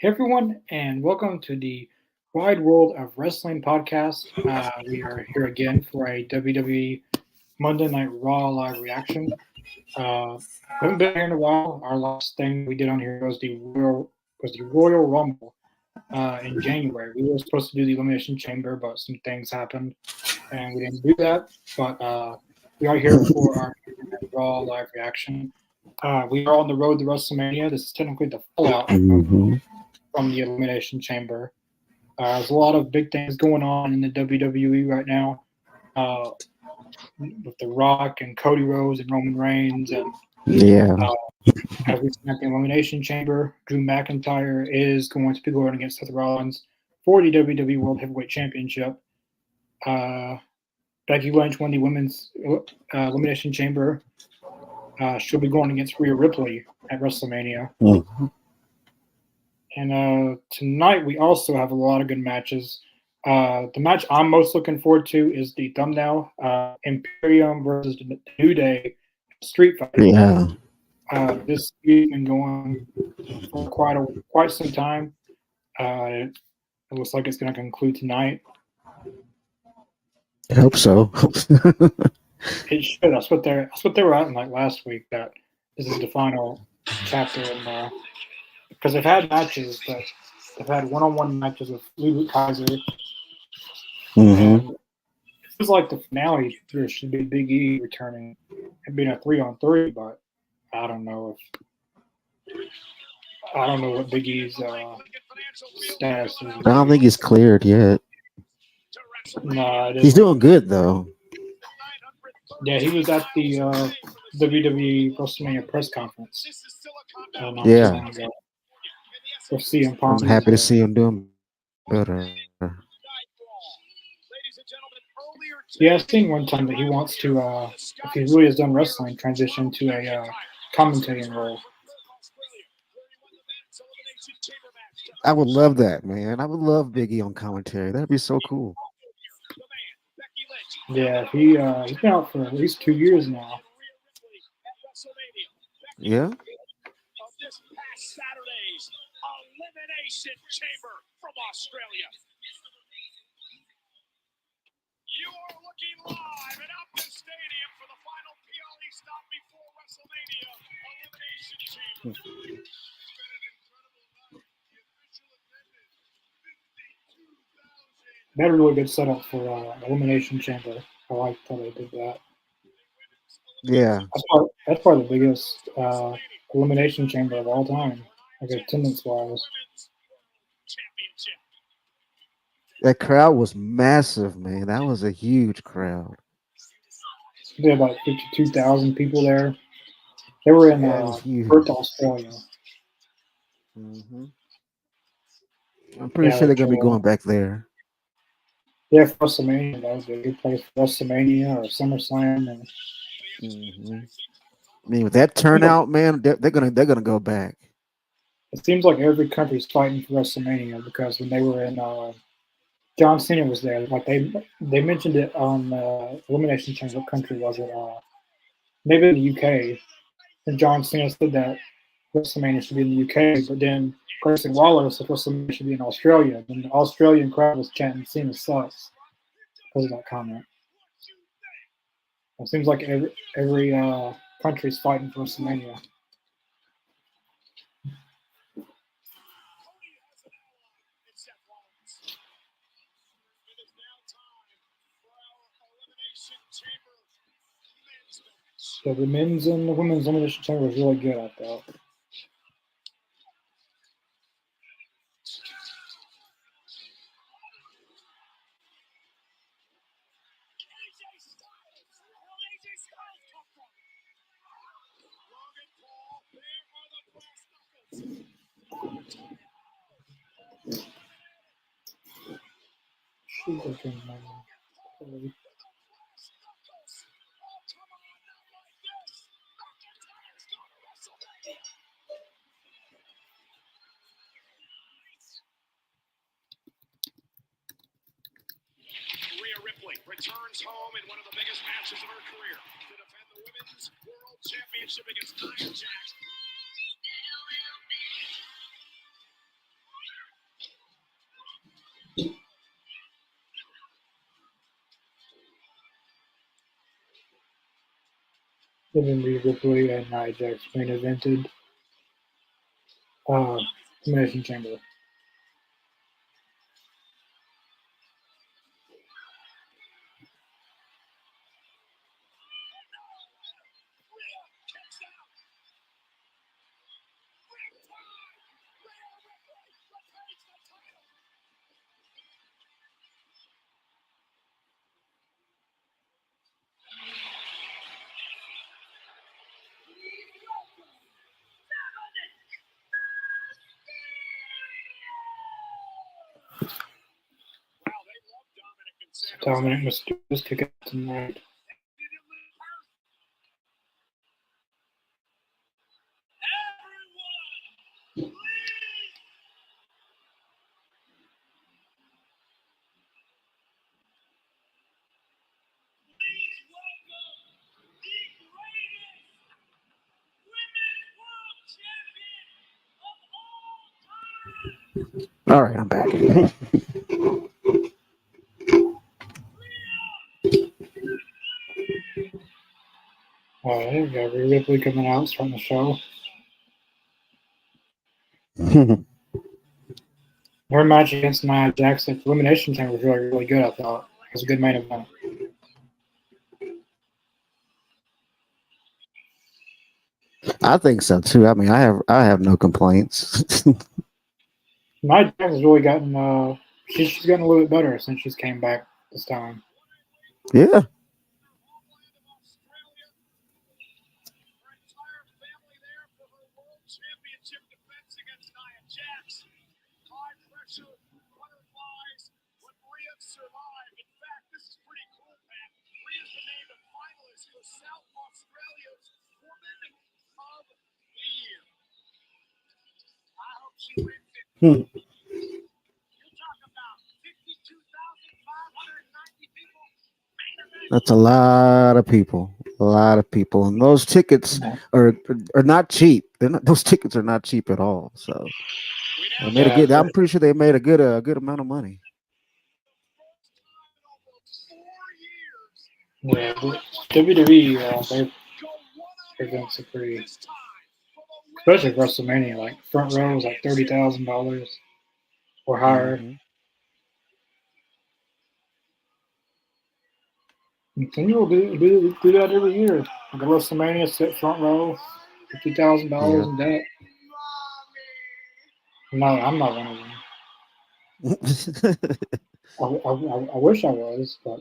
Hey everyone, and welcome to the Wide World of Wrestling podcast. We are here again for a WWE Monday Night Raw live reaction. We haven't been here in a while. Our last thing we did on here was the Royal Rumble in January. We were supposed to do the Elimination Chamber, but some things happened, and we didn't do that. But we are here for our Raw live reaction. We are on the road to WrestleMania. This is technically the fallout hmm from the Elimination Chamber. There's a lot of big things going on in the WWE right now, uh, with The Rock and Cody Rhodes and Roman Reigns, and Yeah. uh, as we see at the Elimination Chamber, Drew McIntyre is going to be going against Seth Rollins for the WWE World Heavyweight Championship. Uh, Becky Lynch won the Women's Elimination Chamber. She'll be going against Rhea Ripley at WrestleMania. Mhm. And tonight we also have a lot of good matches. The match I'm most looking forward to is the thumbnail Imperium versus the New Day Street Fight. Yeah. This feud's been going for quite some time. It looks like it's going to conclude tonight. I hope so. It should. That's what they were at like last week. That this is the final chapter, and because they've had matches, but they've had one-on-one matches with Luke Kaiser, hmm and it feels like the finale there should be Big E returning and being a 3-on-3, but I don't know what Big E's status is. I don't think he's cleared yet. Nah, it He's isn't. doing good though. Yeah, he was at the WWE WrestleMania press conference not too Yeah. long ago. With CM I'm Punk, he was happy to there. see him doing better. Yeah, I've seen one time that he wants to, if he really has done wrestling, transition to a commentating role. I would love that, man. I would love Biggie on commentary. That'd be so cool. Yeah, he's been out for at least 2 years now. Yeah. They had a really good setup for Elimination Chamber. I like how they did that. Yeah. That's probably the biggest Elimination Chamber of all time, like attendance wise. That crowd was massive, man. That was a huge crowd. They had about 52,000 people there. They were in Yeah, it was Perth, huge. Australia. hmm I'm pretty Yeah, sure they're which, gonna be going back there. yeah, for WrestleMania, that would be a good place for WrestleMania or SummerSlam. And hmm I mean, with that you know, turnout, man, they're gonna go back. it seems like every country's fighting for WrestleMania because when they were in, John Cena was there. Like they mentioned it on Elimination Chamber. What country was it? Maybe in the UK. And John Cena said that WrestleMania should be in the UK, but then Grayson Waller said WrestleMania should be in Australia. And the Australian crowd was chanting Cena sucks because of that comment. It seems like every country's fighting for WrestleMania. So the men's and the women's elimination chamber was really good, I thought. Rhea Ripley returns home in one of the biggest matches of her career to defend the Women's World Championship against Nia Jax. Then Rhea Ripley and Nia Jax main evented Elimination Chamber. Dominic Mysterio's kicking out tonight. All right, I'm back. There we go. Rhea Ripley coming out, starting the show. Her match against Nia Jax at the Elimination Chamber was really, really good, I thought. It was a good main event. I think so too. I mean, I have no complaints. Nia Jax has really gotten she's gotten a little bit better since she's came back this time. Yeah. Hmm. That's a lot of people. A lot of people. And those tickets are not cheap. Those tickets are not cheap at all. So they made a good, I'm pretty sure they made a good amount of money. Yeah, WWE, their events are pretty, especially for WrestleMania. Like front row was like $30,000 or higher. Mm-hmm. And will do that every year. Like at WrestleMania, sit front row, $50,000 in debt. No, I'm not one of them. I wish I was, but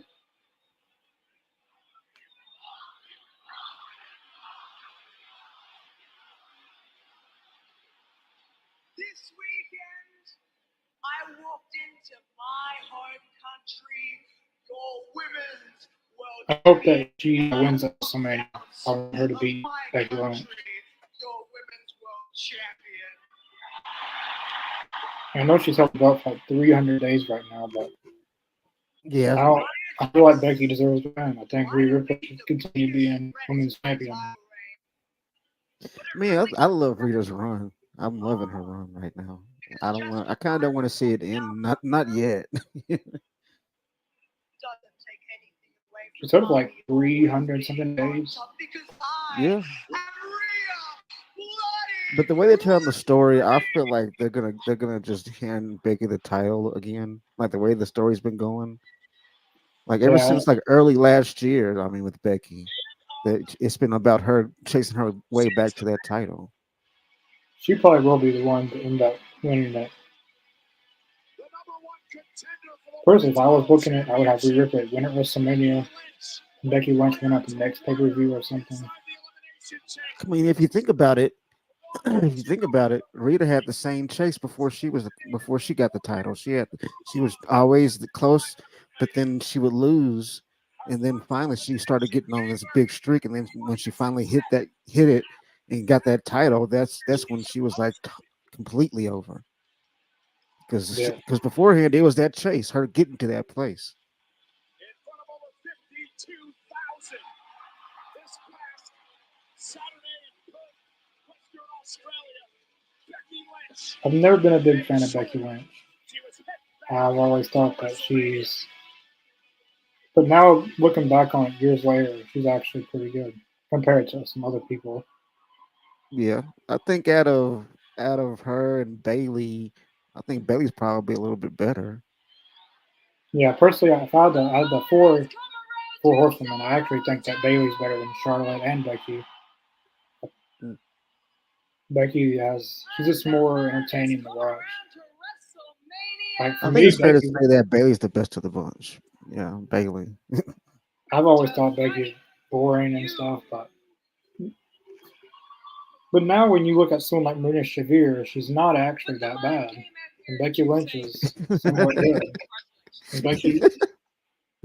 this weekend, I walked into my home country, your women's world. I hope that she wins at WrestleMania. I want her to beat Becky Lynch. Your women's world champion. I know she's held the belt for like 300 days right now, but yeah. I feel like Becky deserves to win. I think Rhea Ripley should continue being women's champion. Man, I love Rita's run. I'm loving her run right now. I kind of don't want to see it end. Not yet. She's held like 300 something days. Yeah. But the way they're telling the story, I feel like they're gonna just hand Becky the title again. Like the way the story's been going. Like ever since like early last year, I mean, with Becky, that it's been about her chasing her way back to that title. She probably will be the one to end up winning that. Personally, if I was booking it, I would have Rhea Ripley win at WrestleMania, and Becky Lynch win at the next pay-per-view or something. I mean, if you think about it, Rita had the same chase before she got the title. She was always close, but then she would lose, and then finally she started getting on this big streak. And then when she finally hit it and got that title, that's when she was like completely over. Because beforehand it was that chase, her getting to that place. In front of over 52,000 this past Saturday in Perth, Western Australia. Becky Lynch. I've never been a big fan of Becky Lynch. I've always thought that but now looking back on it years later, she's actually pretty good. compared to some other people. Yeah, I think out of her and Bailey, I think Bailey's probably a little bit better. Yeah, personally, if I had the four horsewomen, I actually think that Bailey's better than Charlotte and Becky. Mm. Becky has she's just more entertaining to watch. Like I for think me, it's fair to Becky, say that Bailey's the best of the bunch. Yeah, Bailey. I've always thought Becky boring and stuff, but now when you look at someone like Marina Shafir, she's not actually that bad, and Becky Lynch is somewhat good. And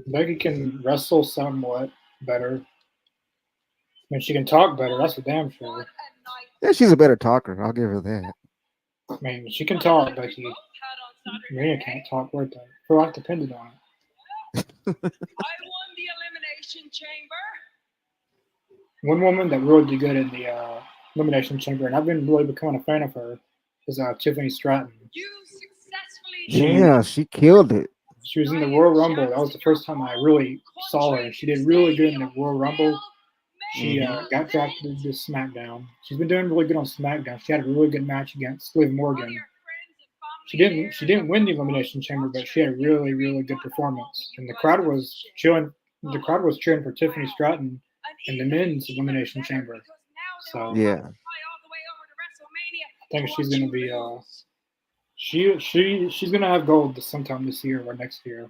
Becky can wrestle somewhat better, and she can talk better. That's for damn sure. Yeah, she's a better talker. I'll give her that. I mean, she can talk, Becky. Marina can't talk worth it. Her life depended on it. I won the Elimination Chamber. One woman that really did good in the Elimination Chamber, and I've been really becoming a fan of her, is Tiffany Stratton. You successfully She Yeah, she killed it. she was in the Royal Rumble. That was the first time I really saw her. She did really good in the Royal Rumble. She got drafted to SmackDown. She's been doing really good on SmackDown. She had a really good match against Liv Morgan. She didn't win the Elimination Chamber, but she had a really good performance. And the crowd was cheering. The crowd was cheering for Tiffany Stratton in the men's Elimination Chamber. So Yeah. I think she's gonna be she's gonna have gold sometime this year or next year.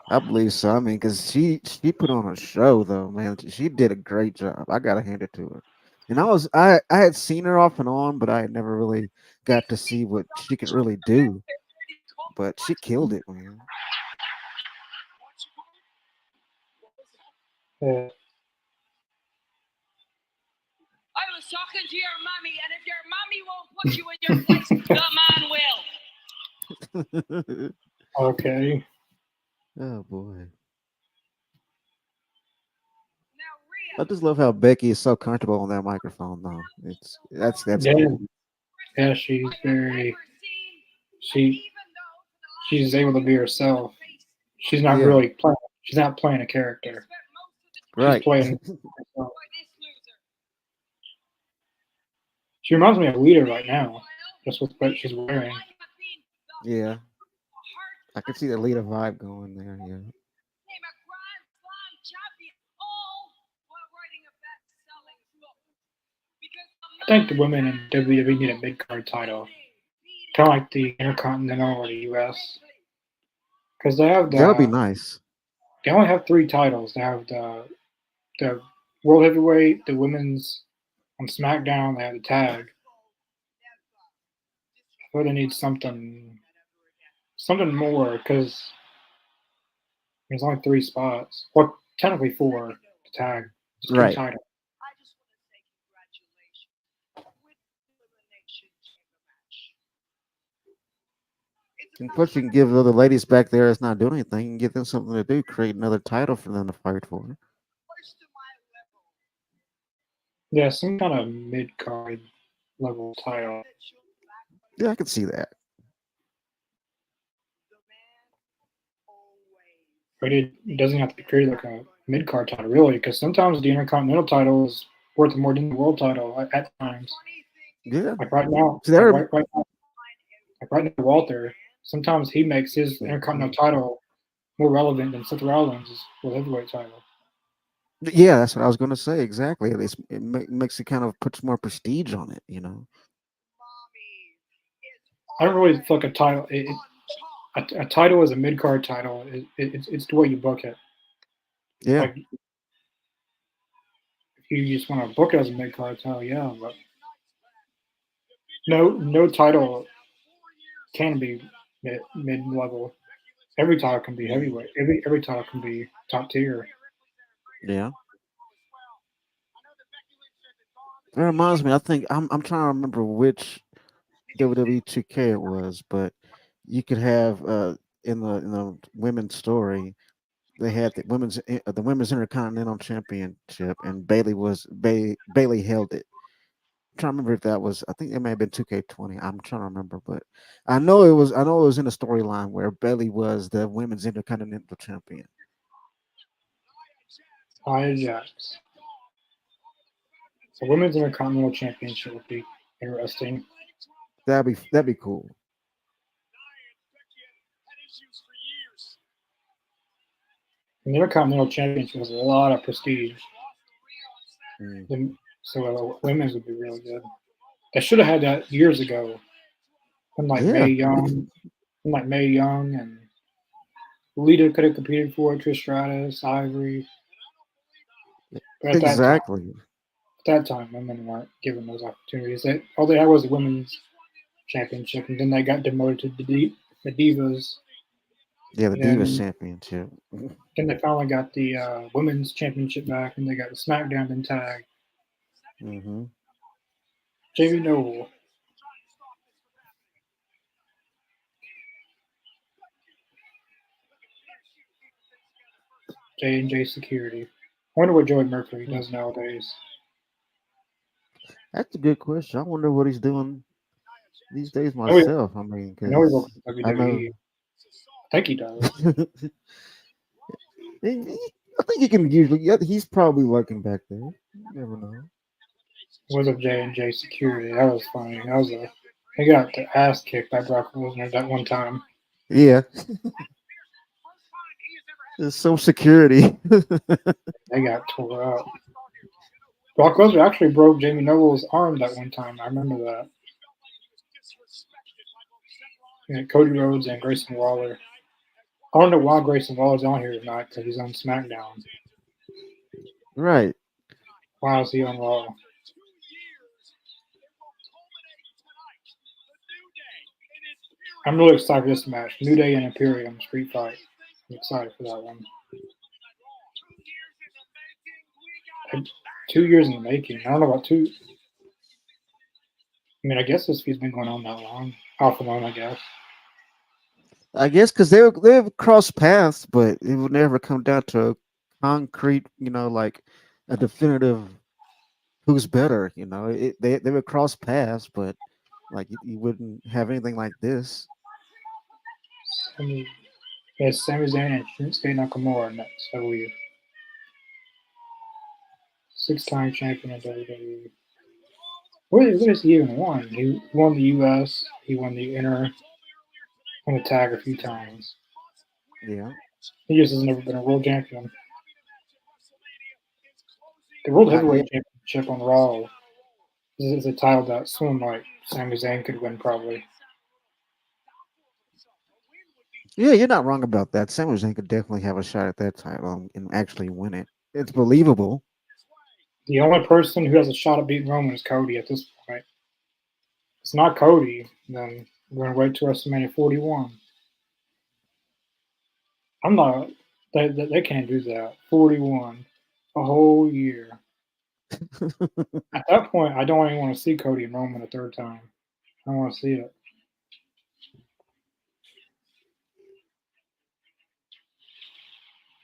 I believe so. I mean, because she put on a show though, man. She did a great job. I gotta hand it to her. And I had seen her off and on, but I had never really got to see what she could really do. But she killed it, man. Yeah. I was talking to your mommy, and if your mommy won't put you in your place, the man will. Okay. Oh boy. Now, I Rhea, just love how Becky is so comfortable on that microphone though. That's Yeah. cool. Yeah. She's very she she's able to be herself. She's not Yeah, really playing. She's not playing a character. She's right. playing herself. She reminds me of Lita right now, just with what she's wearing. Yeah. I can see the leader vibe going there, yeah. I think the women in WWE need a mid card title, kind of like the Intercontinental or the US, because That would be nice. they only have three titles. They have the World Heavyweight, the Women's on SmackDown. They have the tag. But they need something more because there's only three spots. Well, technically four to tag. Just two Right. titles. And plus, you can give the other ladies back there that's not doing anything and give them something to do, create another title for them to fight for. Yeah, some kind of mid card level title. Yeah, I can see that. But it doesn't have to be created like a mid card title, really, because sometimes the Intercontinental title is worth more than the world title at times. Yeah. Like right now, See, there, like right now, Walter. Sometimes he makes his Intercontinental title more relevant than Seth Rollins' world heavyweight title. yeah, that's what I was going to say. Exactly. Makes it kind of puts more prestige on it, you know. I don't really feel like a title. A title is a mid card title. It's the way you book it. Yeah. Like if you just want to book it as a mid card title, yeah, but no title can be mid level. Every title can be Mhm. heavyweight. Every title can be top tier. Yeah. It reminds me. I think I'm trying to remember which WWE 2K it was, but you could have in the women's story they had the women's intercontinental championship and Bailey held it. I'm trying to remember if that was I think it may have been 2K20. I'm trying to remember, but I know it was in a storyline where Bailey was the women's intercontinental champion. Nia Jax. The women's Intercontinental Championship would be interesting. That'd be cool. And the Intercontinental Championship has a lot of prestige. Mm. So women's would be really good. They should have had that years ago. When like Yeah, Mae Young and Lita could have competed for it, Trish Stratus, Ivory. But exactly. at that time, women weren't given those opportunities. All they had was the women's championship, and then they got demoted to the Divas. Yeah, the Divas Then Championship. then they finally got the women's championship back, and they got the SmackDown and tag. Mm-hmm. Jamie Noble. J&J Security. I wonder what Joey Mercury does nowadays. That's a good question. I wonder what he's doing these days I know he, myself. I mean, I know he works because with I WWE. know. I think he does. I think he can usually. Yeah, he's probably working back there. You never know. Was of J&J Security. That was funny. He got the ass kicked by Brock Lesnar that one time. Yeah, there's some security. They got tore up. Brock Lesnar actually broke Jamie Noble's arm that one time. I remember that. Yeah, Cody Rhodes and Grayson Waller. I don't know why Grayson Waller's on here tonight because he's on SmackDown. Right. Why is he on Raw? I'm really excited for this match. New Day and Imperium Street Fight. I'm excited for that one. 2 years in the making. I don't know about two. I mean, I guess this feud's been going on that long. Off and on, I guess. I guess because they've crossed paths, but it would never come down to a concrete, like a definitive who's better. They would cross paths, but like you wouldn't have anything like this. I mean, it's Sami Zayn and Shinsuke Nakamura next, I believe. 6-time champion of WWE. What has he even won? He won the U.S. He won the won the tag a few times. Yeah. He just has never been a world champion. The World Not Heavyweight yet. Championship on Raw is a title that someone like Sami Zayn could win, probably. Yeah, you're not wrong about that. Sami Zayn could definitely have a shot at that title and actually win it. It's believable. The only person who has a shot at beating Roman is Cody at this point. If it's not Cody, then we're going to wait till WrestleMania 41. I'm not. They can't do that. 41. A whole year. At that point, I don't even want to see Cody and Roman a third time. I don't want to see it.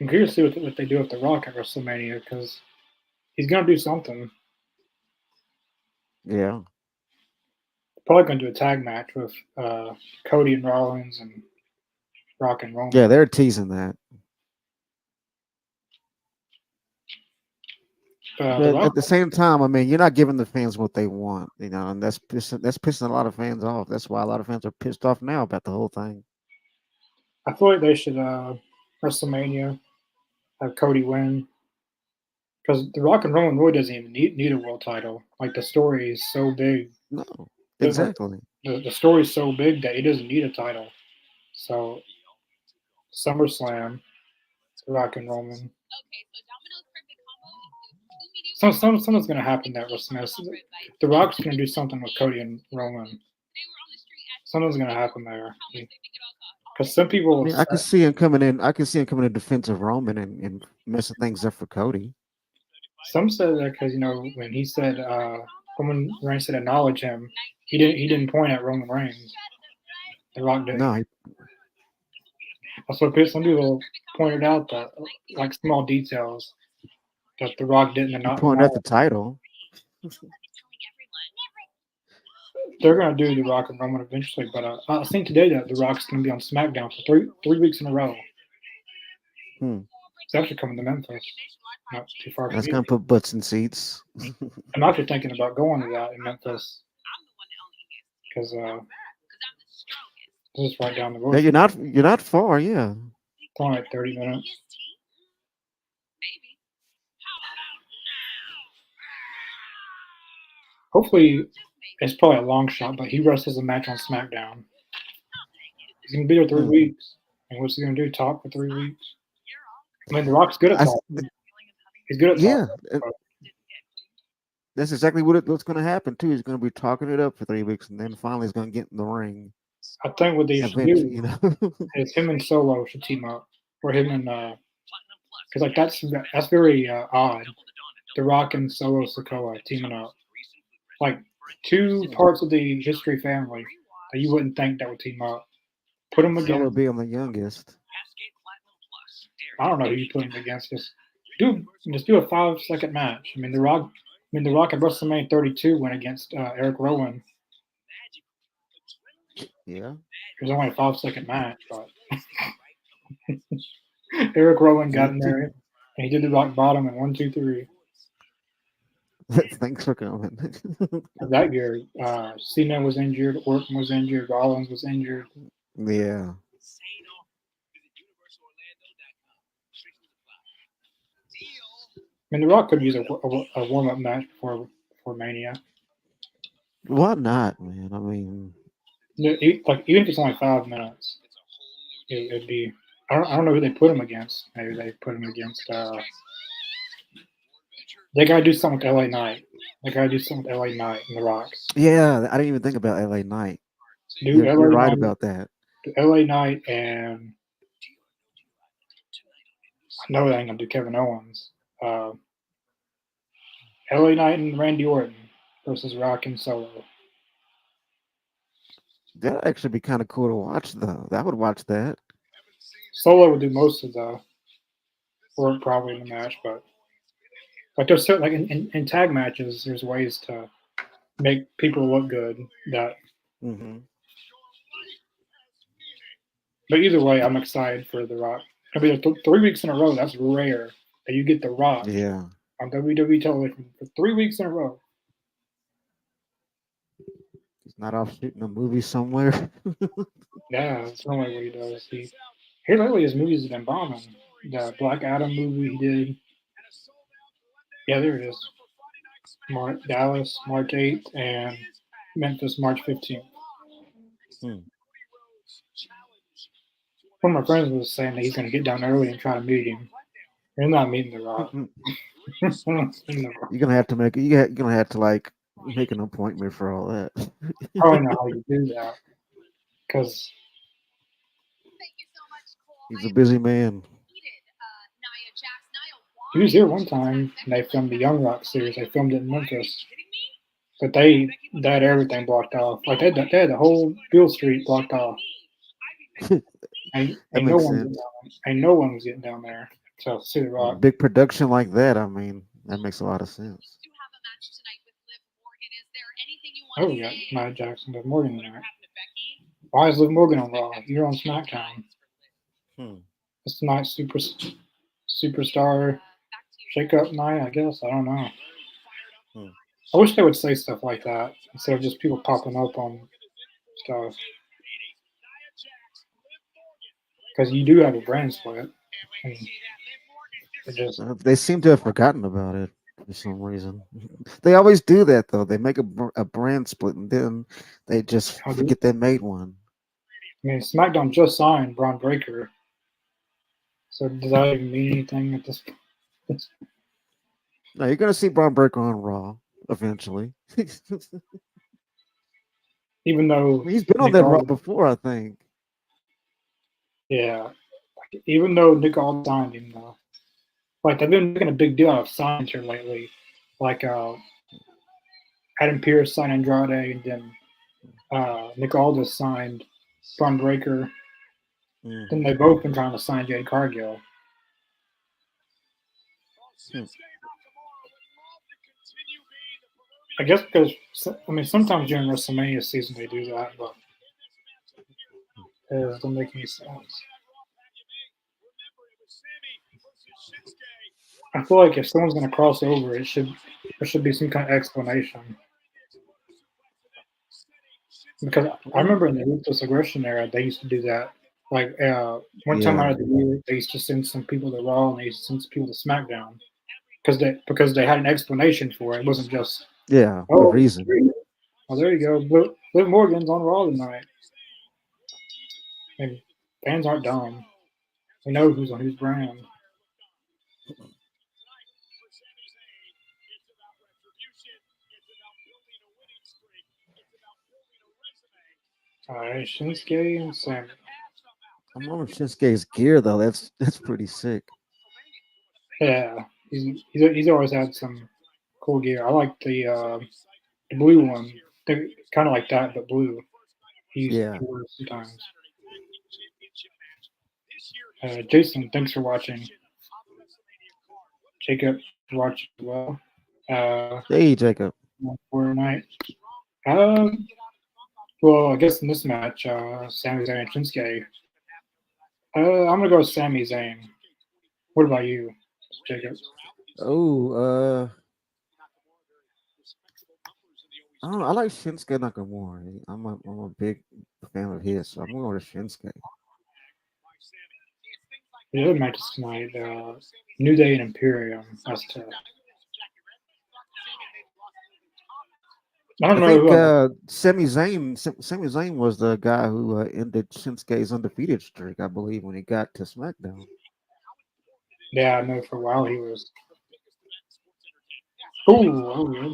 I'm curious to see what they do with The Rock at WrestleMania because he's going to do something. Yeah. Probably going to do a tag match with Cody and Rollins and Rock and Roman. Yeah, they're teasing that. But Rock, at the same time, I mean, you're not giving the fans what they want, and that's pissing a lot of fans off. That's why a lot of fans are pissed off now about the whole thing. I feel like they should WrestleMania have Cody win because The Rock and Roman really doesn't even need a world title. Like the story is so big. No, exactly. The story is so big that he doesn't need a title. So SummerSlam, The Rock and Roman. Something's gonna happen there. The Rock's gonna do something with Cody and Roman. Something's gonna happen there. Because some people, I mean, I can see him coming in. I can see him coming in defense of Roman and messing things up for Cody. Some said that because when he said Roman Reigns said acknowledge him, he didn't point at Roman Reigns. The Rock did. No, Also, some people pointed out that like small details that The Rock didn't he pointed at the title. They're gonna do The Rock and Roman eventually, but I think today that The Rock's gonna be on SmackDown for three weeks in a row. Hmm. It's actually coming to Memphis. not too far from That's me. gonna put butts in seats. I'm actually thinking about going to that in Memphis because this is right down the Yeah, road. you're not far. Yeah. It's only like 30 minutes. Hopefully, it's probably a long shot, but he wrestles a match on SmackDown. He's gonna be there 3 weeks, and what's he gonna do? Talk for 3 weeks? I mean, The Rock's good at talking. He's good at Yeah, talking. But that's exactly what's going to happen too. He's going to be talking it up for 3 weeks, and then finally he's going to get in the ring. I think what they should Eventually, do you know. is him and Solo should team up, or him and because like that's very odd. The Rock and Solo Sokoa teaming up, like two parts of the History family that you wouldn't think that would team up. Put them Solo against. being the youngest. I don't know who you put him against. Just do a 5-second match. I mean, The Rock at WrestleMania 32 went against Eric Rowan. Yeah. It was only a 5-second match, but Eric Rowan got in there and he did the rock bottom in 1, 2, 3. Thanks for coming. That year, Cena was injured, Orton was injured, Rollins was injured. Yeah. I mean, The Rock could use a warm-up match before Mania. Why not, man? I mean, Like even if it's only 5 minutes, it'd be. I don't know who they put him against. Maybe they put him against. They gotta do something with LA Knight. They gotta do something with LA Knight and The Rock. yeah, I didn't even think about LA Knight. Do You're right about that. LA Knight and I know they ain't gonna do Kevin Owens. LA Knight and Randy Orton versus Rock and Solo. That'd actually be kind of cool to watch, though. I would watch that. Solo would do most of the work probably in the match, but like there's certain in tag matches, there's ways to make people look good. Mm-hmm. But either way, I'm excited for The Rock. I mean, 3 weeks in a row, that's rare that you get The Rock Yeah. on WWE television for 3 weeks in a row. He's not off shooting a movie somewhere. Yeah, that's normally what he does. Here lately, his movies have been bombing. The Black Adam movie he did. Yeah, there it is. Dallas, March 8th, and Memphis, March 15th. Hmm. One of my friends was saying that he's going to get down early and try to meet him. You're not meeting The Rock. You're gonna have to you're gonna have to like make an appointment for all that. Probably know how you do that because He's a busy man. he was here one time and they filmed the Young Rock series. They filmed it in Memphis, but they had everything blocked off. Like they had the whole Beale Street blocked off. Ain't no one was getting down there to see The Rock. Big production like that, I mean, that makes a lot of sense. Oh, we got Nia Jackson, Liv Morgan in there. Why is Liv Morgan on Raw? You're on SmackDown. It's tonight's superstar shake-up night, I guess. I don't know. I wish they would say stuff like that instead of just people popping up on stuff. Because you do have a brand split. They seem to have forgotten about it for some reason. They always do that, though. They make a brand split, and then they just forget they made one. I mean, SmackDown just signed Braun Breaker. So does that even mean anything at this point? No, you're going to see Braun Breaker on Raw eventually. Even though he's been on that Raw before, I think. Yeah. Even though Nick Aldis signed him, though. Like, they've been making a big deal out of signs here lately. Like, Adam Pearce signed Andrade, and then Nick Aldis signed Braun Breaker. Then they've both been trying to sign Jade Cargill. I guess because, I mean, sometimes during WrestleMania season they do that, but it doesn't make any sense. I feel like if someone's gonna cross over, there should be some kind of explanation. Because I Well, remember in the Ruthless Aggression era, they used to do that. Like one time yeah, out of the year, they used to send some people to Raw and they used to send some people to SmackDown because they had an explanation for it. It wasn't just yeah, a oh, reason. there you go, Liv Morgan's on Raw tonight. And fans aren't dumb. We know who's on whose brand. All right, Shinsuke and Sammy. I'm on Shinsuke's gear though. That's pretty sick. Yeah, he's always had some cool gear. I like the blue one. They're kind of like that, but blue. He Yeah. wears sometimes. Jason, thanks for watching. Jacob, watch as well. Uh, Hey, Jacob. for tonight. Um, well, I guess in this match, Sami Zayn and Shinsuke. I'm gonna go with Sami Zayn. What about you, Jacob? Oh, I don't know. I like Shinsuke Nakamura. I'm a big fan of his, so I'm going to Shinsuke. The other matches tonight, New Day and Imperium. That's tough. I don't I know think who I. Sami Zayn was the guy who ended Shinsuke's undefeated streak, I believe, when he got to SmackDown. Yeah, I know for a while he was. Oh, yeah.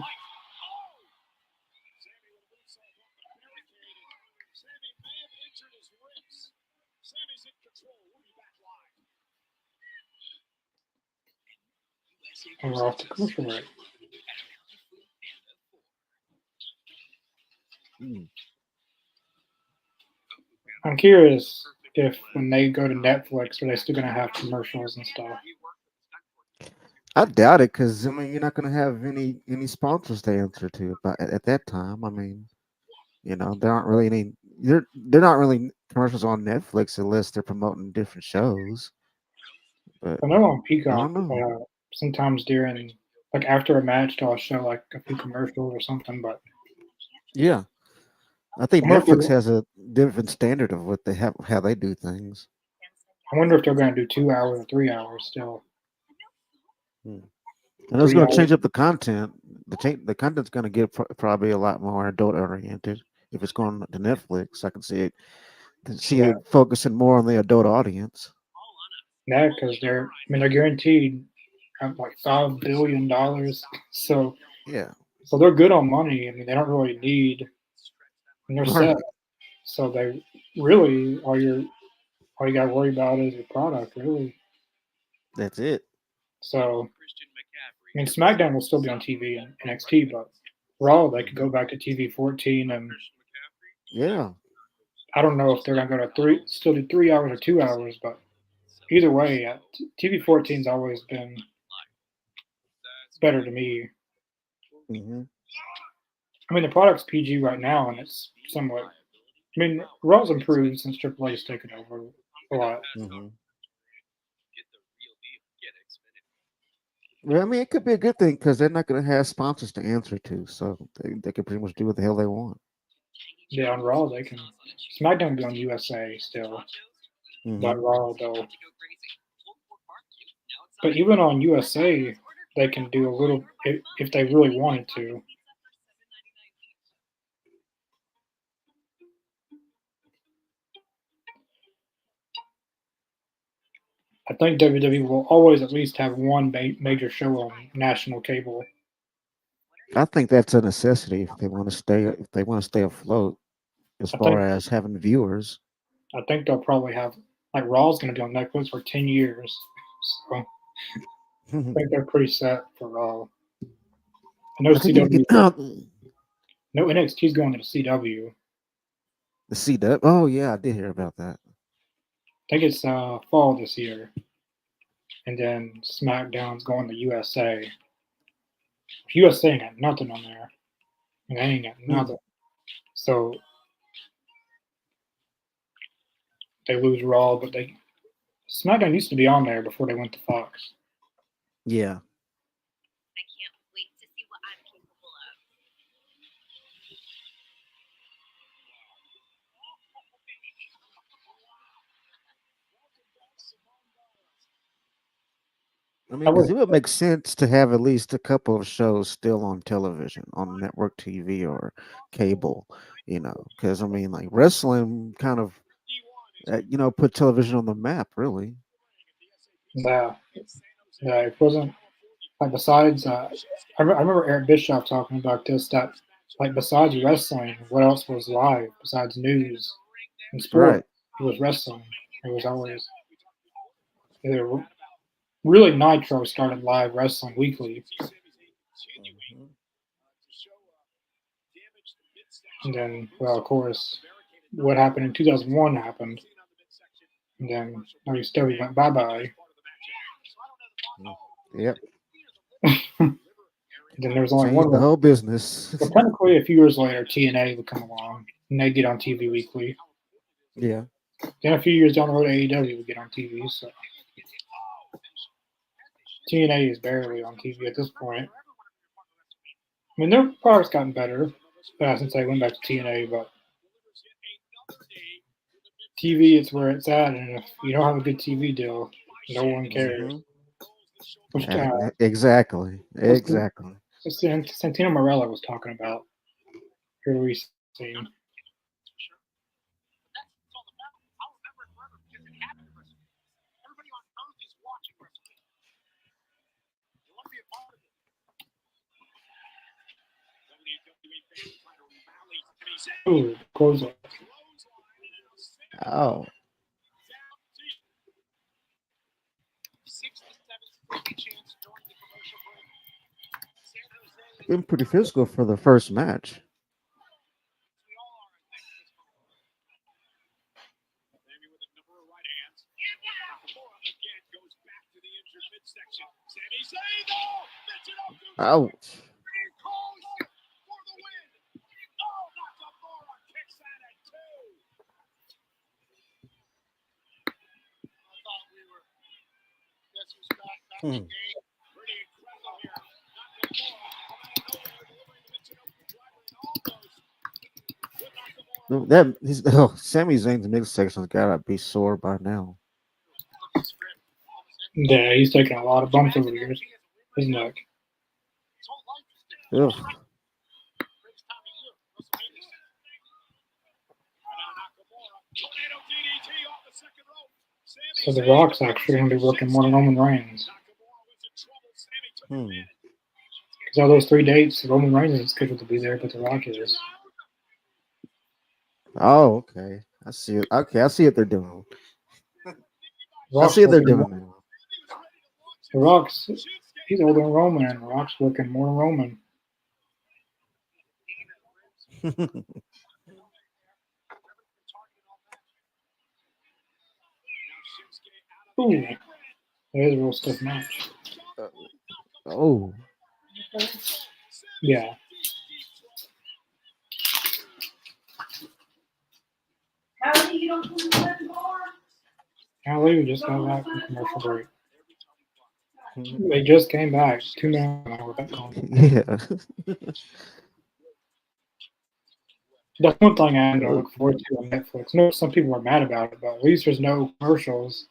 And we're off to commercial break. Hmm. I'm curious if when they go to Netflix, are they still gonna have commercials and stuff? I doubt it, because I mean, you're not going to have any sponsors to answer to at that time. I mean, there aren't really any. They're not really commercials on Netflix unless they're promoting different shows. But I know on I Peacock, don't know. sometimes during like after a match, they'll show like a few commercials or something. But Yeah, I think I wonder if they're, Netflix has a different standard of what they have, how they do things. I wonder if they're gonna do 2 hours or 3 hours still. Hmm. And it's Three going to hours. change up the content. The content's going to get probably a lot more adult oriented if it's going to Netflix. I can see Yeah, it focusing more on the adult audience. yeah, because they're guaranteed like $5 billion. So Yeah, so they're good on money. I mean, they don't really need, and they're set. right. So they really all you got to worry about is your product, really. That's it. So I mean, SmackDown will still be on TV and NXT, but Raw they could Hmm. go back to TV 14, and Yeah, I don't know if they're gonna go to still do 3 hours or 2 hours, but either way, TV 14's always been better to me. hmm I mean, the product's PG right now, and it's somewhat. I mean, Raw's improved since Triple H's taken over a lot. hmm Well, I mean, it could be a good thing because they're not going to have sponsors to answer to, so they can pretty much do what the hell they want. Yeah, on Raw they can. SmackDown will be on USA still, but Hmm Raw though. But even on USA, they can do a little if they really wanted to. I think WWE will always at least have one major show on national cable. I think that's a necessity if they want to stay afloat as I far think as having viewers. I think they'll probably have like Raw's going to be on Netflix for 10 years, so I I think they're pretty set for Raw. I know think if you CW, get the no NXT's going to the CW. CW. Oh yeah, I did hear about that. I think it's fall this year, and then SmackDown's going to USA. USA ain't got nothing on there, and they ain't got Hmm. nothing. So they lose Raw, but they SmackDown used to be on there before they went to Fox. Yeah. I can't wait to see what I'm capable of. I I mean, because would, it would make sense to have at least a couple of shows still on television, on network TV or cable, because I mean, like wrestling kind of, put television on the map, really. yeah, yeah, it wasn't like besides. I remember Eric Bischoff talking about this. That like besides wrestling, what else was live besides news and sport? Right. It was wrestling. It was always either really Nitro started live wrestling weekly, Mhm. and then well, of course, what happened in 2001 happened, and then WCW went bye bye. Yep. Then there was only Changed one. the whole business. Well, technically, a few years later, TNA would come along, and they get on TV weekly. Yeah. Then a few years down the road, AEW would get on TV. So TNA is barely on TV at this point. I mean, their product's gotten better since I went back to TNA, but TV is where it's at, and if you don't have a good TV deal, no one cares. Hmm. Which Exactly. what's Exactly. Santino Marella was talking about here recently. Ooh, close up. Oh, been pretty physical for the first match. Oh, hmm. Sami Zayn's midsection's gotta be sore by now. Yeah, he's taken a lot of bumps over the years. His neck. Ugh. So the Rock's actually going to be working more than Roman Reigns. Hmm. Because all those 3 dates, Roman Reigns isn't scheduled to be there, but the Rock is. Oh, okay. I see it. Okay, I see what they're doing. I Rock's see what they're working doing more. The Rock's he's older than Roman, and the Rock's working more than Roman. now. Ooh, that is a real stiff match. Oh, Yeah. Ali just got back from commercial break. They just came back 2 minutes ago with that call. yeah. That's one thing I'm going to look forward to on Netflix. No, some people are mad about it, but at least there's no commercials.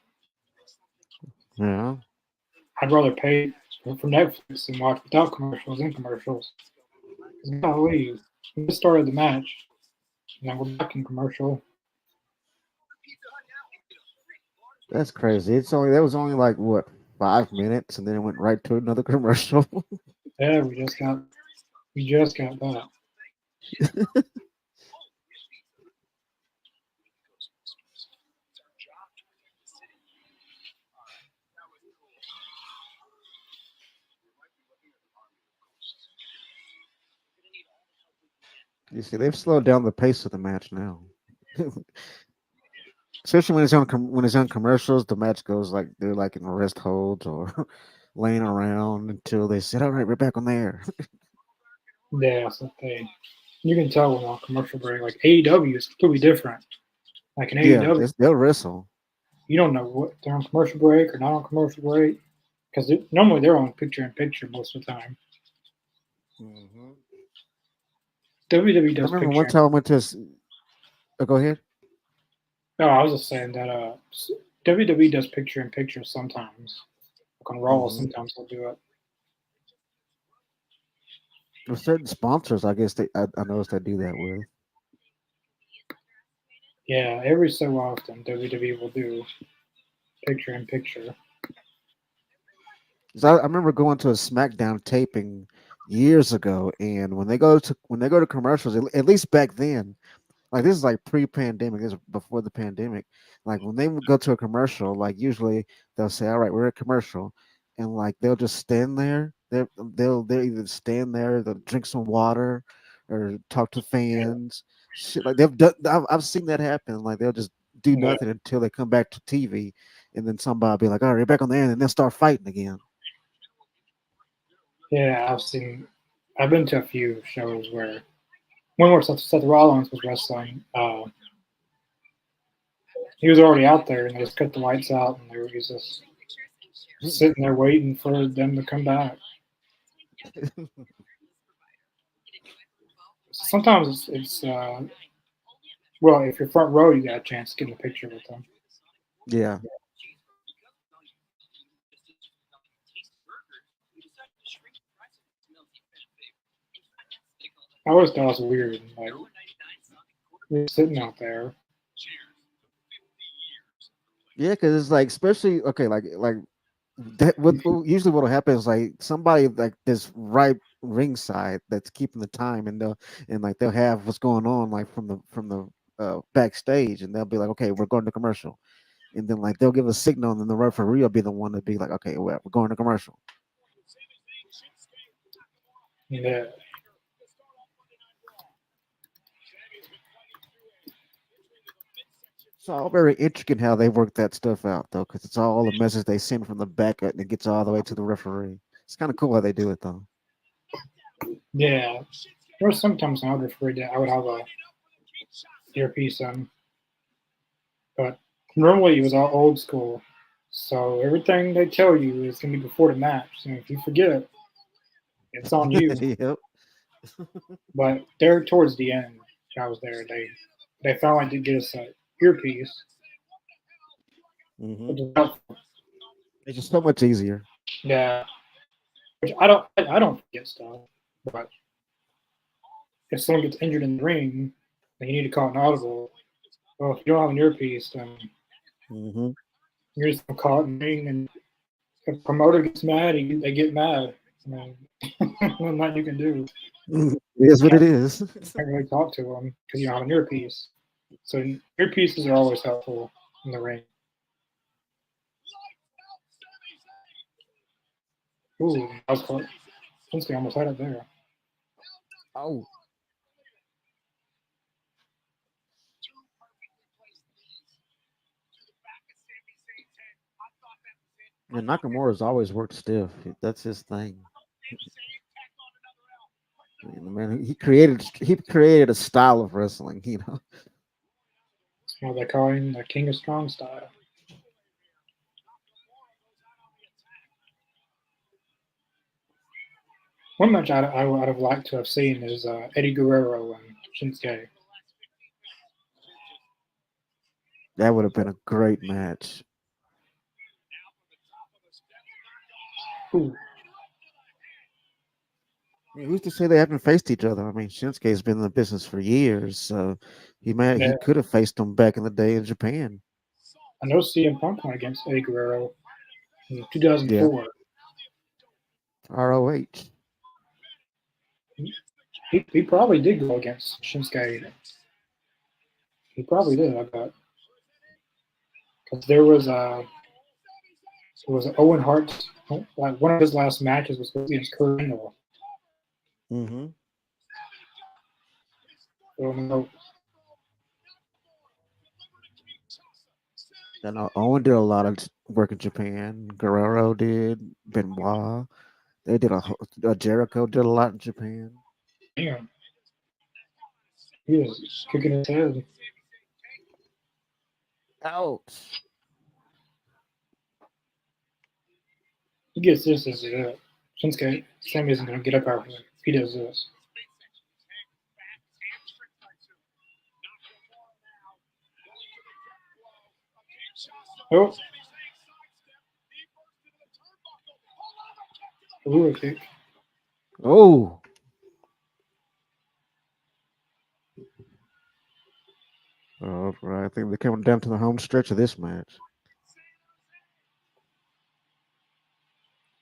Yeah. I'd rather pay for Netflix and watch without commercials and commercials. Golly, we just started the match. Now we're back in commercial. That's crazy. That was only like what 5 minutes, and then it went right to another commercial. Yeah, we just got that. You see, they've slowed down the pace of the match now. Especially when it's on commercials, the match goes like they're like in rest holds or laying around until they said, "All right, we're back on the air." Yeah, so you can tell when on commercial break. Like AEW is completely different. Like in Yeah, AEW, they'll wrestle. you don't know what they're on commercial break or not on commercial break. because normally they're on picture in picture most of the time. Mhm. WWE I does remember one picture. time I went to. Oh, go ahead. No, I was just saying that WWE does picture in picture sometimes. Like on Raw, Hmm. sometimes they'll do it. With certain sponsors, I guess I noticed they do that with. Yeah, every so often WWE will do picture in picture. 'Cause I remember going to a SmackDown taping years ago, and when they go to commercials, at least back then, like this is like pre-pandemic, this is before the pandemic. Like when they would go to a commercial, like usually they'll say, "All right, we're at commercial," and like they'll just stand there. They'll either stand there, they'll drink some water, or talk to Yeah, fans. Shit, like they've done. I've seen that happen. Like they'll just do yeah, nothing until they come back to TV, and then somebody will be like, "All right, you're back on the air," and they'll start fighting again. yeah. I've been to a few shows where one where Seth Rollins was wrestling. He was already out there, and they just cut the lights out, and there was just sitting there waiting for them to come back. Sometimes it's well, if you're front row, you got a chance to get in a picture with them. Yeah. I always thought it was weird, like you're sitting out there. Yeah, because it's like, especially okay, like that. Usually what'll happen is like somebody like this right ringside that's keeping the time, and like they'll have what's going on like from the backstage, and they'll be like, okay, we're going to commercial, and then like they'll give a signal, and then the referee will be the one to be like, okay, well, we're going to commercial. Yeah, It's all very intricate how they work that stuff out though, because it's all the message they send from the back and it gets all the way to the referee. It's kind of cool how they do it though. yeah. There was sometimes I would refer that I would have a earpiece on, but normally it was all old school. So everything they tell you is gonna be before the match. And if you forget, it's on you. Yep. But there towards the end, I was there. They finally did get us a earpiece, Hmm. which is helpful. It's just so much easier. Yeah, which I don't forget stuff. But if someone gets injured in the ring, then you need to call an audible. Well, if you don't have an earpiece, then Hmm. you're just gonna call it in the ring, and if the promoter gets mad, they get mad. I mean, nothing you can do. It is what it is. Can't really talk to them because you don't have an earpiece. So earpieces are always helpful in the ring. Ooh, that was close. Shinsuke almost had it there. Oh, and Nakamura's always worked stiff. That's his thing. Man, he created a style of wrestling. Well, they call him the King of Strong Style. One match I would have liked to have seen is Eddie Guerrero and Shinsuke. That would have been a great match. Ooh, I mean, who's to say they haven't faced each other? I mean, Shinsuke's been in the business for years, so he yeah. could have faced him back in the day in Japan. I know CM Punk went against Eddie Guerrero in Yeah, 2004. ROH. He probably did go against Shinsuke. He probably did, I bet. Because there was Owen Hart. Like one of his last matches was against Kurt Angle. Mm-hmm. So, And Owen did a lot of work in Japan. Guerrero did. Benoit. They did Jericho did a lot in Japan. damn, he was kicking his head. Ouch. He gets this as it. Shinsuke Sammy isn't going to get up after him. He does this. Oh, Lua kick. Oh. All right. I think they're coming down to the home stretch of this match.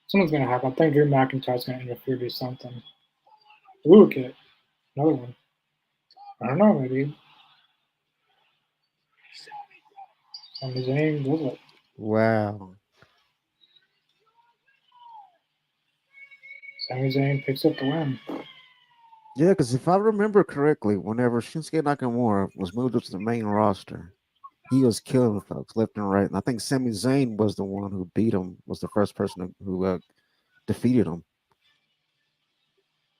Something's going to happen. I think Drew McIntyre's going to interfere, do something. Lua kick. Another one. I don't know, maybe. Sami Zayn does it. Wow. Sami Zayn picks up the win. Yeah, because if I remember correctly, whenever Shinsuke Nakamura was moved up to the main roster, he was killing folks left and right. And I think Sami Zayn was the one who beat him, was the first person who defeated him.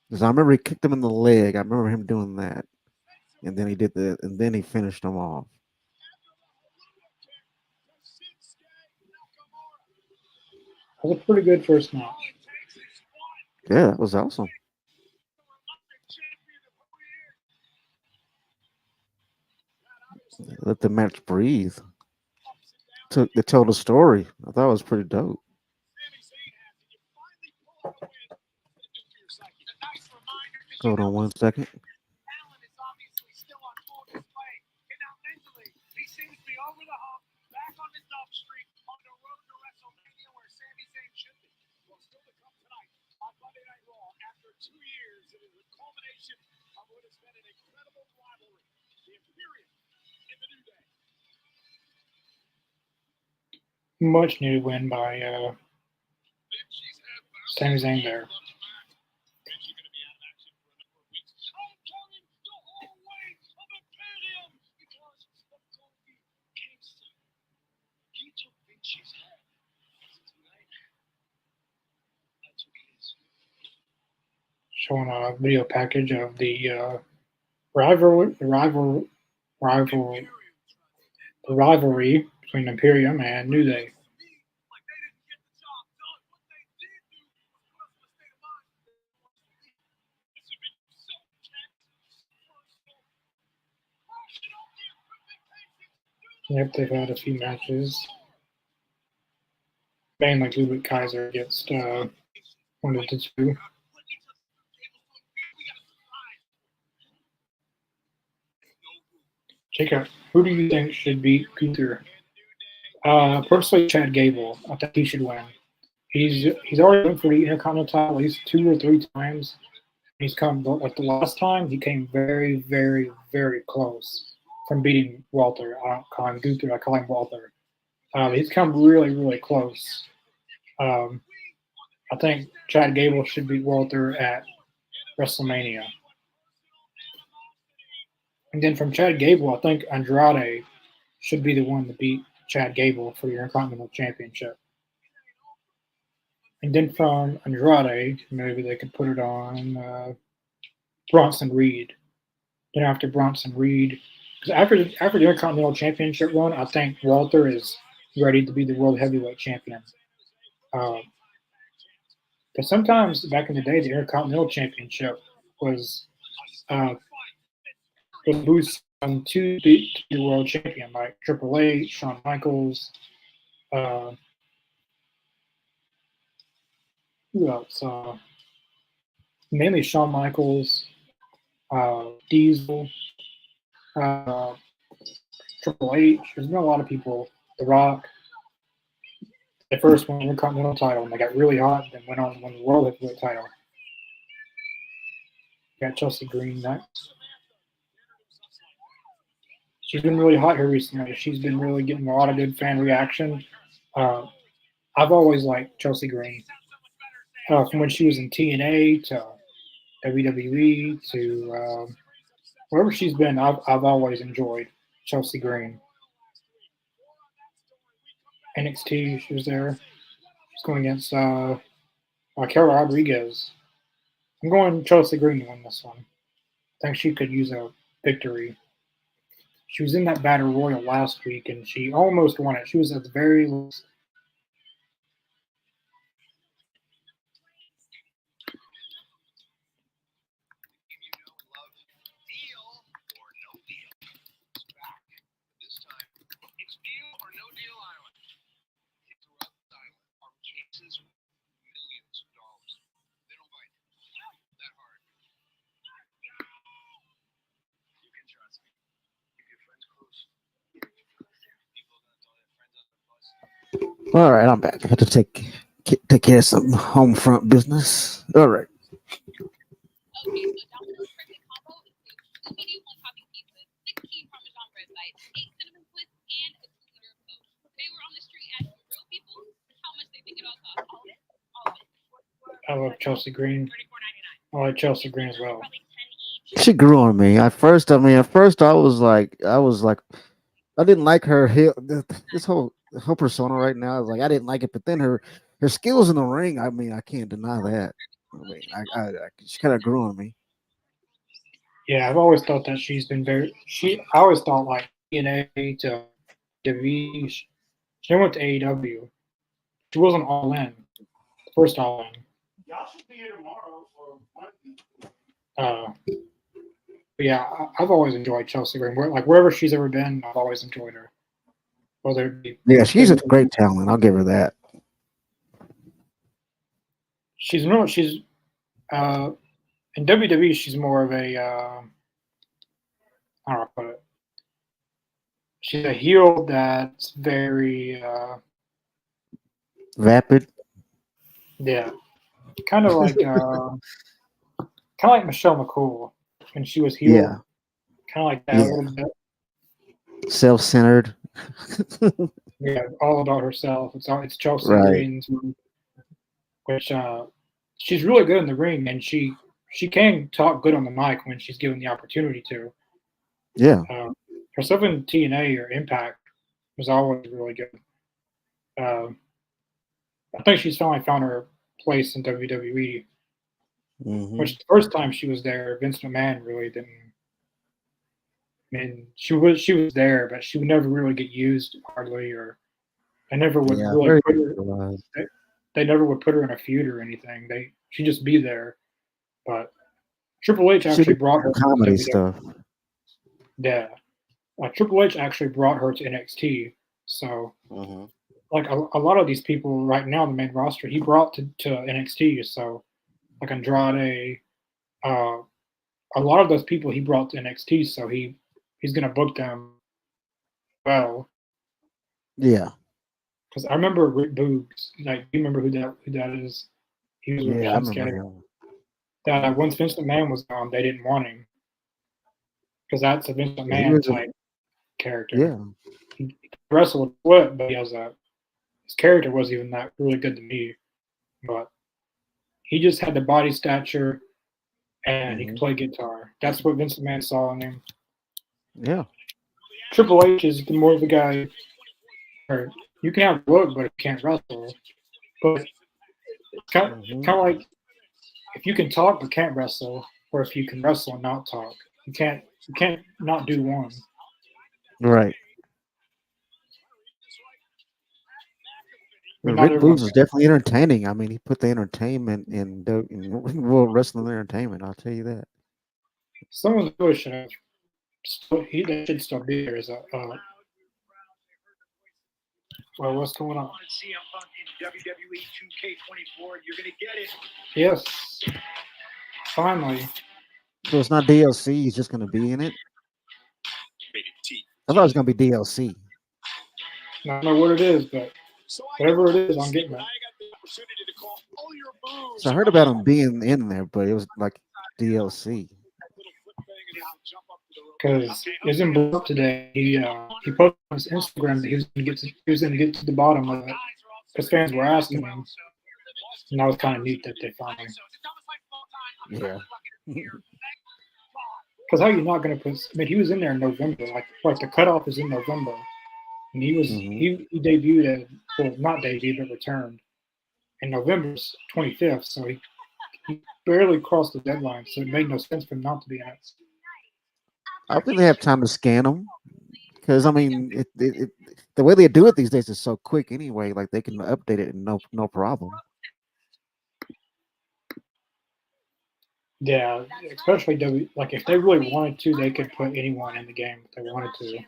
Because I remember he kicked him in the leg. I remember him doing that. And then he finished him off. That was a pretty good first match. Yeah, that was awesome. Let the match breathe. They told a story. I thought it was pretty dope. Hold on 1 second. After 2 years, it is a culmination of what has been an incredible rivalry. The Imperium in the New Day. Much needed win by Sami Zayn there. Showing a video package of the rivalry between Imperium and New Day. Yep, they've had a few matches. Mainly Ludwig Kaiser against one of the two. Jacob, who do you think should beat Gunther? Personally, Chad Gable. I think he should win. He's already been for the Intercontinental title at least 2 or 3 times. He's come like the last time he came very, very, very close from beating Walter. I don't call him Gunther. I call him Walter. He's come really, really close. I think Chad Gable should beat Walter at WrestleMania. And then from Chad Gable, I think Andrade should be the one to beat Chad Gable for the Intercontinental Championship. And then from Andrade, maybe they could put it on Bronson Reed. Then after Bronson Reed, because after the Intercontinental Championship run, I think Walter is ready to be the World Heavyweight Champion. Because sometimes back in the day, the Intercontinental Championship was boost to be the World Champion, like Triple H, Shawn Michaels. Who else? Mainly Shawn Michaels, Diesel, Triple H. There's been a lot of people. The Rock. They first won the Intercontinental title, and they got really hot, then went on to win the World Heavyweight title. Got Chelsea Green next. She's been really hot here recently. She's been really getting a lot of good fan reaction. I've always liked Chelsea Green. From when she was in TNA to WWE to wherever she's been, I've always enjoyed Chelsea Green. NXT, she was there. She's going against Carol Rodriguez. I'm going Chelsea Green to win this one. I think she could use a victory. She was in that Battle Royal last week, and she almost won it. She was at the very least. All right, I'm back. I had to take care of some home front business. All right. Okay, so Domino's perfect combo includes 2 medium one topping pizzas, 16 Parmesan bread bites, 8 cinnamon twists, and a 2-liter of Coke. If they were on the street asking real people how much they think it all costs. All of it. All of it. I love Chelsea Green. I like Chelsea Green as well. She grew on me. At first, I was like, I didn't like her. This whole persona right now is like, I didn't like it. But then her skills in the ring, I mean, I can't deny that. I mean, she kind of grew on me. Yeah, I've always thought that she's been I always thought like TNA to WWE. She went to AEW. She wasn't all in. First all in. Y'all should be here tomorrow for But yeah, I've always enjoyed Chelsea Green. Like wherever she's ever been, I've always enjoyed her. Whether it be Yeah, she's a great talent. I'll give her that. she's in WWE. She's more of a how do I put it? She's a heel that's very Vapid. yeah, kind of like Michelle McCool when she was heel. Yeah. Kind of like that a little bit. Self-centered. Yeah, all about herself. It's Chelsea Right. Green's, which she's really good in the ring, and she can talk good on the mic when she's given the opportunity to. Yeah. Her stuff in TNA or Impact was always really good. I think she's finally found her place in WWE. Mhm. Which the first time she was there, Vince McMahon really didn't. I mean, she was there, but she would never really get used hardly, or they never would Yeah, really very put her. utilized. They never would put her in a feud or anything. She'd just be there. But Triple H She actually did brought her to comedy WWE. stuff. Yeah, Triple H actually brought her to NXT. So Mhm. like a lot of these people right now, the main roster, he brought to NXT. So like Andrade, a lot of those people he brought to NXT. So he's gonna book them well. Yeah. Because I remember Rick Boogs. Like, do you remember who that is? He was with Yeah, I Shinsuke. remember him. That once Vince McMahon was gone, they didn't want him because that's a Vince He McMahon was type character. yeah. He wrestled split, but his character wasn't even that really good to me. But he just had the body stature and he could play guitar. That's what Vince McMahon saw in him. Yeah. Triple H is more of the guy. Or you can have a look, but you can't wrestle. But it's kind of like if you can talk but can't wrestle, or if you can wrestle and not talk, you can't not do one. Right. I mean, Rick not Boogs everyone. is definitely entertaining. I mean, he put the entertainment in World Wrestling Entertainment. I'll tell you that. Someone really should have. They should still be there. Well, what's going on? CM Punk in WWE 2K24. You're gonna get it. Yes, finally. So it's not DLC. He's just going to be in it. I thought it was going to be DLC. I don't know what it is, but whatever it is, I'm getting it. So I heard about him being in there, but it was like DLC. Because it was in Blow Up today. He posted on his Instagram that he was going to get to the bottom of it because fans were asking him, and that was kind of neat that they finally. Yeah. Because how are you not going to put? I mean, he was in there in November. Like the cutoff is in November, and he was he debuted not debuted but returned in November's 25th. So he barely crossed the deadline. So it made no sense for him not to be in it. I think they have time to scan them because I mean, the way they do it these days is so quick anyway. Like they can update it and no problem. Yeah, especially like if they really wanted to, they could put anyone in the game if they wanted to.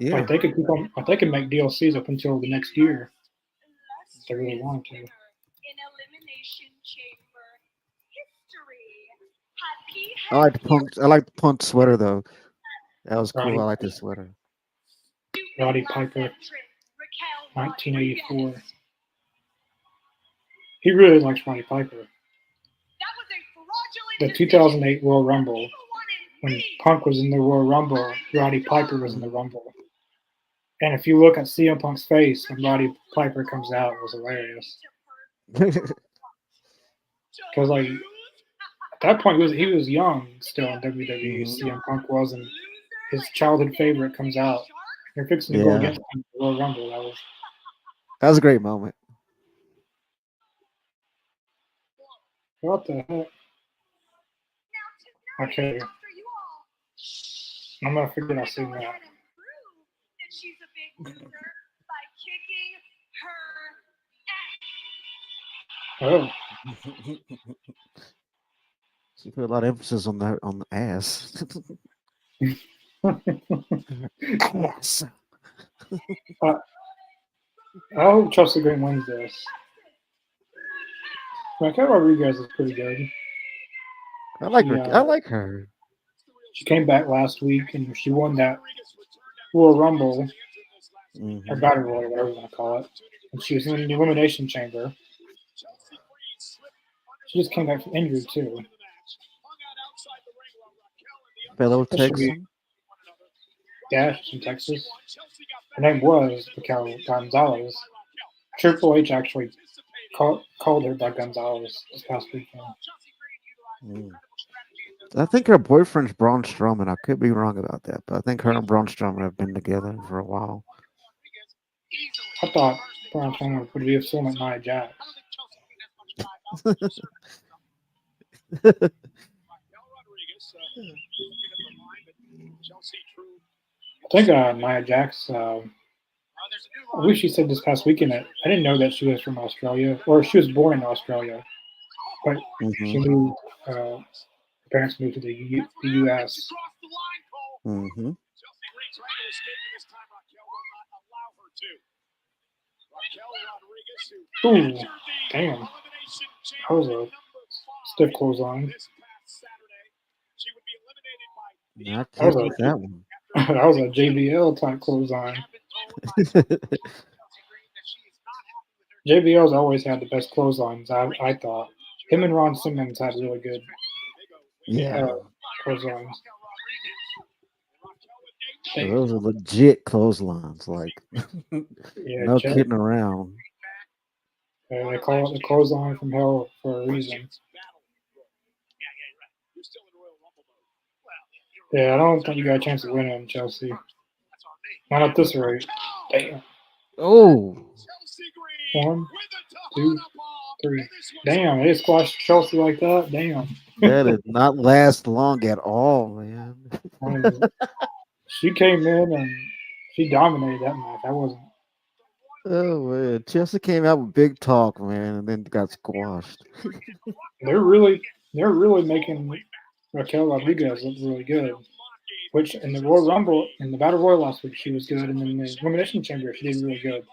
Yeah, like they could keep on, like they could make DLCs up until the next year if they really wanted to. I like the punk sweater though. That was cool. Roddy, I like this sweater. Roddy Piper, 1984. He really likes Roddy Piper. The 2008 Royal Rumble, when Punk was in the Royal Rumble, Roddy Piper was in the Rumble. And if you look at CM Punk's face when Roddy Piper comes out, it was hilarious. Because like at that point he was young still in WWE. CM Punk was, and his childhood favorite comes out. You're fixing to go Yeah. against him in the Royal Rumble. That was a great moment. What the heck? Okay. I'm gonna forget I seen that. Oh, She put a lot of emphasis on the ass. Ass. I hope Chelsea Green wins this. Raquel Rodriguez is pretty good. I like her. Yeah. I like her. She came back last week and she won that Royal Rumble, or Battle Royal, whatever you want to call it. And she was in the Elimination Chamber. She just came back from injury too. Fellow That should be- Texan. Yeah, she's from Texas. Her name was Raquel Gonzalez. Triple H actually called her by Gonzalez this past weekend. I think her boyfriend's Braun Strowman. I could be wrong about that, but I think her and Braun Strowman have been together for a while. I thought Braun Strowman would be a film at Nia Jax. I think Nia Jax, I believe she said this past weekend that I didn't know that she was from Australia, or she was born in Australia, but she moved, her parents moved to the U.S. Mm-hmm. Ooh, damn. That was a stiff clothesline. I can't beat that one. That was a JBL type clothesline. JBL's always had the best clotheslines, I thought. Him and Ron Simmons had really good clotheslines. So those are legit clotheslines, like no Jack, kidding around. they call it the clothesline from hell for a reason. Yeah, I don't think you got a chance of winning, Chelsea. Not at this rate. Damn. Oh. 1, 2, 3. Damn, they squashed Chelsea like that. Damn. That did not last long at all, man. She came in and she dominated that match. I wasn't. Oh man, Chelsea came out with big talk, man, and then got squashed. They're really making Raquel Rodriguez look really good. Which in the Royal Rumble, in the Battle Royal last week, she was good, and in the Elimination Chamber, she did really good.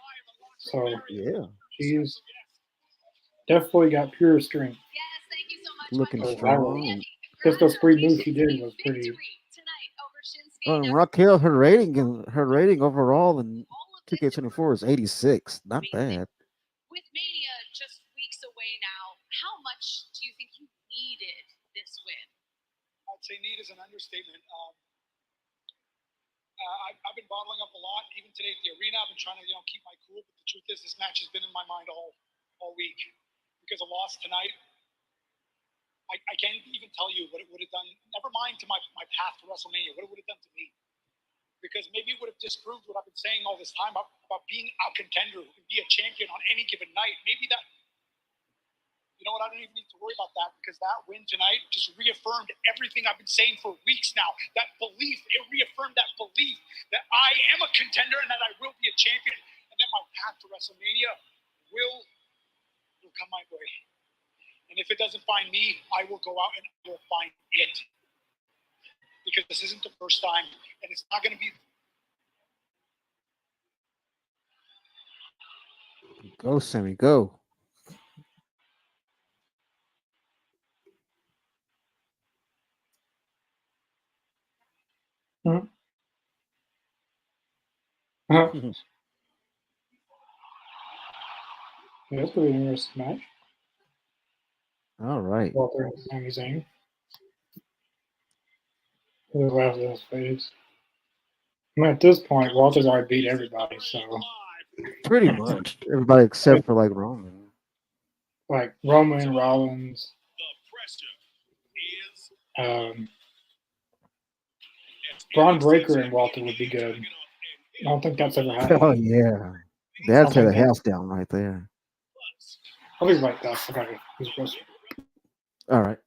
So yeah, she's definitely got pure strength. looking strong. And just those 3 moves she did was pretty. and Raquel, her rating overall in 2K24 is 86. Not bad. With Mania just weeks away now, how much do you think you needed this win? I'd say need is an understatement. I've been bottling up a lot, even today at the arena. I've been trying to, keep my cool. But the truth is, this match has been in my mind all week. Because a loss tonight, I can't even tell you what it would have done. Never mind to my path to WrestleMania, what it would have done to me. Because maybe it would have disproved what I've been saying all this time about being a contender who can be a champion on any given night. Maybe that, you know what, I don't even need to worry about that, because that win tonight just reaffirmed everything I've been saying for weeks now. That belief, it reaffirmed that belief that I am a contender and that I will be a champion, and that my path to WrestleMania will come my way. And if it doesn't find me, I will go out and I will find it. Because this isn't the first time, and it's not going to be. Go, Sammy, go. Yeah, that's pretty interesting match. All right. Walter and Sami Zayn. Who laughs in his face. I mean, at this point, Walter's already beat everybody, so Pretty much everybody except for like Roman. like Roman, Rollins, um, Braun Breaker and Walter would be good. I don't think that's ever Oh happened. yeah, I that'd don't tear think the that. house down right there. I'll be right back. I gotta use the restroom. All right.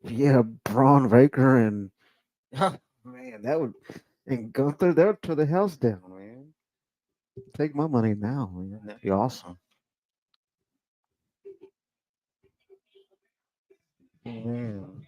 Yeah, Braun Breaker and man, that would and Gunther, that would tear the house down, man. Take my money now, man. That'd be awesome. Man.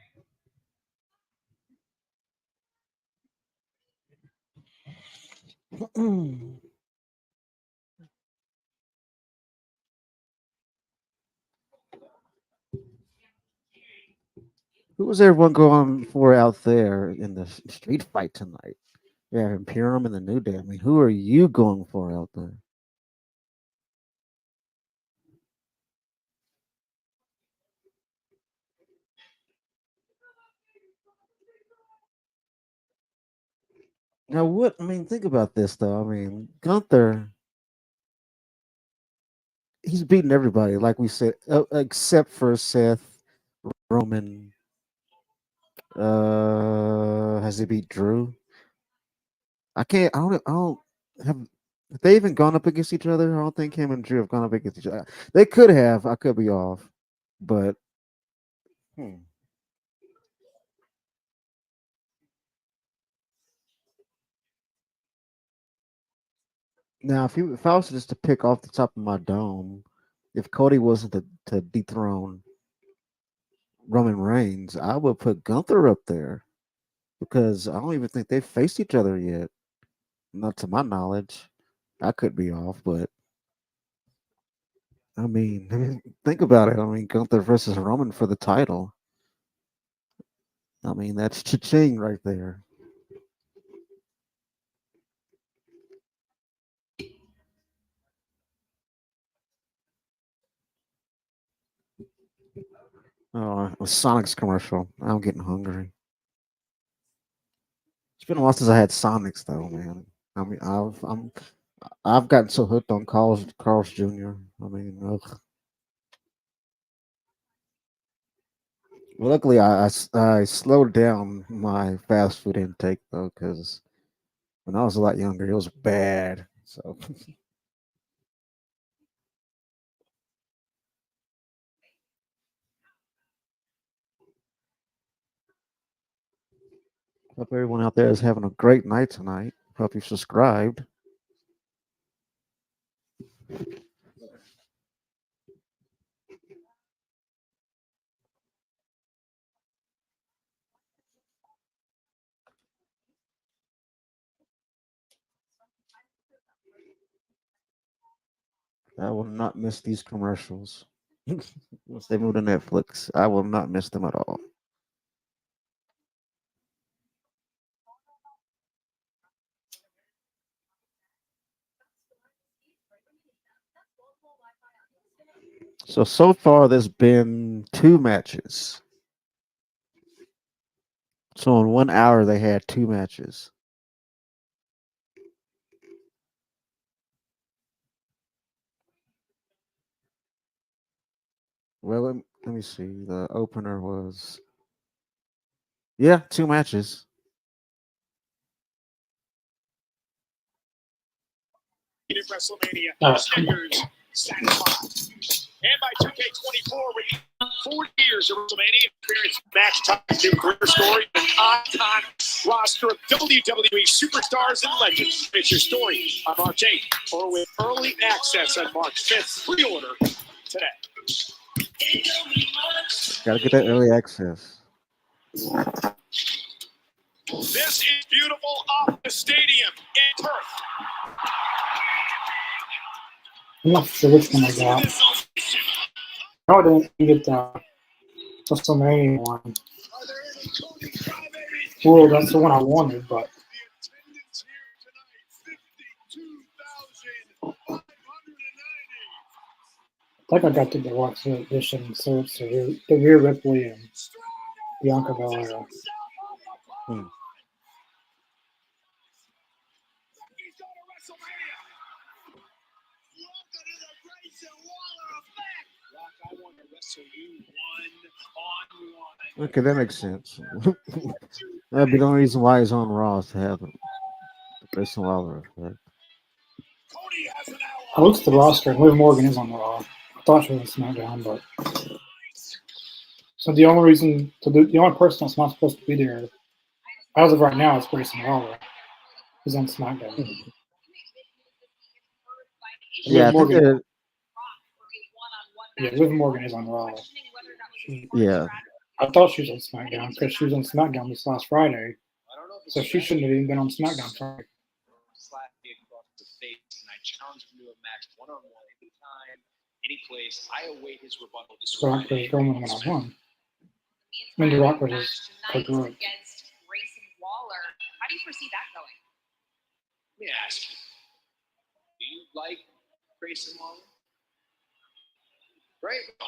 Who was everyone going for out there in the street fight tonight? Yeah, Imperium and the New Day. I mean, who are you going for out there? Now, what? I mean, think about this though. I mean, Gunther, he's beaten everybody, like we said, except for Seth, Roman. Has he beat Drew? I can't. I don't have. Have they even gone up against each other? I don't think him and Drew have gone up against each other. They could have. I could be off, but hmm. Now, if I was just to pick off the top of my dome, if Cody wasn't to dethrone Roman Reigns, I would put Gunther up there because I don't even think they've faced each other yet. Not to my knowledge. I could be off, but I mean, think about it. I mean, Gunther versus Roman for the title. I mean, that's cha-ching right there. Oh, a Sonic's commercial. I'm getting hungry. It's been a while since I had Sonics, though, man. I mean, I've gotten so hooked on Carl's Jr. I mean, ugh. Well, luckily, I slowed down my fast food intake though, because when I was a lot younger, it was bad. So, hope everyone out there is having a great night tonight. Hope you subscribed. I will not miss these commercials. Once they move to Netflix, I will not miss them at all. So far, there's been 2 matches. So in 1 hour, they had 2 matches. Well, let me see. The opener was, yeah, 2 matches. WrestleMania. Come on. And by 2K24, we 40 years of WrestleMania experience match ties new career story, an on-time roster of WWE superstars and legends. It's your story on March 8th or with early access on March 5th. Pre-order today. Gotta get that early access. This is beautiful off the stadium in Perth. I'm not sure which one I got. No, I didn't get the WrestleMania one. Well, that's the one I wanted, but I think I got the deluxe edition, so it's the Rhea Ripley and Bianca Belair. Hmm. Okay, that makes sense. That'd be the only reason why he's on Raw is to have the Grayson Waller effect. I looked at the roster, and Liv Morgan is on Raw. I thought she was on SmackDown, but so the only person that's not supposed to be there, as of right now, is Grayson Waller. He's on SmackDown. Yeah, Liv I think Morgan. that, Yeah, Liv Morgan is on Raw. yeah. I thought she was on SmackDown because she was on SmackDown this last Friday, so she shouldn't have even been on SmackDown Friday. Slapped me across the face, and I challenged him to a match one-on-one anytime, any place. I await his rebuttal this Rock Friday. versus Roman one-on-one. I mean, the Rock versus Cody Rhodes. Against Grayson Waller. How do you foresee that going? Let me ask you, do you like Grayson Waller? Right? No,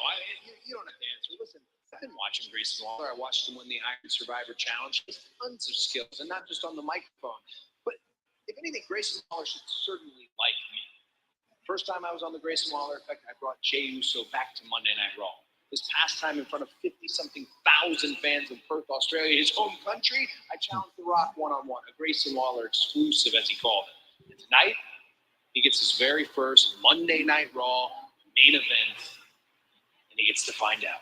you don't have to answer. Listen, I've been watching Grayson Waller. I watched him win the Iron Survivor Challenge. He has tons of skills, and not just on the microphone. But if anything, Grayson Waller should certainly like me. First time I was on the Grayson Waller effect, I brought Jey Uso back to Monday Night Raw. This past time in front of 50-something thousand fans in Perth, Australia, his home country, I challenged The Rock one-on-one, a Grayson Waller exclusive, as he called it. And tonight, he gets his very first Monday Night Raw main event, and he gets to find out.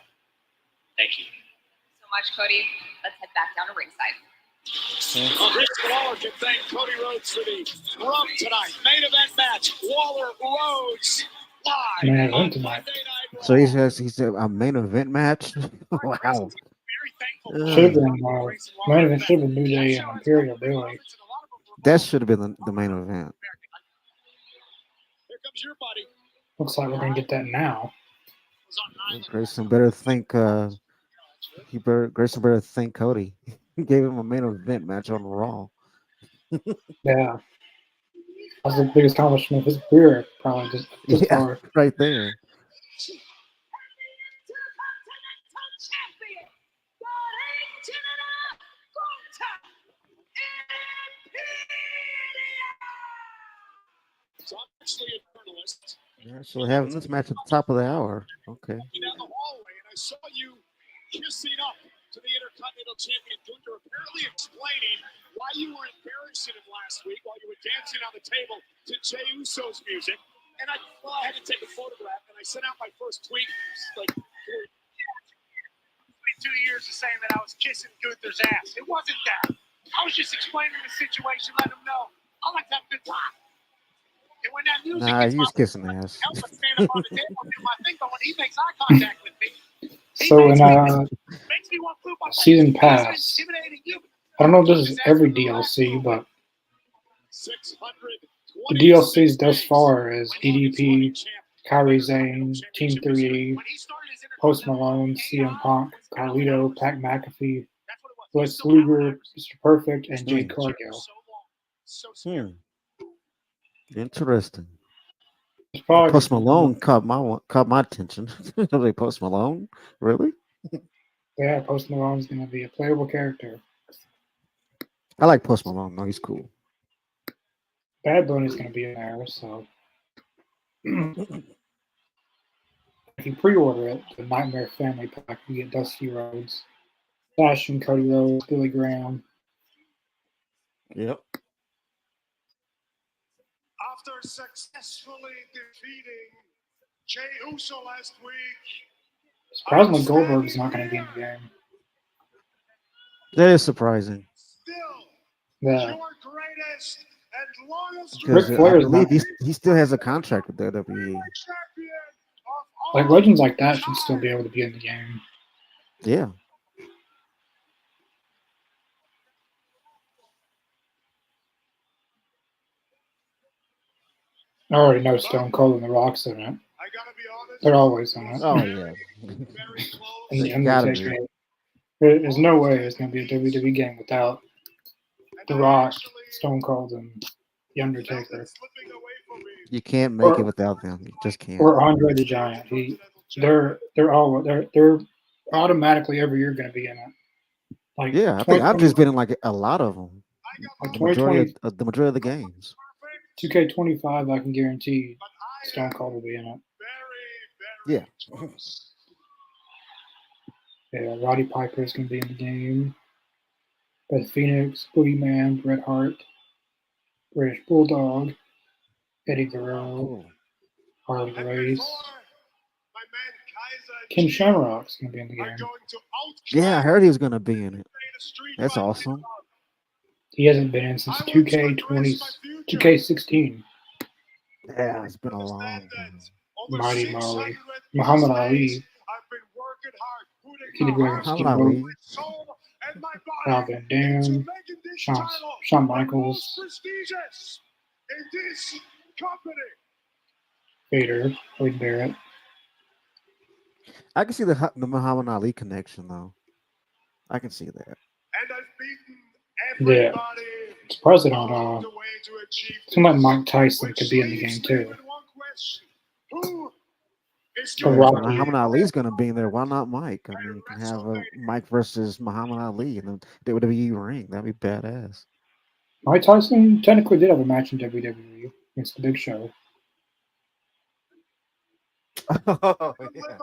Thank you so much, Cody. Let's head back down to ringside. Grayson Waller can thank Cody Rhodes for the rub tonight. Main event match. Waller Rhodes live. Main event tonight. So he said a main event match. Wow. Should have been main event. Should have been New Day and Imperial, really. That should have been the main event. Here comes your buddy. Looks like we're gonna get that now. Grayson better think. Grayson better thank Cody. He gave him a main event match on Raw. Yeah, that's the biggest accomplishment of his career, probably just far. Right there. So I'm actually a journalist. Yeah, so we're having this match at the top of the hour. Okay. Walking down the hallway, and I saw you kissing up to the Intercontinental Champion Gunther, apparently explaining why you were embarrassing him last week while you were dancing on the table to Jey Uso's music. And I had to take a photograph, and I sent out my first tweet. Like, 22 years of saying that I was kissing Gunther's ass. It wasn't that. I was just explaining the situation, letting him know I like to have a good time. And when that music Nah, gets he was kissing ass. I help him stand up on the table and do my thing, but when he makes eye contact with me, So in season pass, I don't know if this is every DLC, but the DLCs thus far is DDP, Kairi Sane, Team 3D, Post Malone, CM Punk, Carlito, Pat McAfee, Lex Luger, Mr. Perfect, and Jade Cargill. Interesting. Probably Post Malone caught my attention. Like Post Malone, really? Yeah, Post Malone's going to be a playable character. I like Post Malone. No, he's cool. Bad Bunny's going to be in there, so if you pre-order it, the Nightmare Family Pack, you get Dusty Rhodes, Fashion, Cody Rhodes, Billy Graham. Yep. After successfully defeating Jey Uso last week, Surprisingly, Goldberg's not going to be in the game. That is surprising. Yeah. your greatest and longest Because Ric I Flair's believe not, he still has a contract with WWE. champion of like legends like that should still be able to be in the game. Yeah. I already know Stone Cold and The Rock's in it. I gotta be honest. They're always in it. Oh yeah. Very close. And the Gotta Undertaker. There's no way there's going to be a WWE game without The Rock, Stone Cold, and The Undertaker. Slipping away from me. You can't make it or without them. You just can't. or Andre the Giant. They're automatically every year going to be in it. Like Yeah, I think I've 2020, just been in like a lot of them. like The majority 2020, of the majority of the games. 2K25, I can guarantee Stone Cold will be in it. Yeah. Yeah, Roddy Piper is going to be in the game. Beth Phoenix, Boogeyman, Bret Hart, British Bulldog, Eddie Guerrero, Cool. Harley Race. Ken Shamrock's going to be in the game. Yeah, I heard he was gonna be in it. That's awesome. He hasn't been in since 2K16. Yeah, it's been a long time. Mighty Molly, Muhammad Ali, Kenny Gregory, Muhammad Steamboat, Ali. Rob Van Dam, Shawn Michaels, Vader, Wade Barrett. I can see the Muhammad Ali connection though. I can see that. Yeah. Surprised they don't. Seems like Mike Tyson could be in the game too. Or Yeah, Rocky. Muhammad Ali's gonna be in there. Why not Mike? I mean, you can have a Mike versus Muhammad Ali in the WWE ring. That'd be badass. Mike Tyson technically did have a match in WWE against the Big Show. Oh, yeah.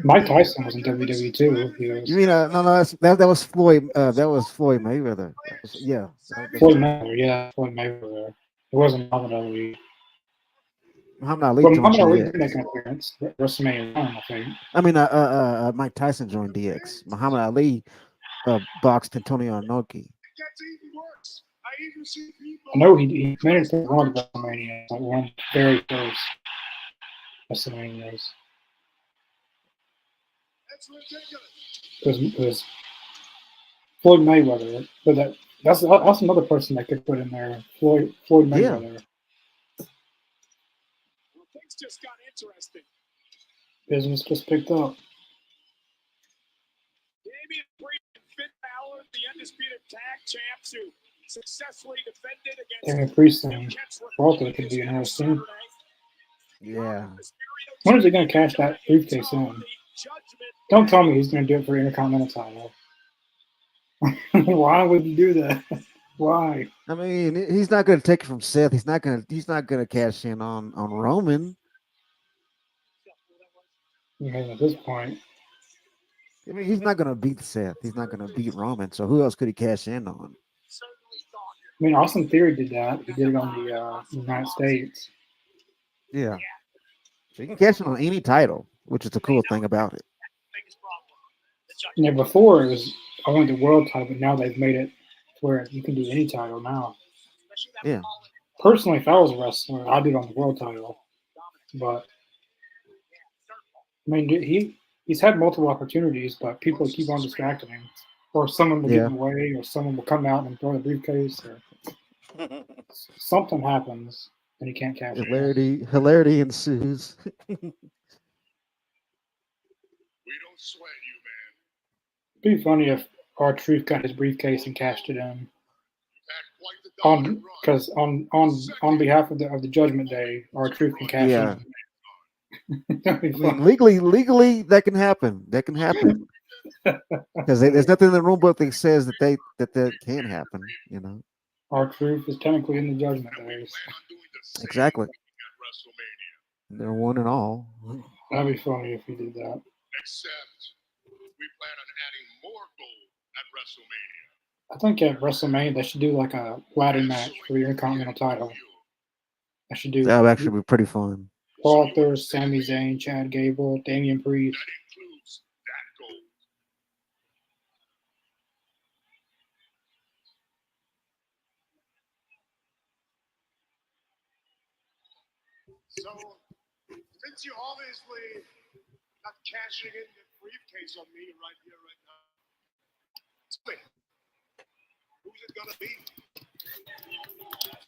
Mike Tyson was in WWE too. He was You mean no, that was Floyd. That was Floyd Mayweather. Yeah. Floyd Mayweather. Yeah, Floyd Mayweather. It wasn't Muhammad Ali. Muhammad Ali Well, joined Muhammad Ali did DX. make an appearance at WrestleMania 1, I think. I mean, Mike Tyson joined DX. Muhammad Ali boxed Antonio Inoki. I know he made it to one of WrestleMania, like one of the very first WrestleManias. It was Floyd Mayweather, but that's another person that could put in there. Floyd Mayweather. Well, things just got interesting. Business just picked up. Damian Priest and Finn Balor, the undisputed tag champs who successfully defended against Damian Priest and Walter could be interesting. Yeah. When is he going to cash that briefcase in? Don't tell me he's going to do it for Intercontinental title. Why would you do that? Why? I mean, he's not going to take it from Seth. He's not going to cash in on Roman. I mean, at this point, I mean, he's not going to beat Seth. He's not going to beat Roman. So who else could he cash in on? I mean, Austin Theory did that. He did it on the United States. Yeah. So you can cash in on any title, which is the cool thing about it. Yeah, before it was only the world title, but now they've made it to where you can do any title now. Yeah. Personally, if I was a wrestler, I'd do it on the world title. But I mean, he's had multiple opportunities, but people keep on distracting him, or someone will get in the way, or someone will come out and throw the briefcase, or something happens and he can't cash it. Hilarity ensues. We don't sweat you, man. It'd be funny if R-Truth got his briefcase and cashed it in. Because on behalf of the Judgment Day, R-Truth can cash in. I mean, legally, that can happen. That can happen. Because there's nothing in the rule book that says that can't happen. You know, R-Truth is technically in the Judgment Days. Exactly. They're one and all. That'd be funny if he did that. Except we plan on adding more gold at WrestleMania. I think at WrestleMania they should do like a ladder match for the Intercontinental title. I should do that would actually be pretty fun. Walter, Sami Zayn, Chad Gable, Damian Priest. That includes that gold. So, since you obviously not cashing in the briefcase on me right here, right now, tell me, who's it gonna be?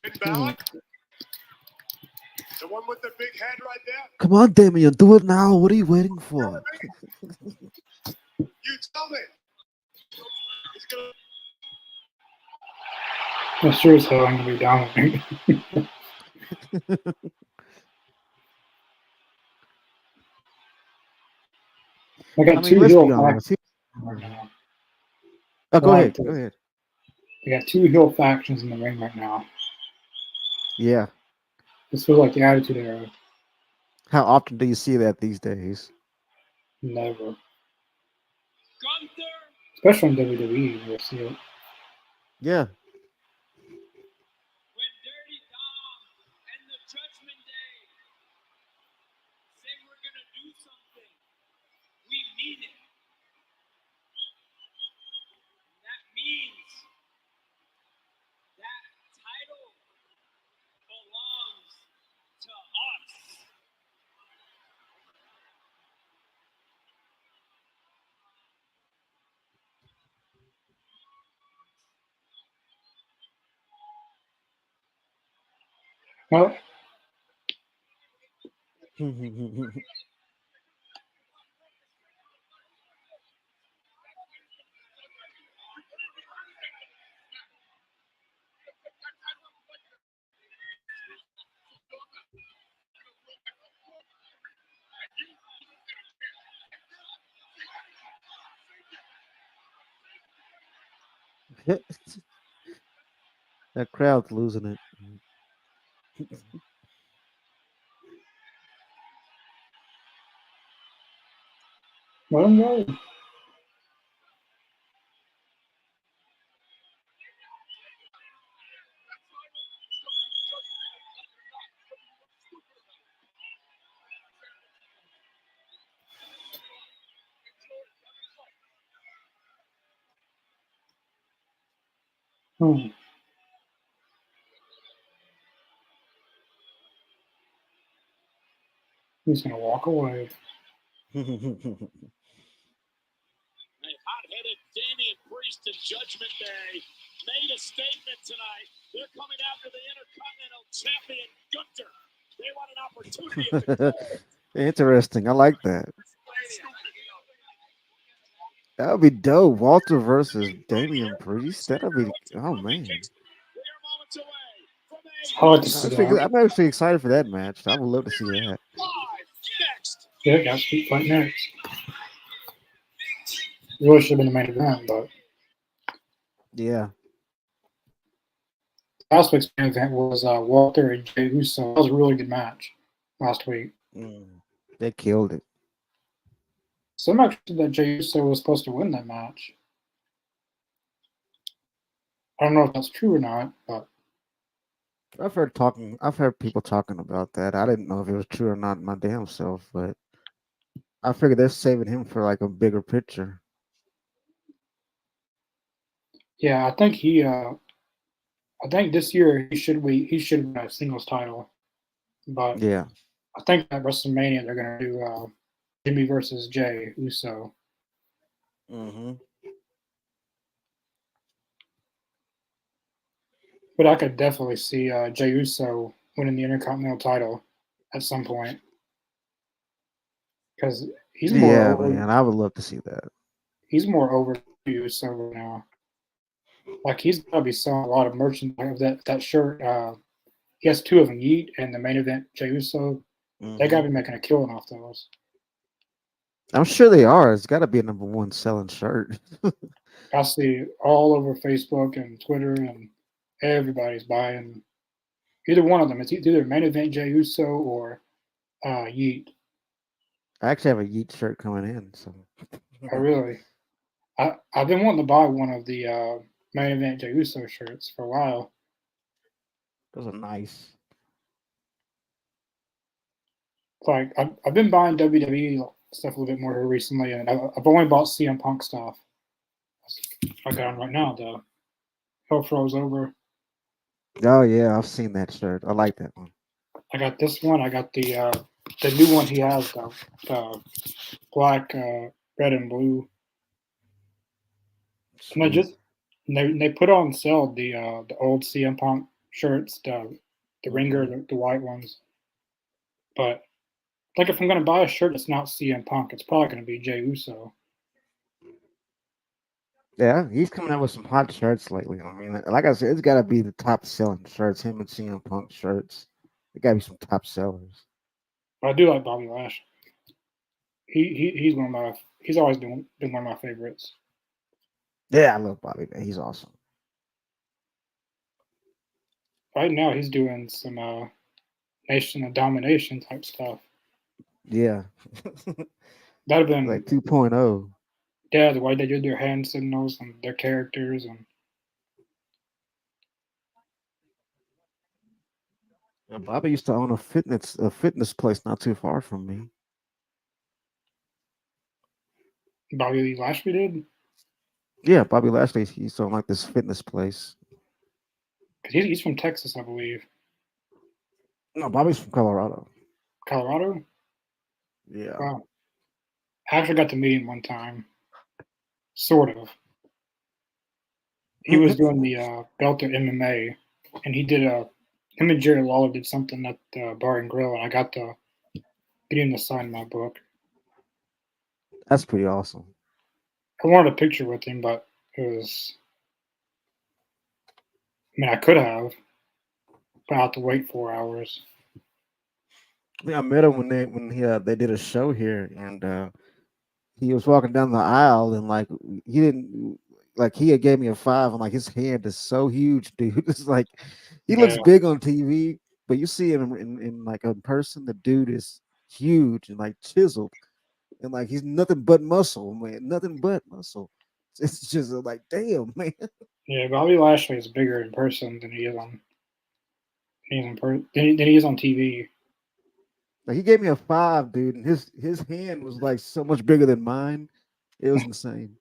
Finn Balor? The one with the big head right there? Come on, Damian, do it now. What are you waiting for? You tell me. He's gonna... I'm sure as hell I'm gonna be dominating. I got I mean, two let's heel be honest. factions right now. Oh, I go like ahead. Go this. ahead. They got two heel factions in the ring right now. Yeah. This feels like the Attitude Era. How often do you see that these days? Never. Gunther. Especially in WWE, you'll see it. Yeah. When Dirty Dom and the Judgment Day say we're gonna do something, we mean it. That means that title belongs to us. Well, That crowd's losing it. let them go. Hmm. He's going to walk away. Hot-headed Damian Priest and Judgment Day made a statement tonight. They're coming after the Intercontinental Champion Gunther. They want an opportunity. Interesting. I like that. That would be dope. Walter versus Damian Priest. That'll be. Oh man. I like to see that. I'm actually excited for that match. I would love to see that. Yeah, got Street Fight next. Really should have been the main event, but Yeah. last week's main event was Walter and Jey Uso. That was a really good match last week. They killed it. Some actually said that Jey Uso was supposed to win that match. I don't know if that's true or not, but I've heard people talking about that. I didn't know if it was true or not my damn self, but I figured they're saving him for like a bigger picture. yeah, I think this year he should win a singles title, but Yeah. I think at WrestleMania they're gonna do Jimmy versus Jey Uso. Mm-hmm. But I could definitely see Jey Uso winning the Intercontinental title at some point because he's more Yeah, over. man. I would love to see that. He's more over than Uso right now. Like he's gotta be selling a lot of merchandise. That shirt. He has two of them, Yeet and the main event Jey Uso. They gotta be making a killing off those. I'm sure they are. It's got to be a number one selling shirt. I see all over Facebook and Twitter, and everybody's buying either one of them. It's either main event Jey Uso or Yeet. I actually have a Yeet shirt coming in. So I've been wanting to buy one of the main event Jey Uso shirts for a while. those are nice. Like I've been buying WWE stuff a little bit more here recently, and I've only bought CM Punk stuff. I got on right now. The Hell Froze Over. Oh yeah, I've seen that shirt. I like that one. I got this one. I got the new one he has, the black, red, and blue. And they put on sale the old CM Punk shirts, the ringer, the white ones. But like if I'm gonna buy a shirt that's not CM Punk, it's probably gonna be Jey Uso. Yeah, he's coming out with some hot shirts lately. I mean, like I said, it's got to be the top selling shirts. Him and CM Punk shirts. There gotta be some top sellers. But I do like Bobby Lashley. He's one of my he's always been one of my favorites. Yeah, I love Bobby, man. He's awesome. Right now he's doing some Nation of Domination type stuff. Yeah. That'd have been Like 2.0. yeah, the way they did their hand signals and their characters and Yeah, Bobby used to own a fitness place not too far from me. Bobby Lashley did. Yeah, Bobby Lashley, he's on like this fitness place. Cause he's from Texas, I believe. No, Bobby's from Colorado. Colorado? Yeah. Wow. I actually got to meet him one time. Sort of. He was doing the Belter MMA, and he did him and Jerry Lawler did something at the Bar and Grill, and I got to get him to sign my book. That's pretty awesome. I wanted a picture with him, but it was. I mean, I could have, but I had to wait 4 hours. Yeah, I met him when they did a show here, and he was walking down the aisle, and like he didn't like he had gave me a 5, and like his hand is so huge, dude. It's like he looks Yeah, big on TV, but you see him in like in person, the dude is huge and like chiseled, and like he's nothing but muscle, man, nothing but muscle. It's just like damn, man. yeah. Bobby Lashley is bigger in person than he is than he is on TV. Like he gave me a 5, dude, and his hand was like so much bigger than mine. It was insane.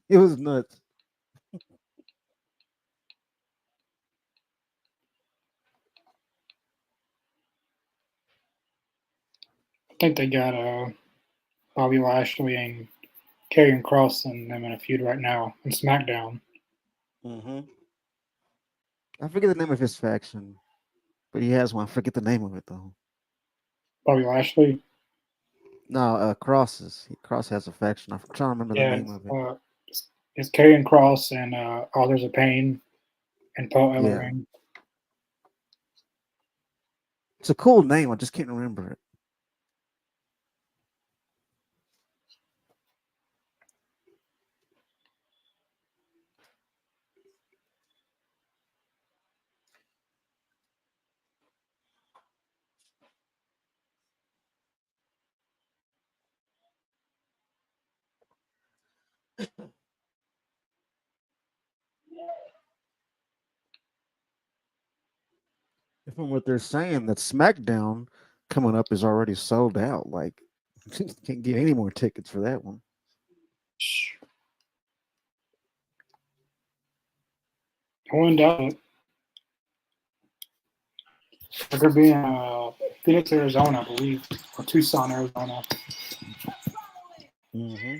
It was nuts. I think they got Bobby Lashley and Karrion Kross and them in a feud right now in SmackDown. Mm-hmm. I forget the name of his faction, but he has one. I forget the name of it though. Bobby Lashley. No, Cross has a faction. I'm trying to remember the Yeah, name of it. it's Karrion Kross and Authors of Pain and Paul Yeah, Ellering. it's a cool name. I just can't remember it. From what they're saying, that SmackDown coming up is already sold out. Like, can't get any more tickets for that one. I wouldn't doubt it. They're going to be in Phoenix, Arizona, I believe, or Tucson, Arizona. Mm-hmm.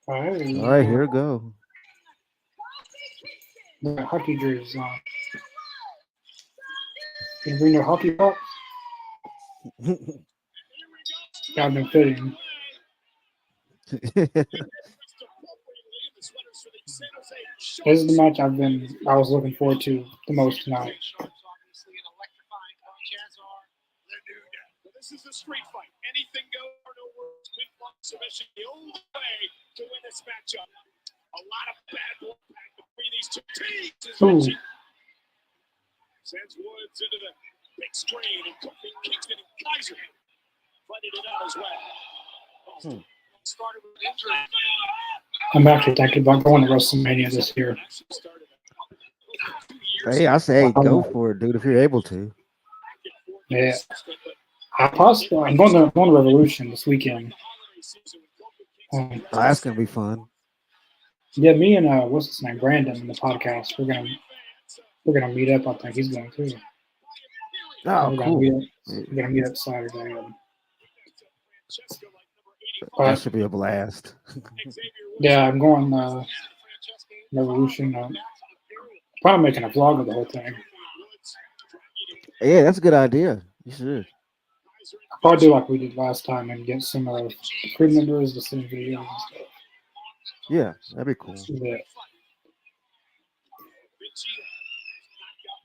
All All right, here we go. The hockey jerseys on. Can you bring the hockey puck? Yeah, I've been fitting. This is the match I was looking forward to the most tonight. This is a street fight. Anything goes, no words. Quick block submission, the only way to win this matchup. A lot of bad blood between these two teams. Sends Woods into the big screen, and Kingston and Kaiser fighting it out as well. Started with injury. I'm actually thinking about going to WrestleMania this year. Hey, I say, hey, go for it, dude, if you're able to. Yeah. I'm going to Revolution this weekend. Oh, that's gonna be fun. Yeah, me and what's his name, Brandon, in the podcast. We're gonna meet up. I think he's going too. Oh, cool. We're gonna meet up Saturday. That should be a blast. Yeah, I'm going Revolution. Probably making a vlog of the whole thing. Yeah, that's a good idea. You should. I'll probably do like we did last time and get some of the crew members to send videos and stuff. Yeah, that'd be cool. Yeah.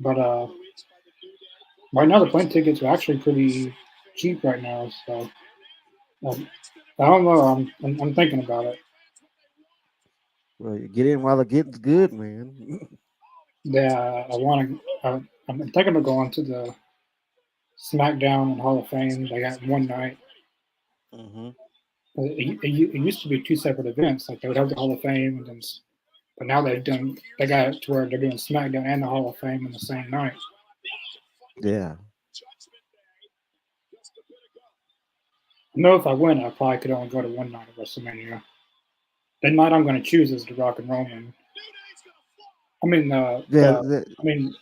But right now the plane tickets are actually pretty cheap right now. So I don't know. I'm thinking about it. Well, you get in while the getting's good, man. Yeah, I want to. I'm thinking of going to the SmackDown and Hall of Fame. They got one night. hmm It used to be two separate events. Like they would have the Hall of Fame, and then, but now they got it to where they're doing SmackDown and the Hall of Fame in the same night. Yeah. I know if I win, I probably could only go to one night of WrestleMania. The night I'm going to choose is the Rock and Roman. I mean, Yeah. I mean,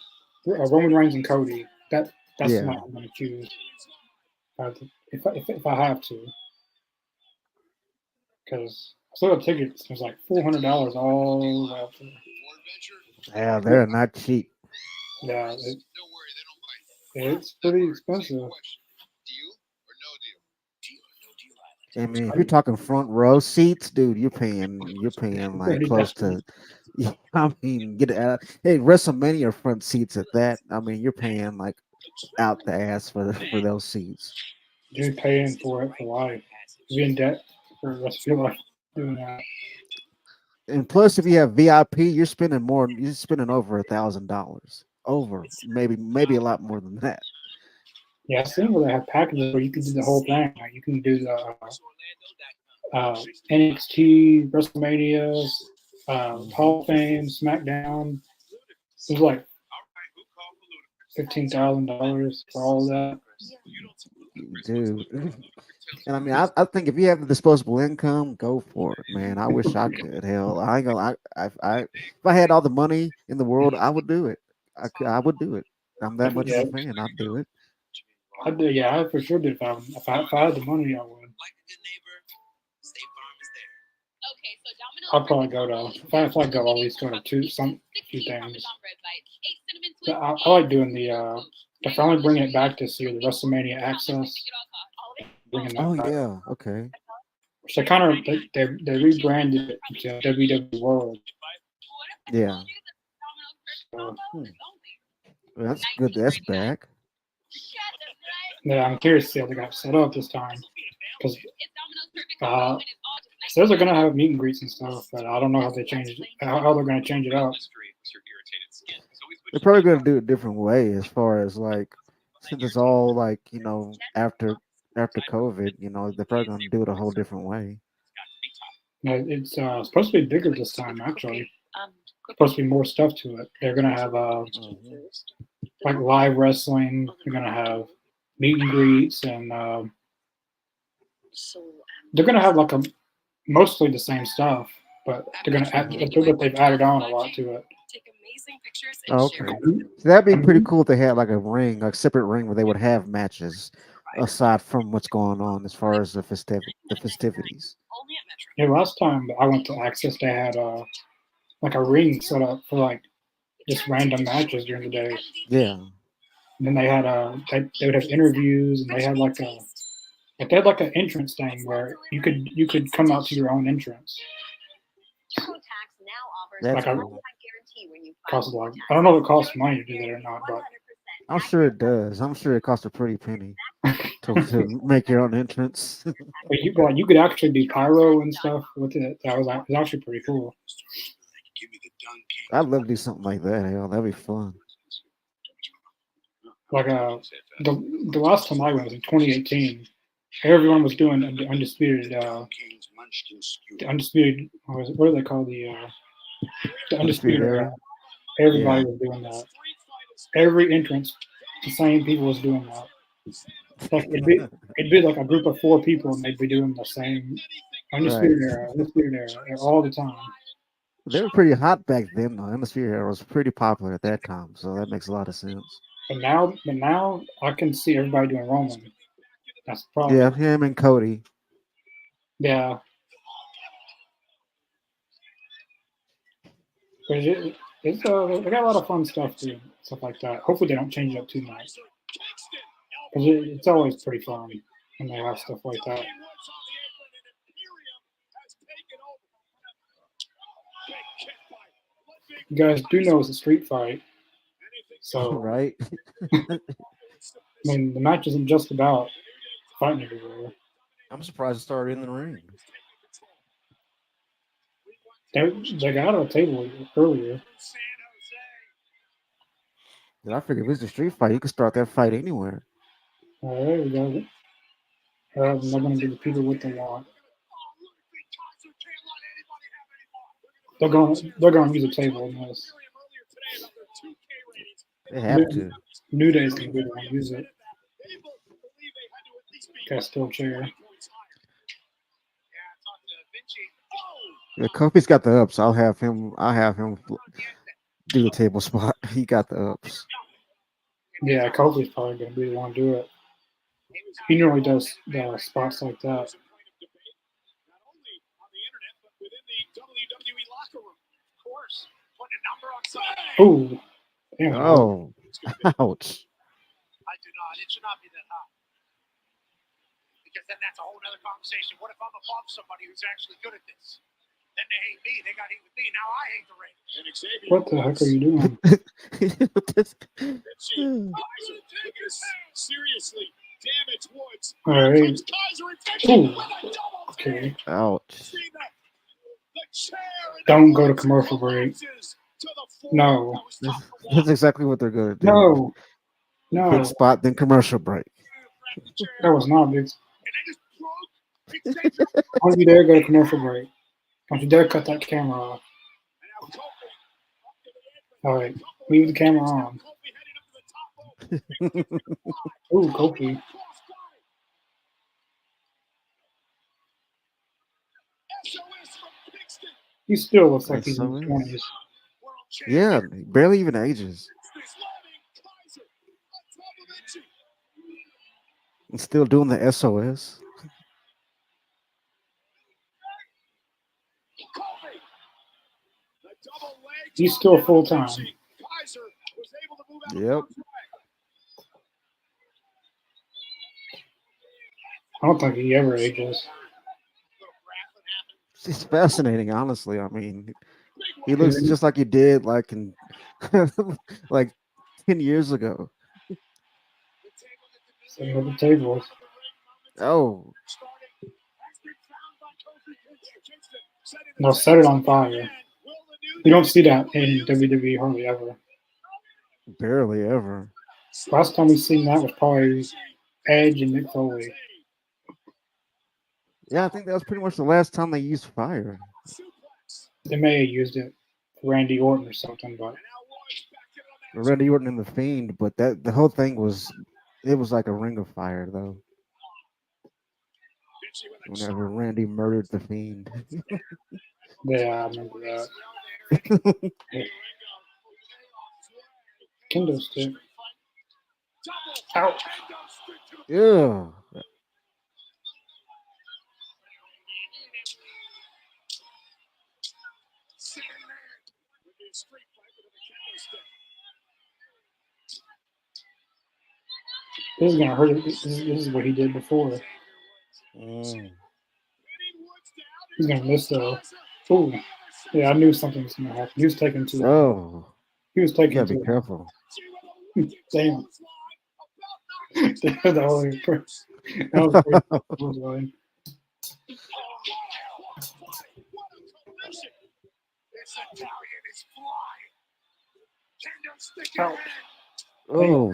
Roman Reigns and Cody. That's the Yeah. night I'm going to choose. If I have to, because I saw the tickets. It was like $400 all the way up there. Yeah, they're not cheap. Yeah, it's pretty expensive. I mean, if you're talking front row seats, dude, you're paying like Pretty close to. I mean, hey, WrestleMania front seats at that. I mean, you're paying like out the ass for those seats. You're paying for it for life. You're in debt for the rest of your life doing that. And plus, if you have VIP, you're spending more. You're spending over $1,000. Over maybe a lot more than that. Yeah, I've seen where they have packages where you can do the whole thing. Like you can do the NXT, WrestleManias, Hall of Fame, SmackDown. It was like $15,000 for all of that. Dude. And I mean, I think if you have the disposable income, go for it, man. I wish I could. Hell, I ain't gonna. If I had all the money in the world, I would do it. I would do it. I'm that much of Yeah, a fan. I'd do it. I do. Yeah, I for sure did. If I had the money, I would. Okay, so Domino's I'll probably go to. If I go, I'll at least go to few things. But I like doing the. If I only bring it back this year, the WrestleMania Access, bringing Oh that back. yeah. Okay. Which they kind of they rebranded it to WWE World. Yeah. So, Well, that's good. That's back. yeah, I'm curious to see how they got set up this time because says they're gonna have meet and greets and stuff, but I don't know how they changed how they're gonna change it up. They're probably gonna do it a different way as far as like since it's all like after COVID, they're probably gonna do it a whole different way. It's supposed to be bigger this time, actually. Supposed to be more stuff to it. They're gonna have like live wrestling. They're gonna have meet and greets, and they're gonna have like mostly the same stuff, but they're gonna add. But they've added on a lot to it. Oh, okay. So that'd be pretty cool if they had like a ring, like separate ring where they would have matches aside from what's going on as far as the festivities. Yeah, last time I went to Access, they had like a ring set up for like just random matches during the day. Yeah. And then they had they would have interviews, and they had like they had like an entrance thing where you could come out to your own entrance. That's Like cool. cost a lot. I don't know if it costs money to do that or not, but I'm sure it does. I'm sure it costs a pretty penny to make your own entrance. but you could actually do pyro and stuff with it. That was actually pretty cool. I'd love to do something like that. Hell, that'd be fun. Like the last time I went was in 2018. Everyone was doing the undisputed. The undisputed. What do they call the undisputed era? Everybody was doing that. Every entrance, the same people was doing that. Like it'd be like a group of 4 people, and they'd be doing the same undisputed era all the time. They were pretty hot back then, though. Hemisphere era was pretty popular at that time, so that makes a lot of sense. But now I can see everybody doing Roman. That's the problem. Yeah, him and Cody. Yeah. But it's they got a lot of fun stuff too, stuff like that. Hopefully they don't change it up too much, because it's always pretty fun when they have stuff like that. You guys do know it's a street fight, So, Right? I mean, the match isn't just about fighting everywhere. I'm surprised it started in the ring. They got out of the table earlier. And I figured if it's a street fight, you could start that fight anywhere. There we go. They're going to give the people what they want. They're going to use a table in this. They have to. New Day's going to be the one to use it. Got steel chair. Yeah, Kofi's got the ups. I'll have him do the table spot. He got the ups. Yeah, Kofi's probably going to be the one to do it. He normally does spots like that. Ooh. Damn, Oh, ouch. I do not. It should not be that high. Because then that's a whole other conversation. What if I'm above somebody who's actually good at this? Then they hate me. They got hate with me. Now I hate the ring. what the heck are you doing? Seriously, damage Woods. All right. Ooh. Okay. Ouch. Don't go to commercial break. No. That's exactly what they're going to do. No. No. Quick spot, then commercial break. That was not a big. Don't you dare go to commercial break. Don't you dare cut that camera off. All right. Leave the camera on. Ooh, Kofi. He still looks like he's in his 20s. Yeah, barely even ages. And still doing the SOS. He's still full time. Yep. I don't think he ever ages. It's fascinating, honestly. I mean, he looks just like he did like in like 10 years ago. Same with the tables. Oh, No, set it on fire. You don't see that in WWE hardly ever. barely ever. Last time we seen that was probably Edge and Mick Foley. Yeah, I think that was pretty much the last time they used fire. They may have used it for Randy Orton or something, but Randy Orton and the Fiend, but that the whole thing was like a ring of fire though. Whenever Randy murdered the Fiend. yeah, I remember that. Kendo stick. Ow. Yeah. This is gonna hurt him. This is what he did before. Mm. He's gonna miss though. Ooh. Yeah, I knew something was gonna happen. He was taking too. Oh, He was you taking gotta be too. careful. Damn. That was funny. Ow. Oh,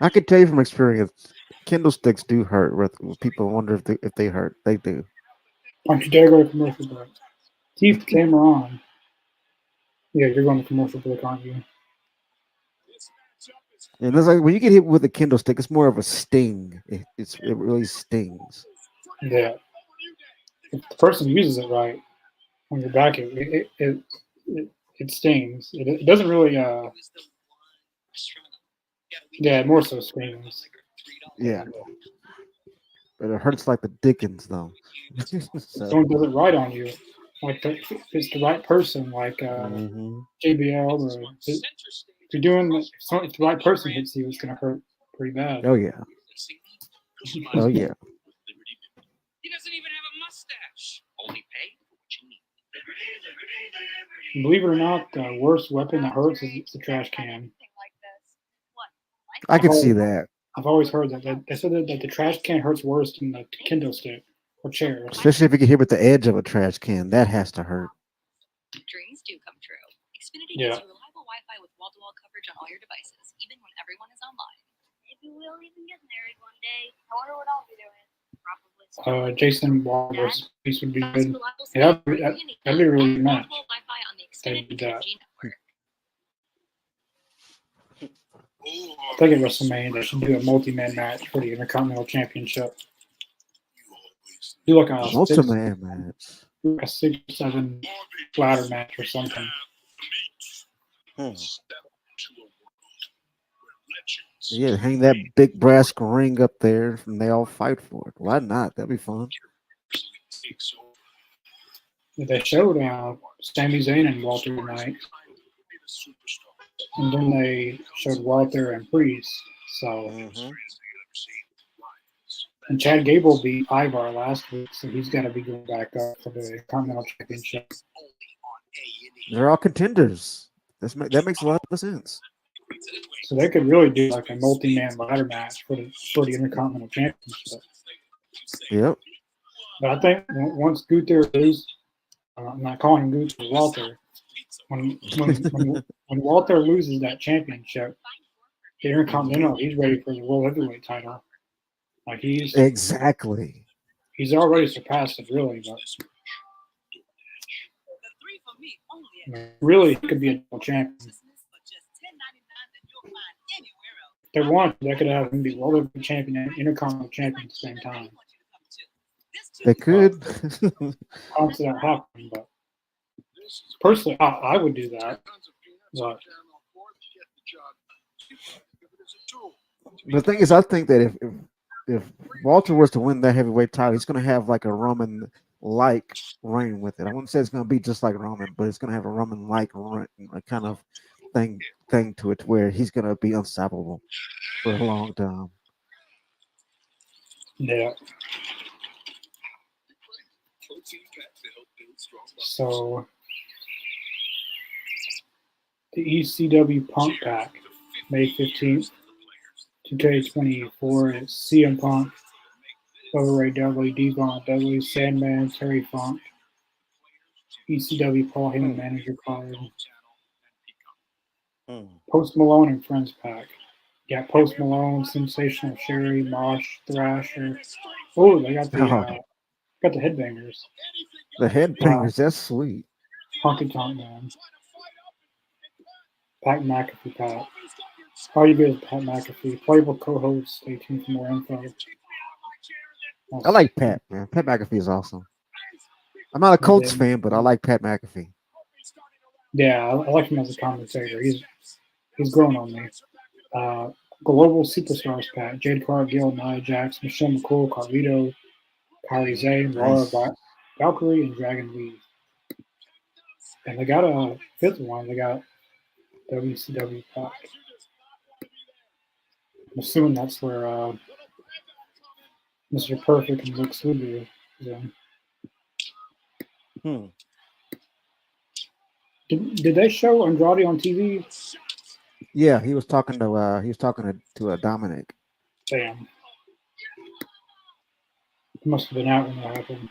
I can tell you from experience, Kindle sticks do hurt. When people wonder if they hurt, they do. Don't you dare go to commercial break. Keep the camera on. Yeah, you're going to commercial break, aren't you? And it's like when you get hit with a Kindle stick, it's more of a sting. It really stings. Yeah. If the person uses it right on your back, it stings. It doesn't really. Yeah, more so stings. Yeah, but it hurts like the Dickens though. So, Someone does it right on you, like if it's the right person, like JBL, or if you're doing if the right person hits you, it's gonna hurt pretty bad. Oh yeah. Oh yeah. Believe it or not, the worst weapon that hurts is the trash can. I I've can see always, that, I've always heard that. They said that the trash can hurts worse than the kendo stick or chairs. especially if you get hit with the edge of a trash can. That has to hurt. Dreams do come true. Xfinity Yeah. gives you reliable Wi-Fi with wall-to-wall coverage on all your devices, even when everyone is online. Maybe we'll even get married one day. I wonder what I'll be doing. Probably. Jason Wall versus Priest would be good. Yeah, that'd be a really good match. Wi-Fi on the They Xfinity did that. 5G network. I think at WrestleMania they should do a multi-man match for the Intercontinental Championship. Do like a Multi-man match. 6-7 ladder match or something. Yeah, hang that big brass ring up there and they all fight for it. Why not? That'd be fun. They showed Sami Zayn and Walter tonight, and then they showed Walter and Priest. So, and Chad Gable beat Ivar last week, so he's got to be going back up for the Continental Championship. They're all contenders. That makes a lot of sense. So they could really do like a multi-man ladder match for the Intercontinental Championship. Yep. But I think once Gunther loses, I'm not calling him Gunther, Walter. When Walter loses that championship, the Intercontinental, he's ready for the World Heavyweight title. Like Exactly. he's already surpassed it, really. But I mean, really, he could be a double champion. If they want, they could have him be World Heavyweight champion and Intercontinental champion at the same time. They could. I don't see that happening, but personally, I would do that. But The thing is, I think that if Walter was to win that heavyweight title, he's going to have like a Roman-like reign with it. I wouldn't say it's going to be just like Roman, but it's going to have a Roman-like kind of thing to it, where he's going to be unstoppable for a long time. yeah. So the ECW Punk Pack, May 15th, 2K24 is CM Punk, Bubba Ray Dudley, Devon Dudley, Sandman, Terry Funk, ECW Paul Heyman manager card, Post Malone and Friends Pack. You got Post Malone, Sensational Sherry, Mosh, Thrasher. Oh, they got the headbangers. The headbangers, that's sweet. Honky Tonk Man. Pat McAfee Pat. All you get is Pat McAfee. Playable co-host. Stay tuned for more info. I like Pat, man. Pat McAfee is awesome. I'm not a Colts fan, but I like Pat McAfee. Yeah, I like him as a commentator. He's grown on me. Global Superstars Pat. Jade Cargill, Nia Jax, Michelle McCool, Carlito, Kyrie Zane, Laura Valkyrie, and Dragon Lee. And they got a fifth one. They got WCW Pack. I'm assuming that's where Mr. Perfect and Luke Sluger is in. Did they show Andrade on TV? Yeah, he was talking to Dominic. Damn. He must have been out when that happened.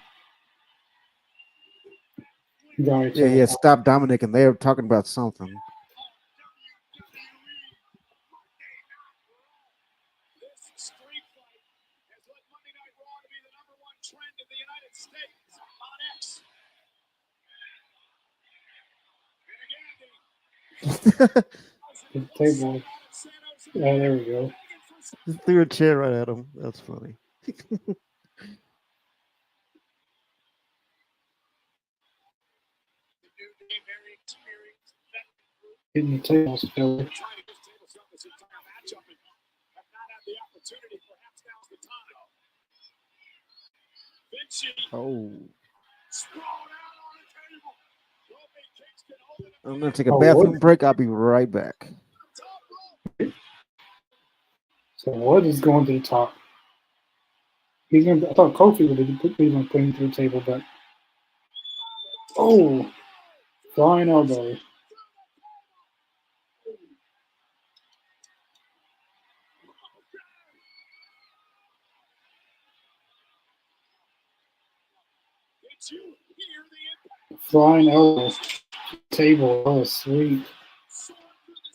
Yeah, stop Dominic, and they were talking about something. The table. Yeah, there we go. Just threw a chair right at him. That's funny. Getting the table still. Oh. I'm going to take a bathroom break. I'll be right back. So Wood is going to the top. I thought Kofi would be going to put him to the table, but Flying elbow. Flying elbow. Table. That was sweet.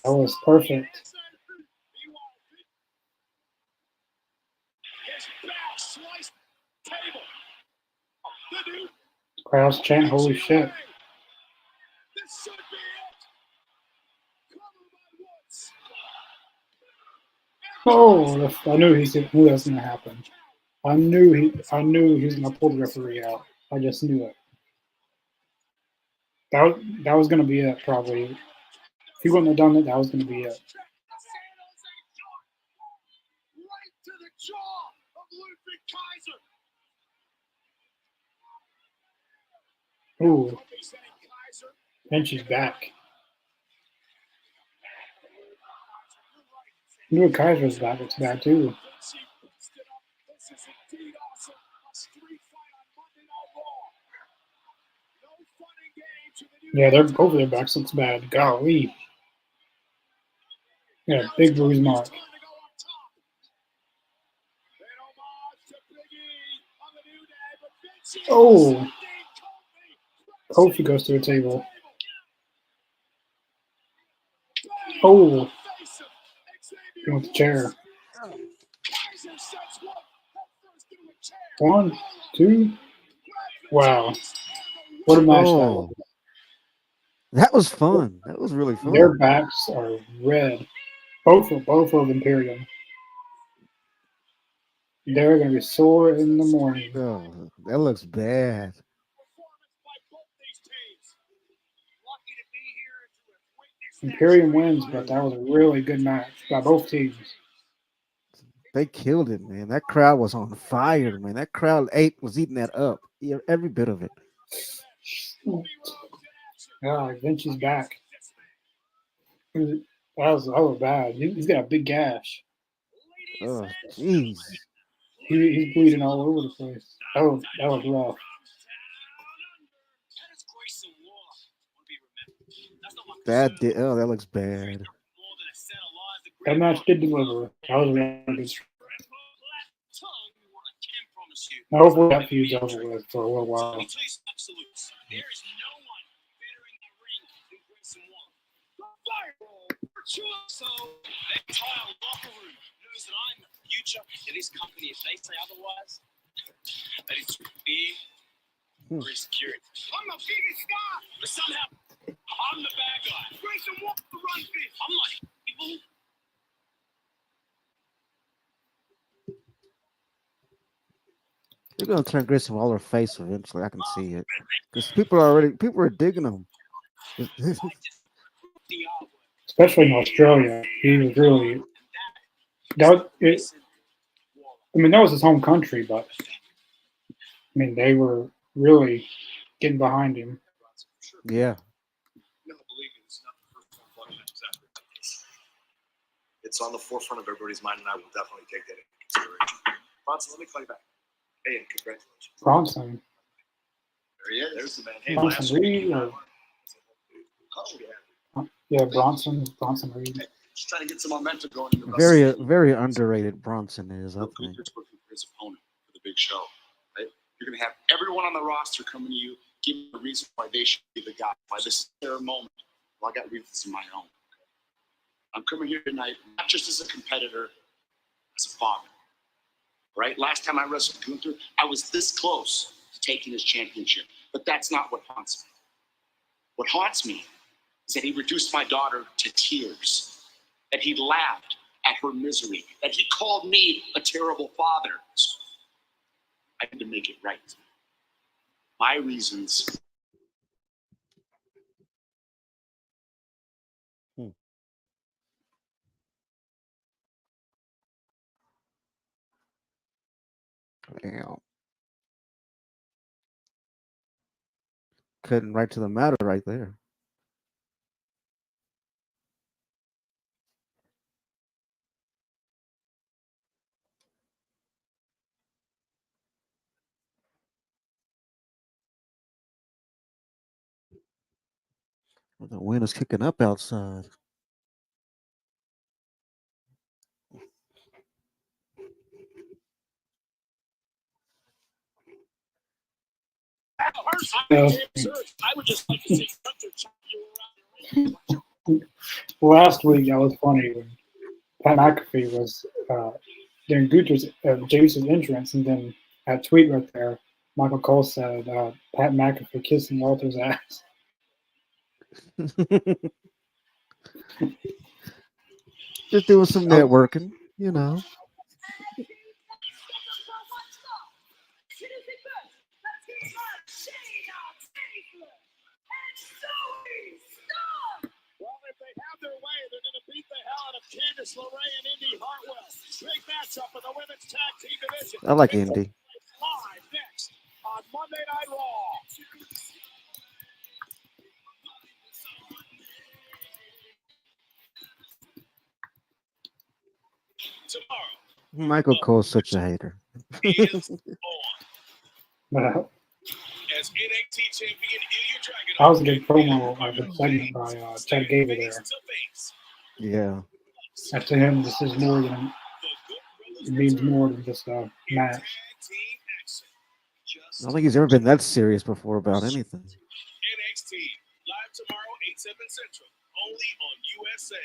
That was perfect. Crowds chant, holy shit. Oh, I knew knew that was gonna happen. I knew he was gonna pull the referee out. I just knew it. That was gonna be it probably. If he wouldn't have done it, that was gonna be it. Ooh. And she's back. Knew Kaiser's back. It's bad too. Yeah, they're both of their backs looks bad. Golly. Yeah, big bruise mark. Oh. Kofi goes to the table. Oh. He wants the chair. 1, 2. Wow. What a match that was. That was fun. That was really fun. Their backs are red. Both of Imperium. They're gonna be sore in the morning. Oh, that looks bad. Imperium wins, but that was a really good match by both teams. They killed it, man. That crowd was on fire, man. That crowd was eating that up. Yeah, every bit of it. Yeah, Vinci's back. That was bad. He's got a big gash. Oh, jeez. He's bleeding all over the place. That was rough. That looks bad. That match did deliver. That was really good. Now hopefully that feud's over with for a little while. So the entire locker room knows that I'm the future of this company. If they say otherwise, that is fear or insecurity. I'm the biggest star, but somehow I'm the bad guy. Grayson wants to run this. I'm like evil. They're gonna turn Grayson Waller face eventually. I can see it because people are digging him. Especially in Australia, he was really that. That was his home country, but they were really getting behind him. Yeah. It's on the forefront of everybody's mind, and I will definitely take that into consideration. Bronson, let me call you back. Hey, and congratulations. Bronson. There he is. There's the man. Hey, Bronson Reed. Yeah, Bronson Reed. Hey, just trying to get some momentum going. In the Very underrated Bronson is, I think. Pittsburgh for his opponent for the big show. Right? You're going to have everyone on the roster coming to you, giving a reason why they should be the guy, why this is their moment. Well, I got reasons of my own. I'm coming here tonight, not just as a competitor, as a father. Right? Last time I wrestled Gunther, I was this close to taking his championship. But that's not what haunts me. What haunts me is that he reduced my daughter to tears, that he laughed at her misery, that he called me a terrible father. I had to make it right. My reasons. Damn. Cutting right to the matter right there. Well, the wind is kicking up outside. Yeah. I would just like to see Gunther chop you around. Last week that was funny when Pat McAfee was during Gunther's Jason's entrance, and then that tweet right there, Michael Cole said Pat McAfee kissing Walter's ass. Just doing some Oh. networking, you know. Well, if they have their way, they're going to beat the hell out of Candice LeRae and Indy Hartwell. Big matchup in the women's tag team division. I like Indy. Live next on Monday Night Raw. Tomorrow, Michael Cole's such a hater. he is on But as NXT champion Ilya Dragunov. that was a good promo of the segment by Chad Gable there. Yeah. After him, this is more than it means more than just a match. I don't think he's ever been that serious before about anything. NXT live tomorrow 8/7 Central, only on USA.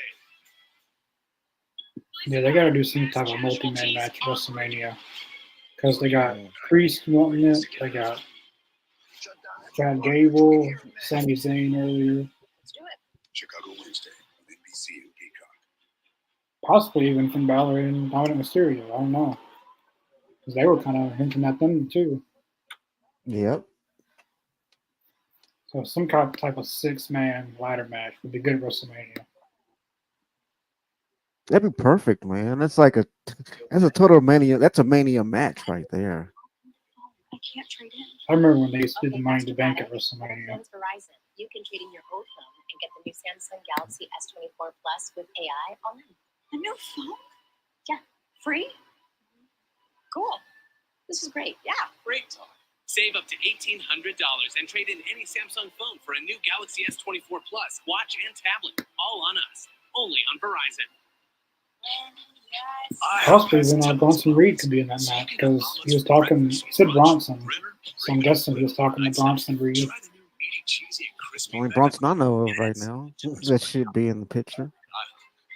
Yeah, they got to do some type of multi-man match at WrestleMania because they got Priest wanting it. They got Chad Gable, Sami Zayn earlier. Chicago Wednesday on NBC and Peacock. Possibly even Finn Balor and Dominic Mysterio. I don't know. Because they were kind of hinting at them too. Yep. So some kind of type of 6-man ladder match would be good at WrestleMania. That'd be perfect, man. That's like that's a total mania. That's a mania match right there. I can't trade in. I remember when they used to do the Money in the Bank at WrestleMania. Friends Verizon. You can trade in your old phone and get the new Samsung Galaxy S24 Plus with AI on it. A new phone? Yeah. Free? Cool. This is great. Yeah. Great talk. Save up to $1,800 and trade in any Samsung phone for a new Galaxy S24 Plus, watch, and tablet. All on us. Only on Verizon. Possibly even Bronson Reed could be in that match because he was talking, he said Bronson. So I'm guessing he was talking to Bronson Reed. The only Bronson I know of right now that should be in the picture.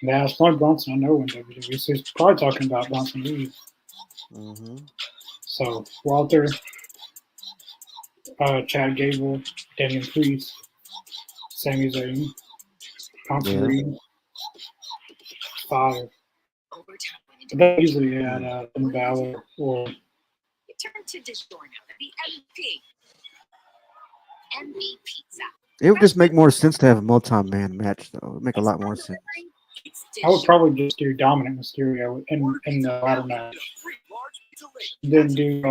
Yeah, it's probably Bronson I know in WWE. So he's probably talking about Bronson Reed. Mm-hmm. So Walter, Chad Gable, Damian Priest, Sami Zayn, Bronson Reed, 5. But they usually had Finn Balor or Return to DiGiorno, the MVP. MV Pizza. It would just make more sense to have a multi-man match, though. It would make a lot more sense. I would probably just do Dominic Mysterio in the ladder match. Then do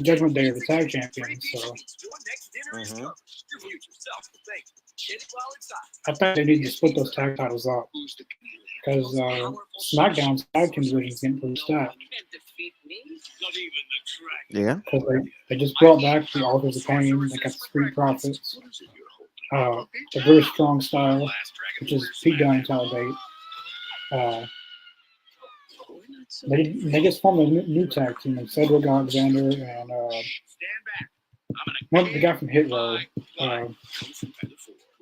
Judgment Day of the Tag Champions. So I think they need to split those tag titles up because SmackDown's tag team division is getting pretty stacked. Yeah. Because they just brought back the Authors of Pain. They got the Street Profits. The British Strong Style, which is Pete Dunne Talladate. They just formed a new tag team, and Cedric Alexander and the guy from Hit Row. I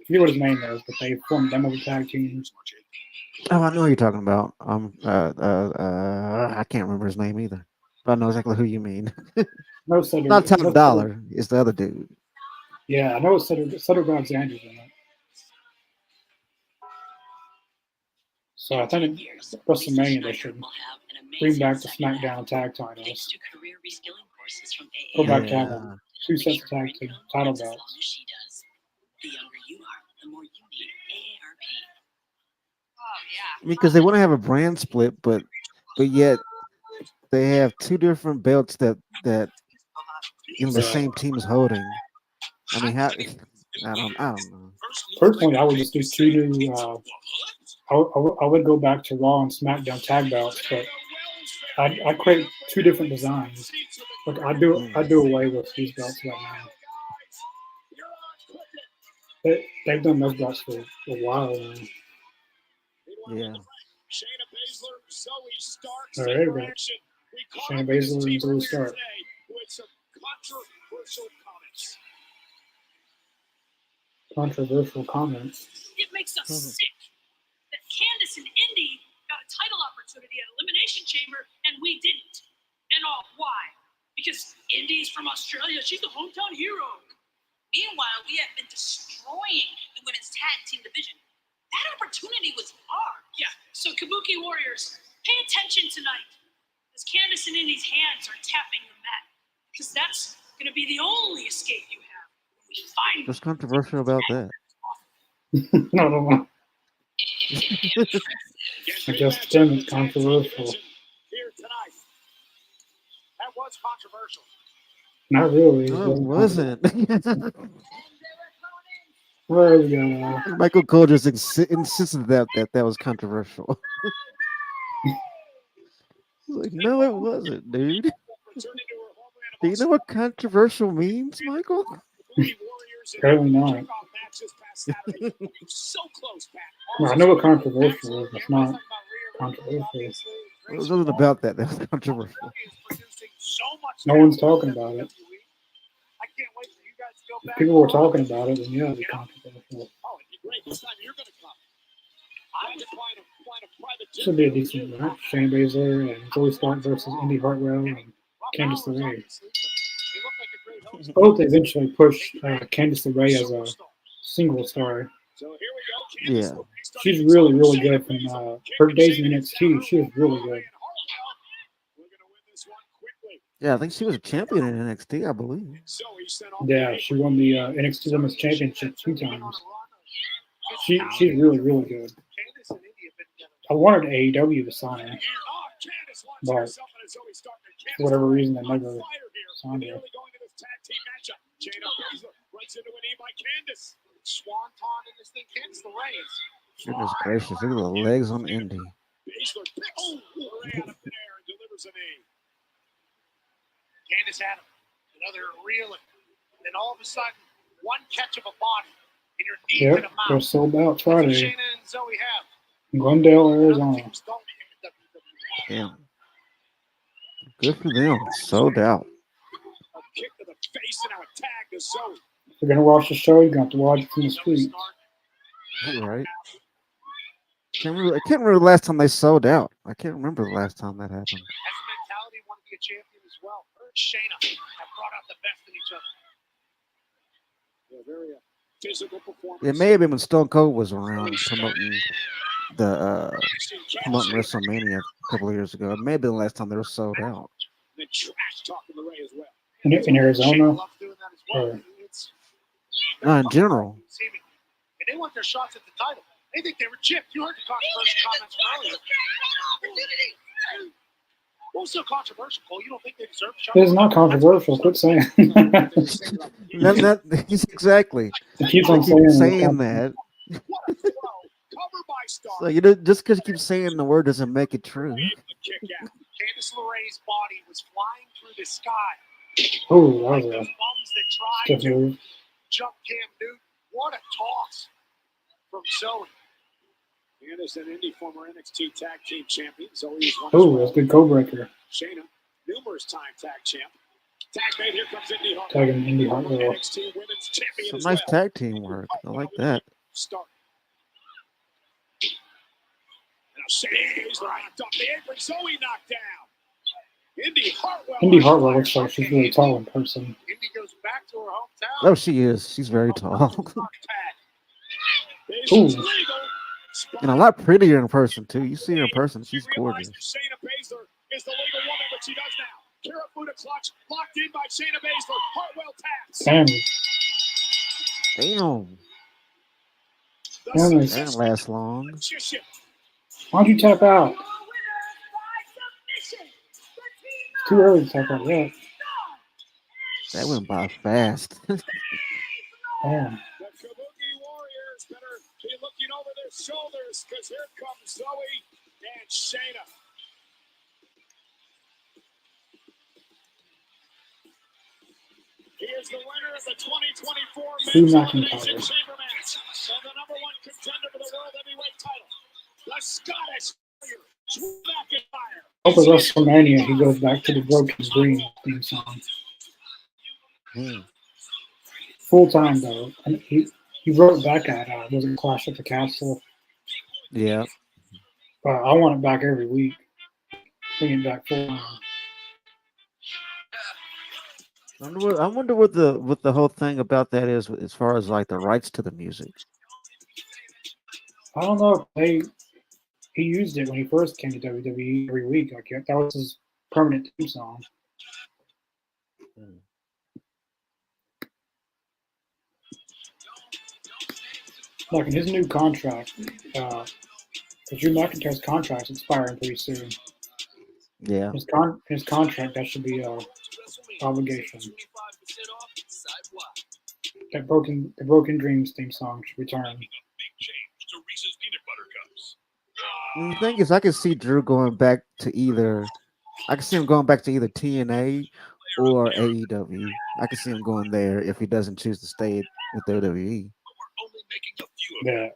forget what his name is, but they formed them as a tag team. Oh, I know who you're talking about. I can't remember his name either, but I know exactly who you mean. No, Cedric. Not Top Dollar. It's the other dude. Yeah, I know it's Cedric Alexander's in it. So I think at WrestleMania they should bring back the SmackDown tag titles. Go back to having 2 sets of tag team title belts. The younger you are, the more you need AARP. Oh, yeah. Because they want to have a brand split, but yet they have 2 different belts that the same team is holding. I mean, how? I don't know. Personally, I would just do 2 new. I would go back to Raw and SmackDown tag belts, but I create 2 different designs. Like I do away with these belts right now. They've done those belts for a while now. Yeah. Shayna Baszler, Zoe Stark. All right, we got Shayna Baszler and Zoe Stark. With some controversial comments. Controversial comments. It makes us sick that Candice and Indy got a title opportunity at Elimination Chamber and we didn't. And all why? Because Indy's from Australia. She's the hometown hero. Meanwhile, we have been destroying the women's tag team division. That opportunity was ours. Yeah, so Kabuki Warriors, pay attention tonight. As Candice and Indy's hands are tapping the mat. Because that's going to be the only escape you have. When we find What's controversial about that? I don't know. I guess to them it's controversial. Here tonight. That was controversial. Not really. No, it wasn't. Where we go? Michael Cole just insisted that was controversial. Like, no, it wasn't, dude. Do you know what controversial means, Michael? Apparently not. Well, I know what controversial is. It's not controversial. It wasn't about that. That was controversial. No one's talking about it. If people were talking about it, then yeah, it'd be controversial. Should be a decent match. Shayna Baszler and Zoe Stark versus Indy Hartwell and Candice LeRae. Both eventually push Candice LeRae as a single star. Yeah. She's really, really good from her days in NXT. She was really good. Yeah, I think she was a champion in NXT, I believe. Yeah, she won the NXT Women's Championship 2 times. She's really, really good. I wanted AEW to sign her, but for whatever reason, they never signed her. Goodness gracious, look at the legs on Indy. Candice had him. Another reel, and then all of a sudden, one catch of a body, and you're knee to the mouth. They're sold out Friday. Shayna and Zoe have. In Glendale, Arizona. Yeah. Good for them. Sold out. A kick to the face and now a tag to Zoe. If you're gonna watch the show, you're gonna have to watch it from the streets. All right. I can't remember the last time they sold out. I can't remember the last time that happened. Has the mentality want to be a champion as well. Her and Shayna have brought out the best in each other. Yeah, very physical performance. It may have been when Stone Cold was around promoting promoting WrestleMania a couple of years ago. It may have been the last time they were sold out. And trash talking the Ray as well. In Arizona? Or, No, in general. And they want their shots at the title. They think they were chipped. You heard the controversial comments earlier. What was so controversial, Cole? You don't think they deserve a shot? it's not controversial. Quit saying Exactly. He keeps on saying that. What a throw. Cover by Star. So just because you keep saying the word doesn't make it true. Kick out. Candice LeRae's body was flying through the sky. Oh, that Like was those a bums that tried stiff move. to jump Cam Newton. What a toss from Zoe. Candice and Indy, former NXT Tag Team Champion. Zoe is one. Oh, that's a good code breaker. Shayna, numerous time tag champ. Tag made, here comes Indy Hartwell. Tagging Indy Hartwell. NXT Women's Champion Some as nice well. tag team work. I like that. Start. Now Shayna Baszler knocked off the apron. Zoe knocked down. Indy Hartwell looks like she's really tall in person. Indy goes back to her hometown. Oh, she is. She's very tall. Ooh. And a lot prettier in person, too. You see her in person, she's gorgeous. Shayna Baszler is the legal woman, but she does now. Karafuda clutch locked in by Shayna Baszler. Hartwell taps. Damn. Damn. Damn That it. didn't last long. Why'd you tap out? Too early to tap out yet. That went by fast. Damn. The Kabuki Warriors better be looking over their shoulders because here comes Zoe and Shayna. Here's the winner of the 2024 Drew Men's McIntyre. Elimination Chamber match. hope at WrestleMania he goes back to the Broken Dream theme song. Hmm. Full time though. And he wrote back at was it Clash at the Castle? Yeah. I want it back every week. Bring it back full time. I wonder what the whole thing about that is as far as like the rights to the music. I don't know. He used it when he first came to WWE every week. Like that was his permanent theme song. Hmm. Like in his new contract, Drew McIntyre's contract's expiring pretty soon. Yeah. His contract that should be a obligation. The Broken Dreams theme song should return. And the thing is, I can see Drew going back to either. I can see him going back to either TNA or AEW. I can see him going there if he doesn't choose to stay with WWE. Yeah. A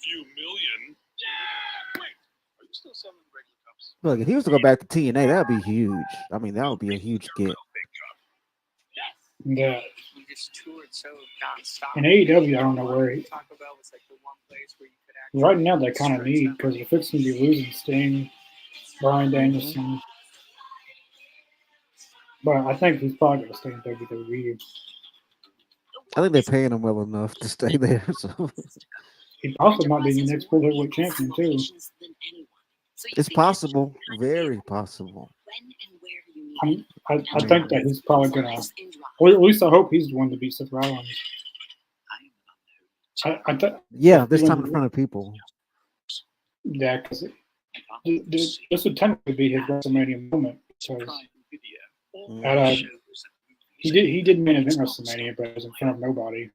few million. Wait, are you still selling regular cups? Look, if he was to go back to TNA, that would be huge. I mean, that would be a huge get. Yeah. We just toured so nonstop. In AEW, I don't know where Taco Bell was like the one place where you could right now they kind of need because they're fixing to be losing Sting, Brian Danielson. But I think he's probably going to stay in WWE. I think they're paying him well enough to stay there. So He possibly might be the next World Heavyweight Champion too. it's possible, very possible. I think that he's probably going to. Well, at least I hope he's the one to beat Seth Rollins. Yeah, this time in front of people. Yeah, because this would technically be his WrestleMania moment. Because he did main event WrestleMania, but it was in front of nobody.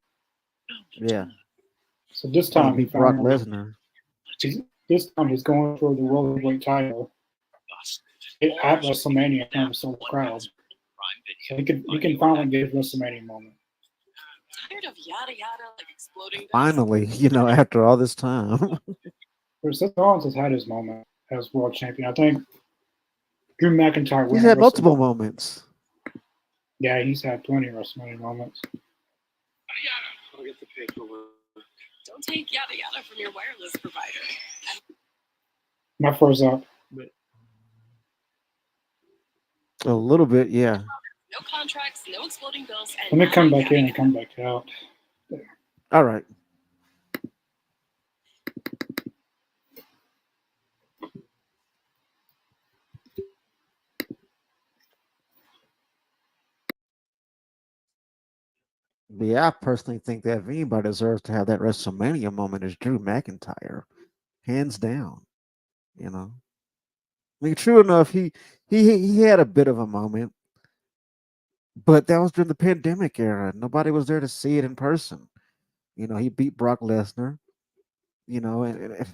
Yeah. So this time he Brock Lesnar. This time he's going for the World Heavyweight title at WrestleMania in front of a sold crowd. So he can finally get his WrestleMania moment. Tired of yada yada like exploding. Finally, after all this time. Seth Rollins has had his moment as world champion. I think Drew McIntyre. He's had multiple moments. Yeah, he's had plenty of WrestleMania moments. I'll get the paperwork. Don't take yada yada from your wireless provider. My first up. A little bit, yeah. No contracts, no exploding bills. Let me come back in and come back out. There. All right. But yeah, I personally think that if anybody deserves to have that WrestleMania moment is Drew McIntyre, hands down. I mean, true enough, he had a bit of a moment, but that was during the pandemic era. Nobody was there to see it in person. He beat Brock Lesnar. And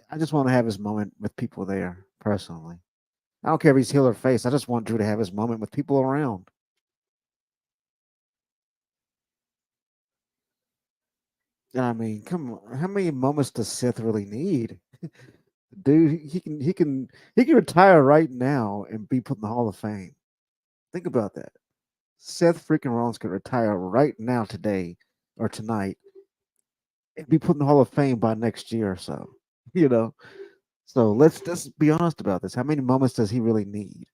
I just want to have his moment with people there personally. I don't care if he's heel or face. I just want Drew to have his moment with people around. I mean, come on. How many moments does Seth really need? Dude, he can retire right now and be put in the Hall of Fame. Think about that. Seth freaking Rollins could retire right now today or tonight and be put in the Hall of Fame by next year or so. So let's be honest about this. How many moments does he really need?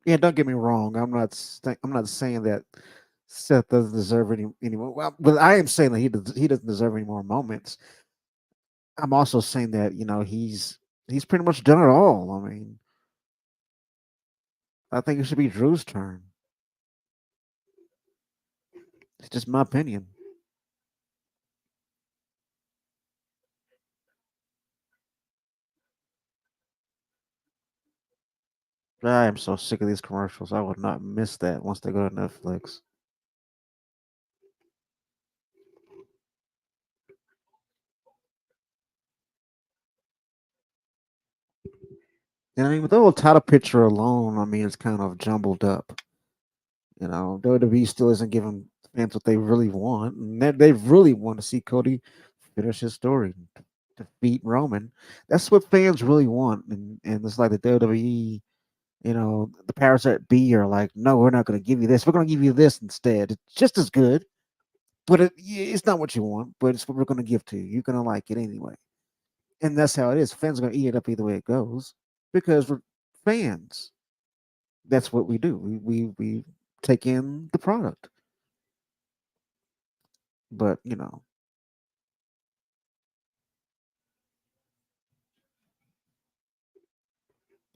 Yeah, don't get me wrong. I'm not saying that Seth doesn't deserve any more. Well, but I am saying that he doesn't deserve any more moments. I'm also saying that he's pretty much done it all. I mean, I think it should be Drew's turn. It's just my opinion. I am so sick of these commercials. I would not miss that once they go to Netflix. And I mean, with the whole title picture alone, I mean, it's kind of jumbled up. You know, WWE still isn't giving fans what they really want, and they really want to see Cody finish his story, defeat Roman. That's what fans really want, and it's like the WWE, you know, the powers that be are like, no, we're not going to give you this. We're going to give you this instead. It's just as good, but it's not what you want, but it's what we're going to give to you. You're going to like it anyway, and that's how it is. Fans are going to eat it up either way it goes because we're fans. That's what we do. We take in the product. But you know,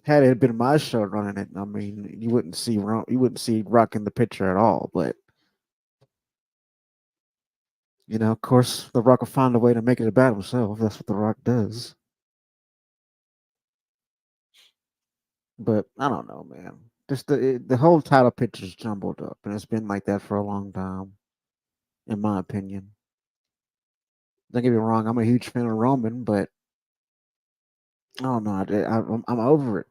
had it been my show running it, I mean, you wouldn't see Rock in the picture at all. But you know, of course, the Rock will find a way to make it about himself. That's what the Rock does. But I don't know, man. Just the whole title picture's jumbled up, and it's been like that for a long time, in my opinion. Don't get me wrong, I'm a huge fan of Roman, but I don't know. I'm over it.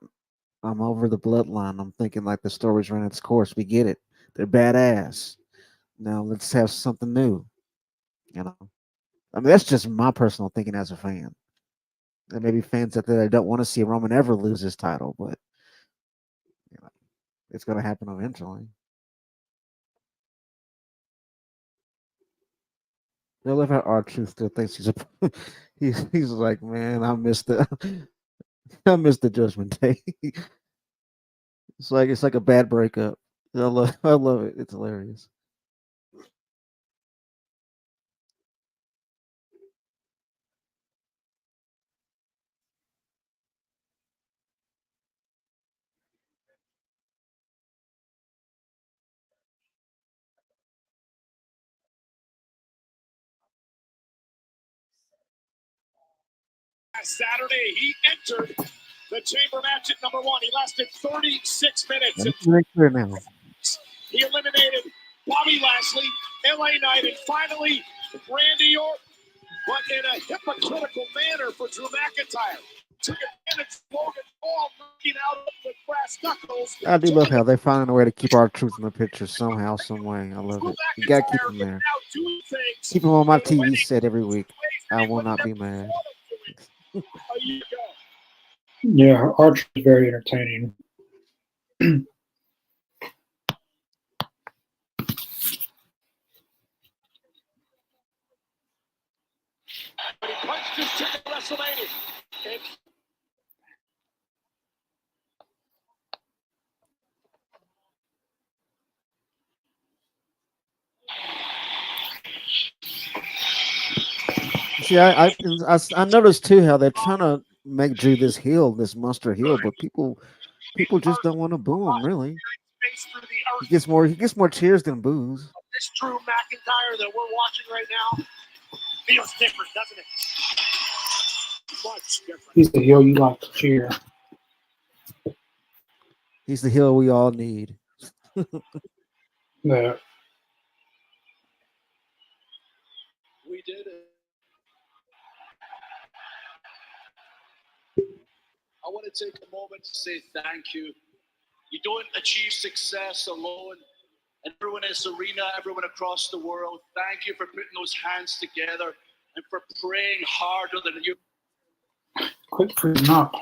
I'm over the bloodline. I'm thinking like the story's run its course. We get it. They're badass. Now let's have something new. You know, I mean that's just my personal thinking as a fan. There may be fans out there that don't want to see Roman ever lose his title, but you know, it's going to happen eventually. I love how R-Truth still thinks he's a. He's like, man, I missed the Judgment Day. It's like a bad breakup. I love it. It's hilarious. Saturday, he entered the chamber match at number 1. He lasted 36 minutes. That's very clear now. He eliminated Bobby Lashley, LA Knight, and finally Randy Orton, but in a hypocritical manner for Drew McIntyre. Took advantage of Logan Paul knocking out the brass knuckles. I do love how they're finding a way to keep R-Truth in the picture somehow, some way. I love it. You gotta keep him there. Keep him on my TV set every week. I will not be mad. Yeah, Archer is very entertaining. But he punched his ticket to WrestleMania. See, I noticed too how they're trying to make Drew this heel, this monster heel, but people just don't want to boo him. Really, he gets more cheers than boos. This Drew McIntyre that we're watching right now feels different, doesn't it? Much different. He's the heel you like to cheer. He's the heel we all need. Yeah. We did it. I want to take a moment to say thank you. You don't achieve success alone. And everyone in this arena, everyone across the world, thank you for putting those hands together and for praying harder than you. Quit freezing up.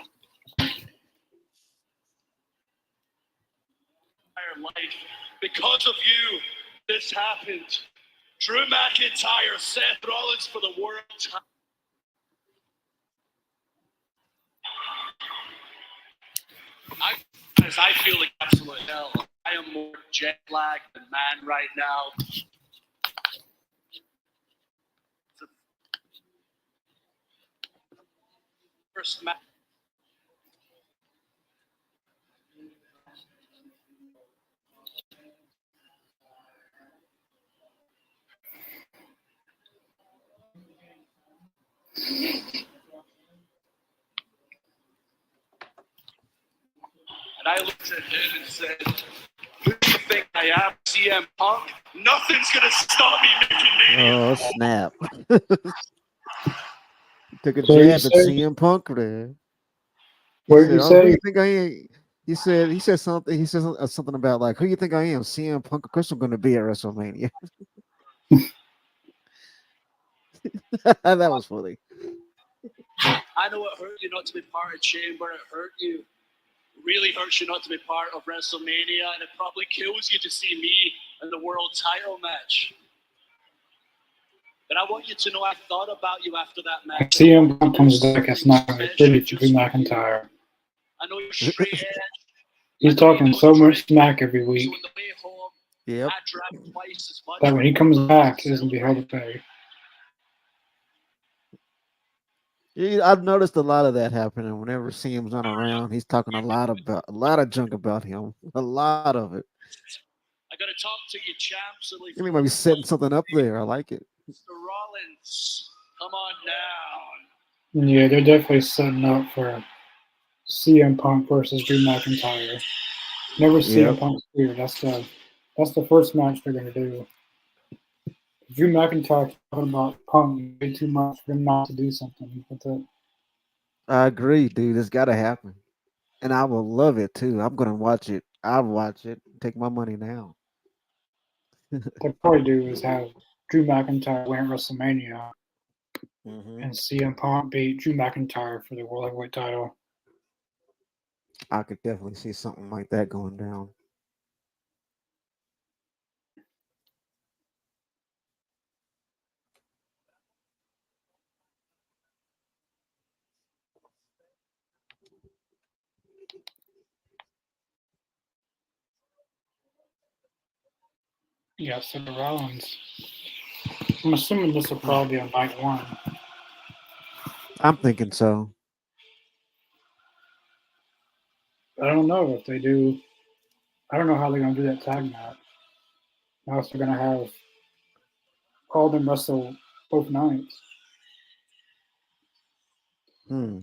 Life. Because of you, this happened. Drew McIntyre, Seth Rollins for the world. I feel like absolute hell. I am more jet lagged than man right now. First match. And I looked at him and said, who do you think I am, CM Punk? Nothing's going to stop me making Mania. Oh snap! Took a So you jab at say- CM Punk there. He What did said, you "Oh, who say? you think I am?" He said something. He says something about like, "Who you think I am?" CM Punk. Of course, I'm going to be at WrestleMania. That was funny. I know it hurt you not to be part of Chamber. It hurt you. It really hurts you not to be part of WrestleMania, and it probably kills you to see me in the world title match. But I want you to know I thought about you after that If match. CM Punk comes back, it's not going to be pretty for Drew McIntyre. I know you're straight edge. He's talking so much smack every week So on the way home, Yep. I drank twice as much. that when he comes back, he doesn't be held to pay. I've noticed a lot of that happening. Whenever CM's not around, he's talking a lot of junk about him. A lot of it. I gotta talk to you, champs. He might be setting something up there. I like it. Mr. Rollins, come on down. Yeah, they're definitely setting up for CM Punk versus Drew McIntyre. Never CM Yep. Punk's here. That's the first match they're going to do. Drew McIntyre talking about Punk way too much for him not to do something. That's it. I agree, dude. It's got to happen, and I will love it too. I'm gonna watch it. I'll watch it. Take my money now. What they probably do is have Drew McIntyre win at WrestleMania Mm-hmm. and CM Punk beat Drew McIntyre for the World Heavyweight title. I could definitely see something like that going down. Yeah, so the Rollins. I'm assuming this will probably be on night one. I'm thinking so. I don't know if they do. I don't know how they're going to do that tag match. Unless they're going to have all them wrestle both nights. Hmm.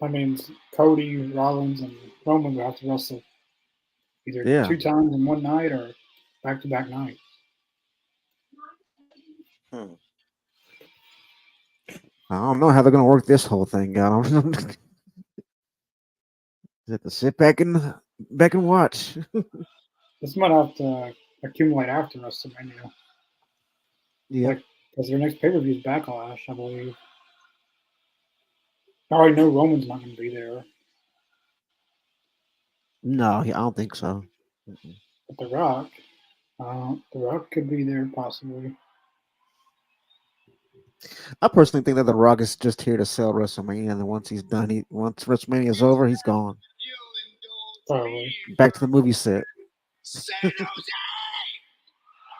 That means Cody, Rollins, and Roman will have to wrestle either Yeah. 2 times in one night or back-to-back nights. Hmm. I don't know how they're gonna work this whole thing out. Have to sit back and watch. This might have to accumulate after WrestleMania. Yep. Like, because their next pay-per-view is Backlash, I believe. I already know Roman's not going to be there, No, I don't think so. Mm-mm. but The Rock could be there possibly. I personally think that The Rock is just here to sell WrestleMania, and then once he's done, once WrestleMania is over, he's gone. Probably. Back to the movie set. San Jose!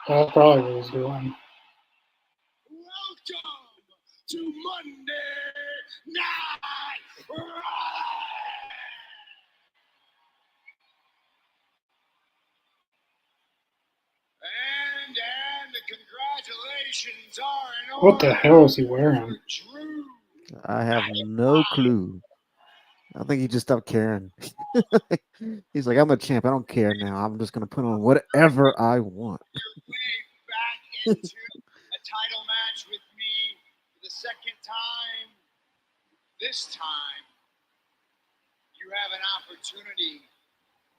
That's probably what he's doing. Welcome to Monday Night Raw! And congratulations are in order. What the hell is he wearing? Drew. I have no clue. I think he just stopped caring. He's like, I'm the champ. I don't care now. I'm just gonna put on whatever I want. Your way back into a title match with me for the second time. This time, you have an opportunity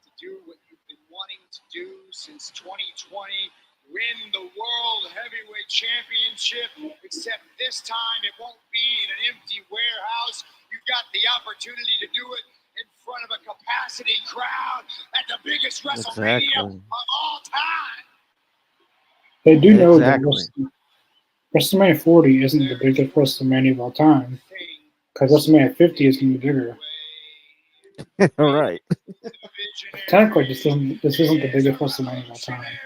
to do what you've been wanting to do since 2020. Win the World Heavyweight Championship, except this time it won't be in an empty warehouse. You've got the opportunity to do it in front of a capacity crowd at the biggest WrestleMania of all time. They do know that Exactly. WrestleMania 40 isn't the biggest WrestleMania of all time, because WrestleMania 50 is going to be bigger. All right. Technically, this isn't the biggest WrestleMania of all time.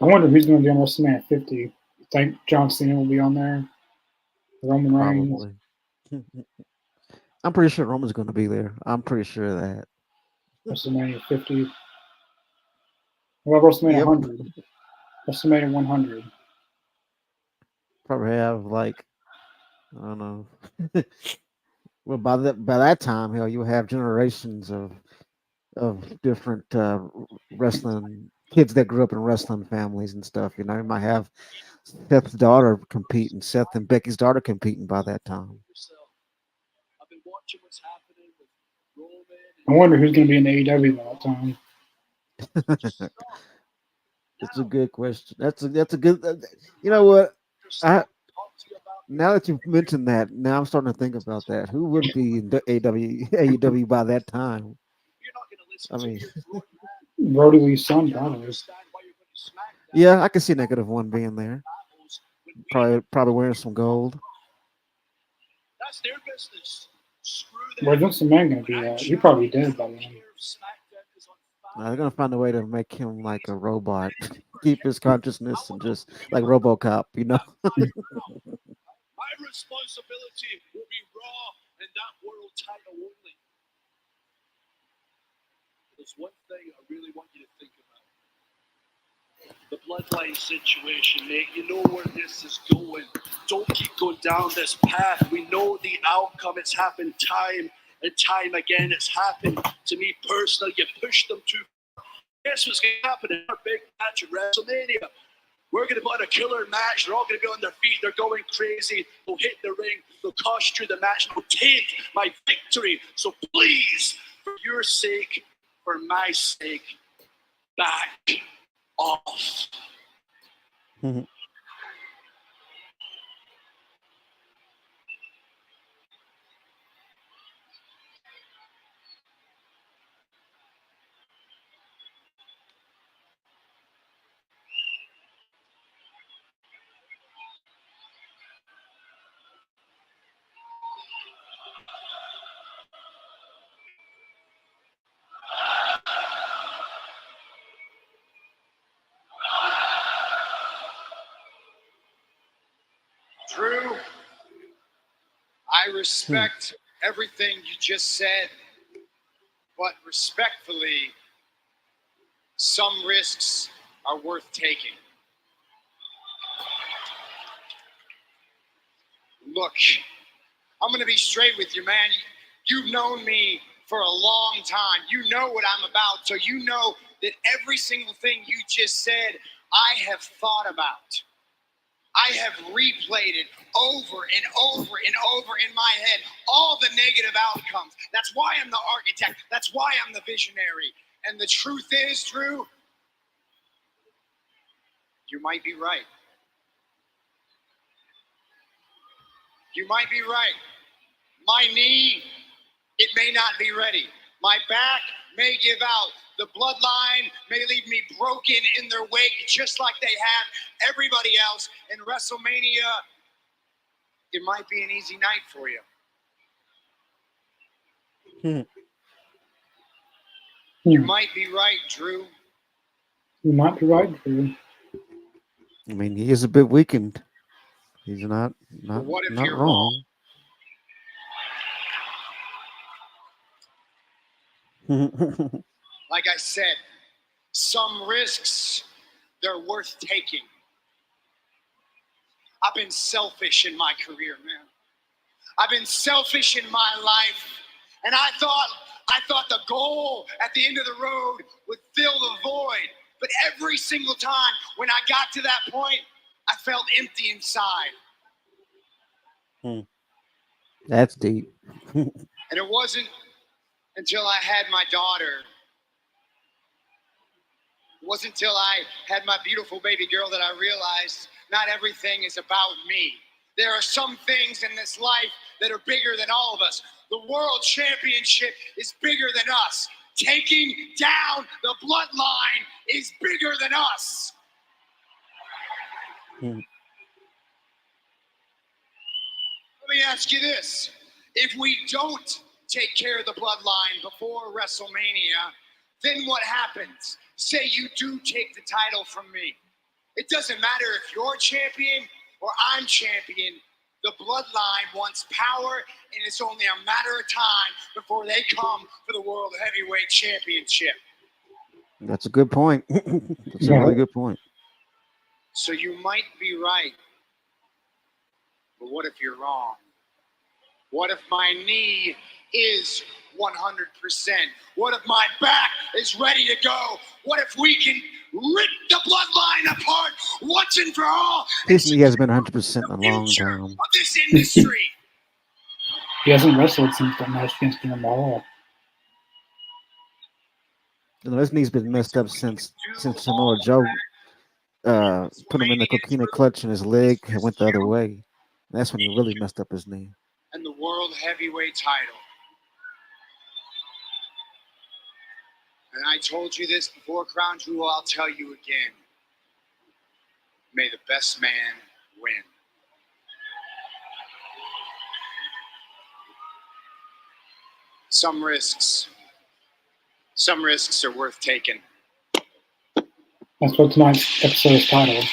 I wonder who's going to be on WrestleMania 50. You think John Cena will be on there? Roman Reigns? Probably. I'm pretty sure Roman's going to be there. I'm pretty sure of that. WrestleMania 50. What about WrestleMania Yep. 100? WrestleMania 100. Probably have like, I don't know. Well, by that time, hell, you'll have generations of different wrestling kids that grew up in wrestling families and stuff. You know, you might have Seth's daughter competing, Seth and Becky's daughter competing by that time. I've been watching what's happening with Roman. I wonder who's going to be in AEW by that time. That's a good question. That's a good. You know what? Now that you've mentioned that, now I'm starting to think about that. Who would be in the AEW by that time? I mean, Brody Lee's son, probably. yeah, I can see -1 being there. Probably wearing some gold. That's their business. Where's Vince McMahon going to be at? He probably dead by then. They're gonna find a way to make him like a robot, keep his consciousness, and just like RoboCop, you know. My responsibility will be Raw and that world title only. There's one thing I really want you to think about. The bloodline situation, mate. You know where this is going. Don't keep going down this path. We know the outcome. It's happened time and time again. It's happened to me personally. You pushed them too far. Guess what's going to happen in our big match at WrestleMania? We're going to put on a killer match. They're all going to be on their feet. They're going crazy. They'll hit the ring. They'll cost you the match. They'll take my victory. So please, for your sake, for my sake, back off. Drew, I respect everything you just said, but respectfully, some risks are worth taking. Look, I'm going to be straight with you, man. You've known me for a long time. You know what I'm about, so you know that every single thing you just said, I have thought about. I have replayed it over and over and over in my head, all the negative outcomes. That's why I'm the architect. That's why I'm the visionary. And the truth is, Drew, you might be right. You might be right. My knee, it may not be ready. My back may give out. The bloodline may leave me broken in their wake, just like they have everybody else. In WrestleMania, it might be an easy night for you. You might be right, Drew. You might be right, Drew. I mean, he is a bit weakened. He's not But what if not you're wrong. Like I said, some risks, they're worth taking. I've been selfish in my career, man. I've been selfish in my life. And I thought the goal at the end of the road would fill the void. But every single time when I got to that point, I felt empty inside. That's deep. And it wasn't until I had my daughter. It wasn't until I had my beautiful baby girl that I realized not everything is about me. There are some things in this life that are bigger than all of us. The world championship is bigger than us. Taking down the bloodline is bigger than us. Let me ask you this. If we don't take care of the bloodline before WrestleMania, then what happens? Say you do take the title from me. It doesn't matter if you're champion or I'm champion. The bloodline wants power, and it's only a matter of time before they come for the World Heavyweight Championship. That's a good point. That's a really good point. So you might be right, but what if you're wrong? What if my knee is 100%? What if my back is ready to go? What if we can rip the bloodline apart once and for all. He has been 100% in a long Future time. of this industry. He hasn't wrestled since that match against Jinder Mahal. His knee's been messed up since Samoa Joe put him in the coquina clutch and his leg went the other way. That's when he really messed up his knee. And the World Heavyweight title. And I told you this before, Crown Jewel, I'll tell you again. May the best man win. Some risks are worth taking. That's what tonight's episode is titled.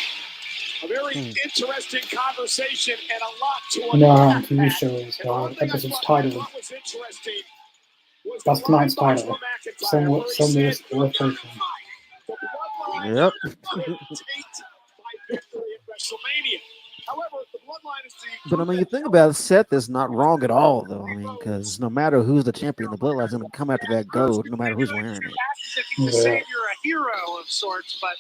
A very interesting conversation and a lot to You know how on unpack. TV shows, episode's What titled. was interesting was That's the tonight's line title. by McIntyre Some where he of this said, worth taking. "The bloodline Yep. will dictate my victory at WrestleMania." However, the bloodline is the But I mean, you think about it, Seth is not wrong at all, though. I mean, because no matter who's the champion, the bloodline's going to come after that gold, no matter who's wearing it. As if he's a Yeah. savior, a hero of sorts, but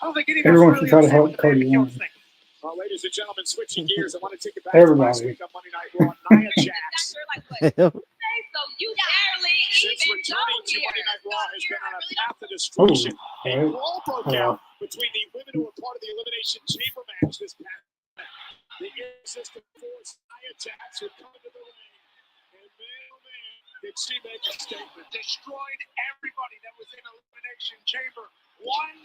I don't think any of us Everyone really should try to understand help what the man Cody becomes win. thinking. Well, ladies and gentlemen, switching gears, I want to take it back to Everybody. last week on Monday Night Raw. Nia Jax, Like what? Yep. Okay, so you barely since even returning go to here. Monday Night Raw, has been on a path to Ooh, destruction. A okay. brawl broke out between the women who were part of the Elimination Chamber match this past night. The irresistible force, Nia Jax, would come into the ring, and man, oh man, did she make a statement. Destroyed everybody that was in Elimination Chamber, one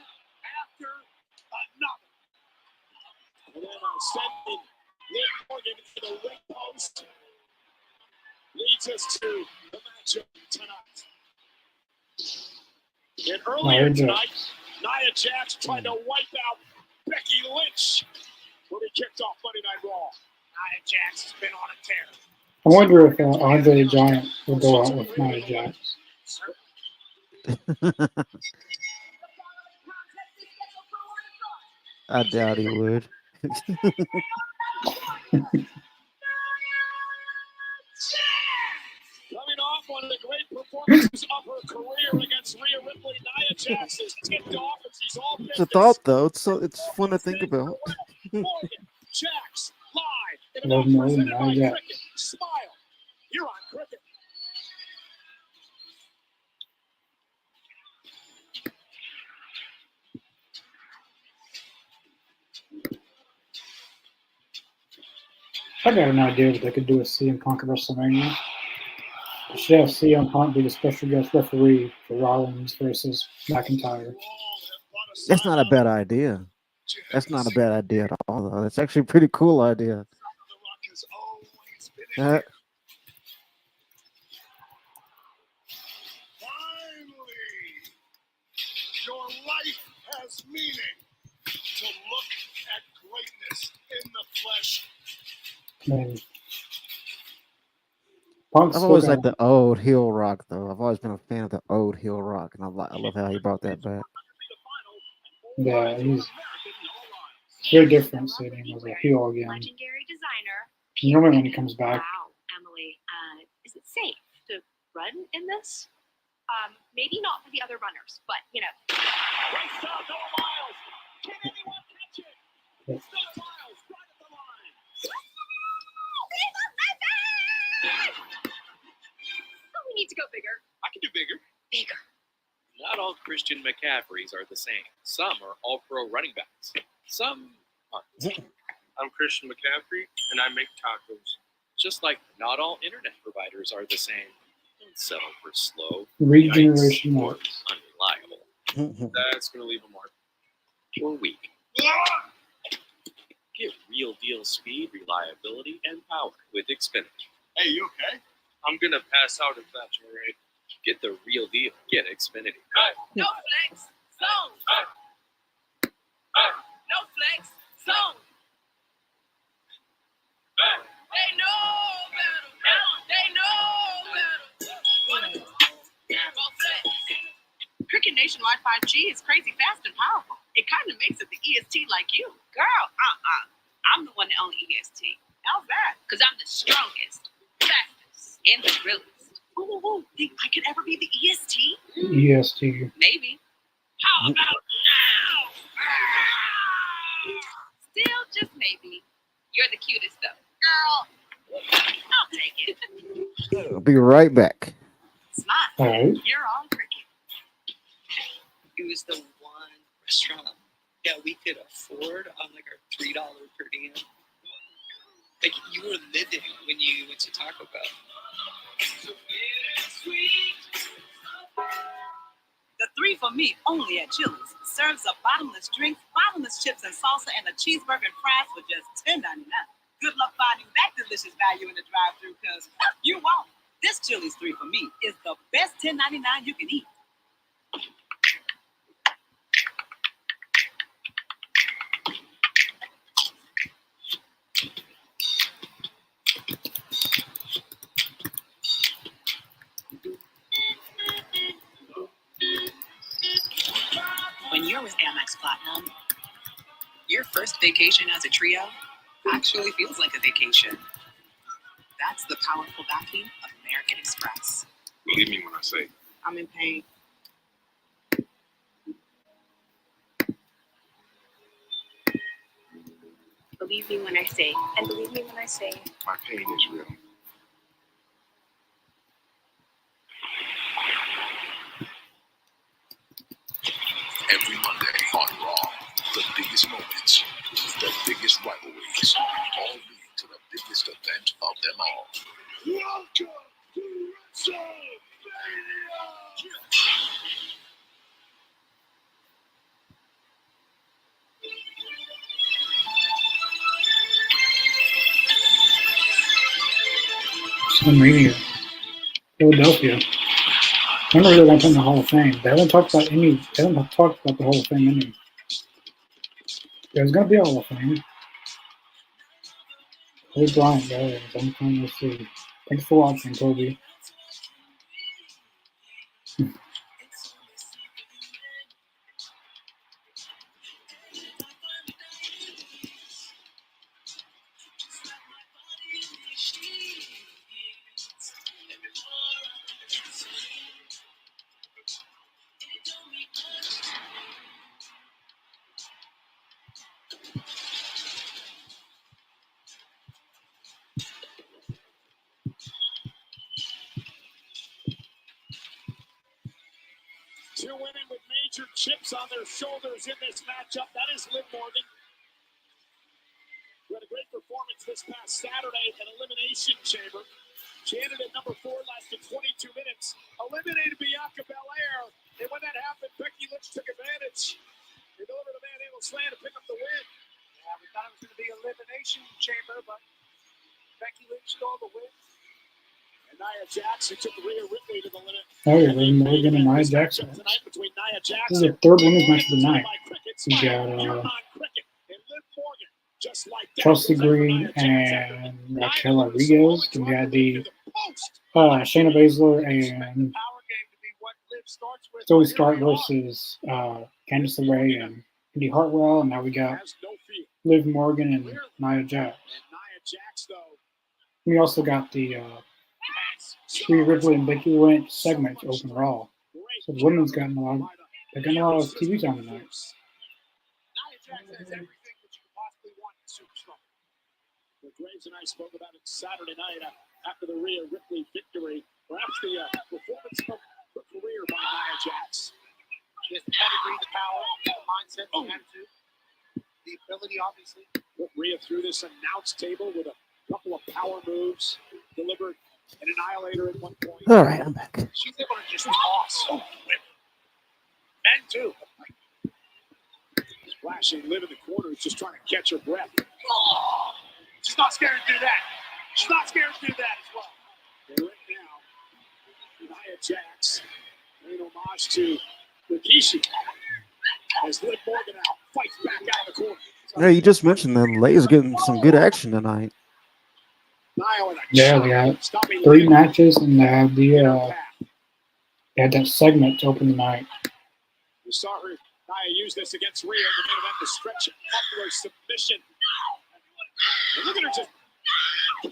after another. And then sending Liv Morgan to the ring post leads us to the matchup tonight. And earlier tonight, Nia Jax tried to wipe out Becky Lynch when we kicked off Monday Night Raw. Nia Jax has been on a tear. I wonder if Andre the Giant will go out with Nia Jax. I doubt he would. Coming off one of the great performances of her career against Rhea Ripley, Nia Jax is ticked off and she's all It's a business. thought, though. It's fun to think about. Morgan, Jax, live, and Love now Morgan, presented by Nia Jax. Cricket. Smile. You're on Cricket. I got an idea that they could do a CM Punk at WrestleMania. They should have CM Punk be the special guest referee for Rollins versus McIntyre. That's not a bad idea. That's not a bad idea at all, though. That's actually a pretty cool idea. The Rock has always been in Uh, there. Finally, your life has meaning. To look at greatness in the flesh. Man. Punk's I've still always got liked the old heel Rock, though. I've always been a fan of the old heel Rock, and I love how he brought that back. yeah, he's very different seeing him as a heel again. Legendary designer. Normally when he comes back, Wow, Emily, is it safe to run in this? Maybe not for the other runners, but you know. Great start, Noah Miles. Can anyone catch it? Yes. Noah Miles, right at the line. Oh, we need to go bigger. I can do bigger. Bigger. Not all Christian McCaffreys are the same. Some are all-pro running backs. Some aren't. I'm Christian McCaffrey, and I make tacos. Just like not all internet providers are the same. Don't settle for slow, regeneration yikes, or works. unreliable, That's going to leave a mark. or weak. Get real deal speed, reliability, and power with Xfinity. Hey, you okay? I'm going to pass out if that's all right. Get the real deal. Get Xfinity. No flex, zone. No flex, zone. They know better. They know better. No flex. Cricket Nationwide 5G is crazy fast and powerful. It kind of makes it the EST like you. Girl, I'm the one that owns EST. How's that? Because I'm the strongest, fastest, and the realest. Ooh, think I could ever be the EST? EST. Maybe. How How about now? Still, just maybe. You're the cutest, though. Girl, I'll take it. I'll be right back. Smile. All right. You're on cricket. It was the one restaurant that we could afford on like our $3 per diem. Like you were living when you went to Taco Bell. The 3 for me only at Chili's. Serves up bottomless drinks, bottomless chips and salsa, and a cheeseburger and fries for just $10.99. Good luck finding that delicious value in the drive-thru, because you won't. This Chili's 3 for me is the best $10.99 you can eat. When you're with Amex Platinum, your first vacation as a trio actually feels like a vacation. That's the powerful backing of American Express. Believe me when I say. I'm in pain. Believe me when I say, and believe me when I say, My pain is real. Every Monday on Raw, the biggest moments, the biggest rivalries, all leading to the biggest event of them all. Welcome to WrestleMania! WrestleMania, Philadelphia. I wonder if they want to put in the Hall of Fame. They haven't talked about any. They haven't talked about the Hall of Fame any. There's gonna be a Hall of Fame. Kobe Bryant, guys. I'm trying to see. Thanks for watching, Kobe. Two women with major chips on their shoulders in this matchup. That is Liv Morgan, who had a great performance this past Saturday at Elimination Chamber. She ended at number 4, lasted 22 minutes. Eliminated Bianca Belair. And when that happened, Becky Lynch took advantage. They delivered a manhandle slam to pick up the win. Yeah, we thought it was going to be Elimination Chamber, but Becky Lynch stole the win. And Nia Jax, who took Rhea Ripley to the limit. Oh yeah, Liv Morgan and Nia Jax. This is the third women's match of the night. We got Chelsea Green and Raquel Rodriguez. Then we had the Shayna Baszler and Zoe Stark versus Candice LeRae and Indy Hartwell. And now we got Liv Morgan and Nia Jax. We also got the Rhea Ripley and Becky Lynch segment to open Raw. So the women's gotten a lot. They're getting a lot of TV time tonight. Nia Jax has everything that you could possibly want in a superstar. What Graves and I spoke about it Saturday night after the Rhea Ripley victory. Perhaps the performance of her career by Nia Jax. She has the pedigree, the power, the mindset, the attitude, the ability, obviously. Rhea through this announce table with a couple of power moves, delivered an annihilator at one point. All right, I'm back. She's able to just toss. And two. Splashing Liv in the corner, is just trying to catch her breath. Oh, she's not scared to do that. She's not scared to do that as well. And right now, Nia Jax, paying homage to Rikishi. As Liv Morgan out, fights back out of the corner. Yeah, you just mentioned that Leia's getting some good action tonight. Yeah, we got 3 matches, and they had that segment to open the night. We saw her, Nia, use this against Rhea in the main event to stretch popular submission. And look at her just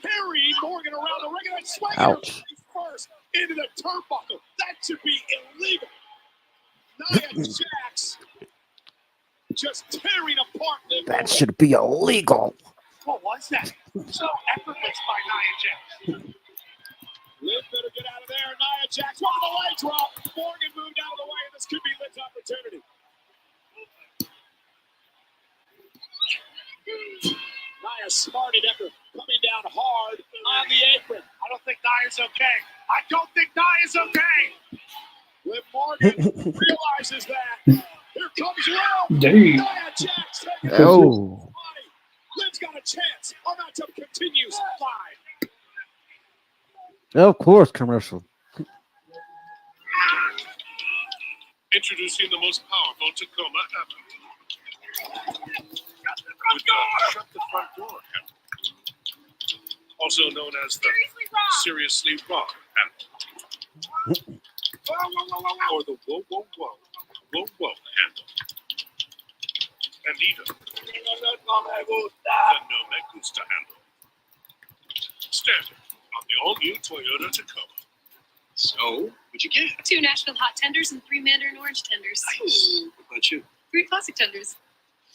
carry Morgan around the ring and then swing her face first into the turnbuckle. That should be illegal. Nia Jax just tearing apart Liv That Morgan. should be illegal. What was that? So effortless by Nia Jax. Liv better get out of there. Nia Jax, one of the leg drop. Morgan moved out of the way, and this could be Liv's opportunity. Nia smarted after coming down hard on the apron. I don't think Nia's okay. I don't think Nia's okay. Liv Morgan realizes that. Here comes Will. Dang. Nia Jax taking it. Oh, Liv's got a chance. Our matchup continues live. of course, commercial. Introducing the most powerful Tacoma ever. With Shut the Front Door handle. Also known as the Seriously Raw handle. Or the Whoa Whoa Whoa Whoa Whoa handle. And even the No Me Gusta handle. Standard on the all-new Toyota Tacoma. So, what'd you get? 2 Nashville hot tenders and 3 Mandarin orange tenders. Nice. What about you? 3 classic tenders.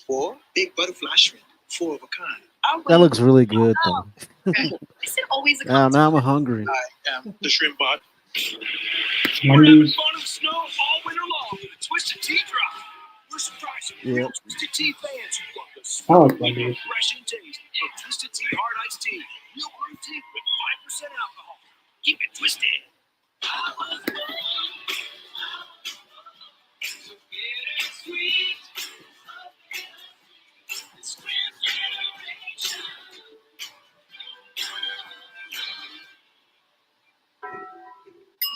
4 big butterfly shrimp, 4 of a kind. That looks really good, though. I said always a Now I'm hungry. I am the shrimp bot. We're having Mondays. fun in the snow all winter long with a Twisted Tea drop. We're surprising real Twisted Tea fans who love the I like sweet, Mondays. refreshing taste of Twisted Tea hard iced tea. Real brewed tea with 5% alcohol. Keep it twisted.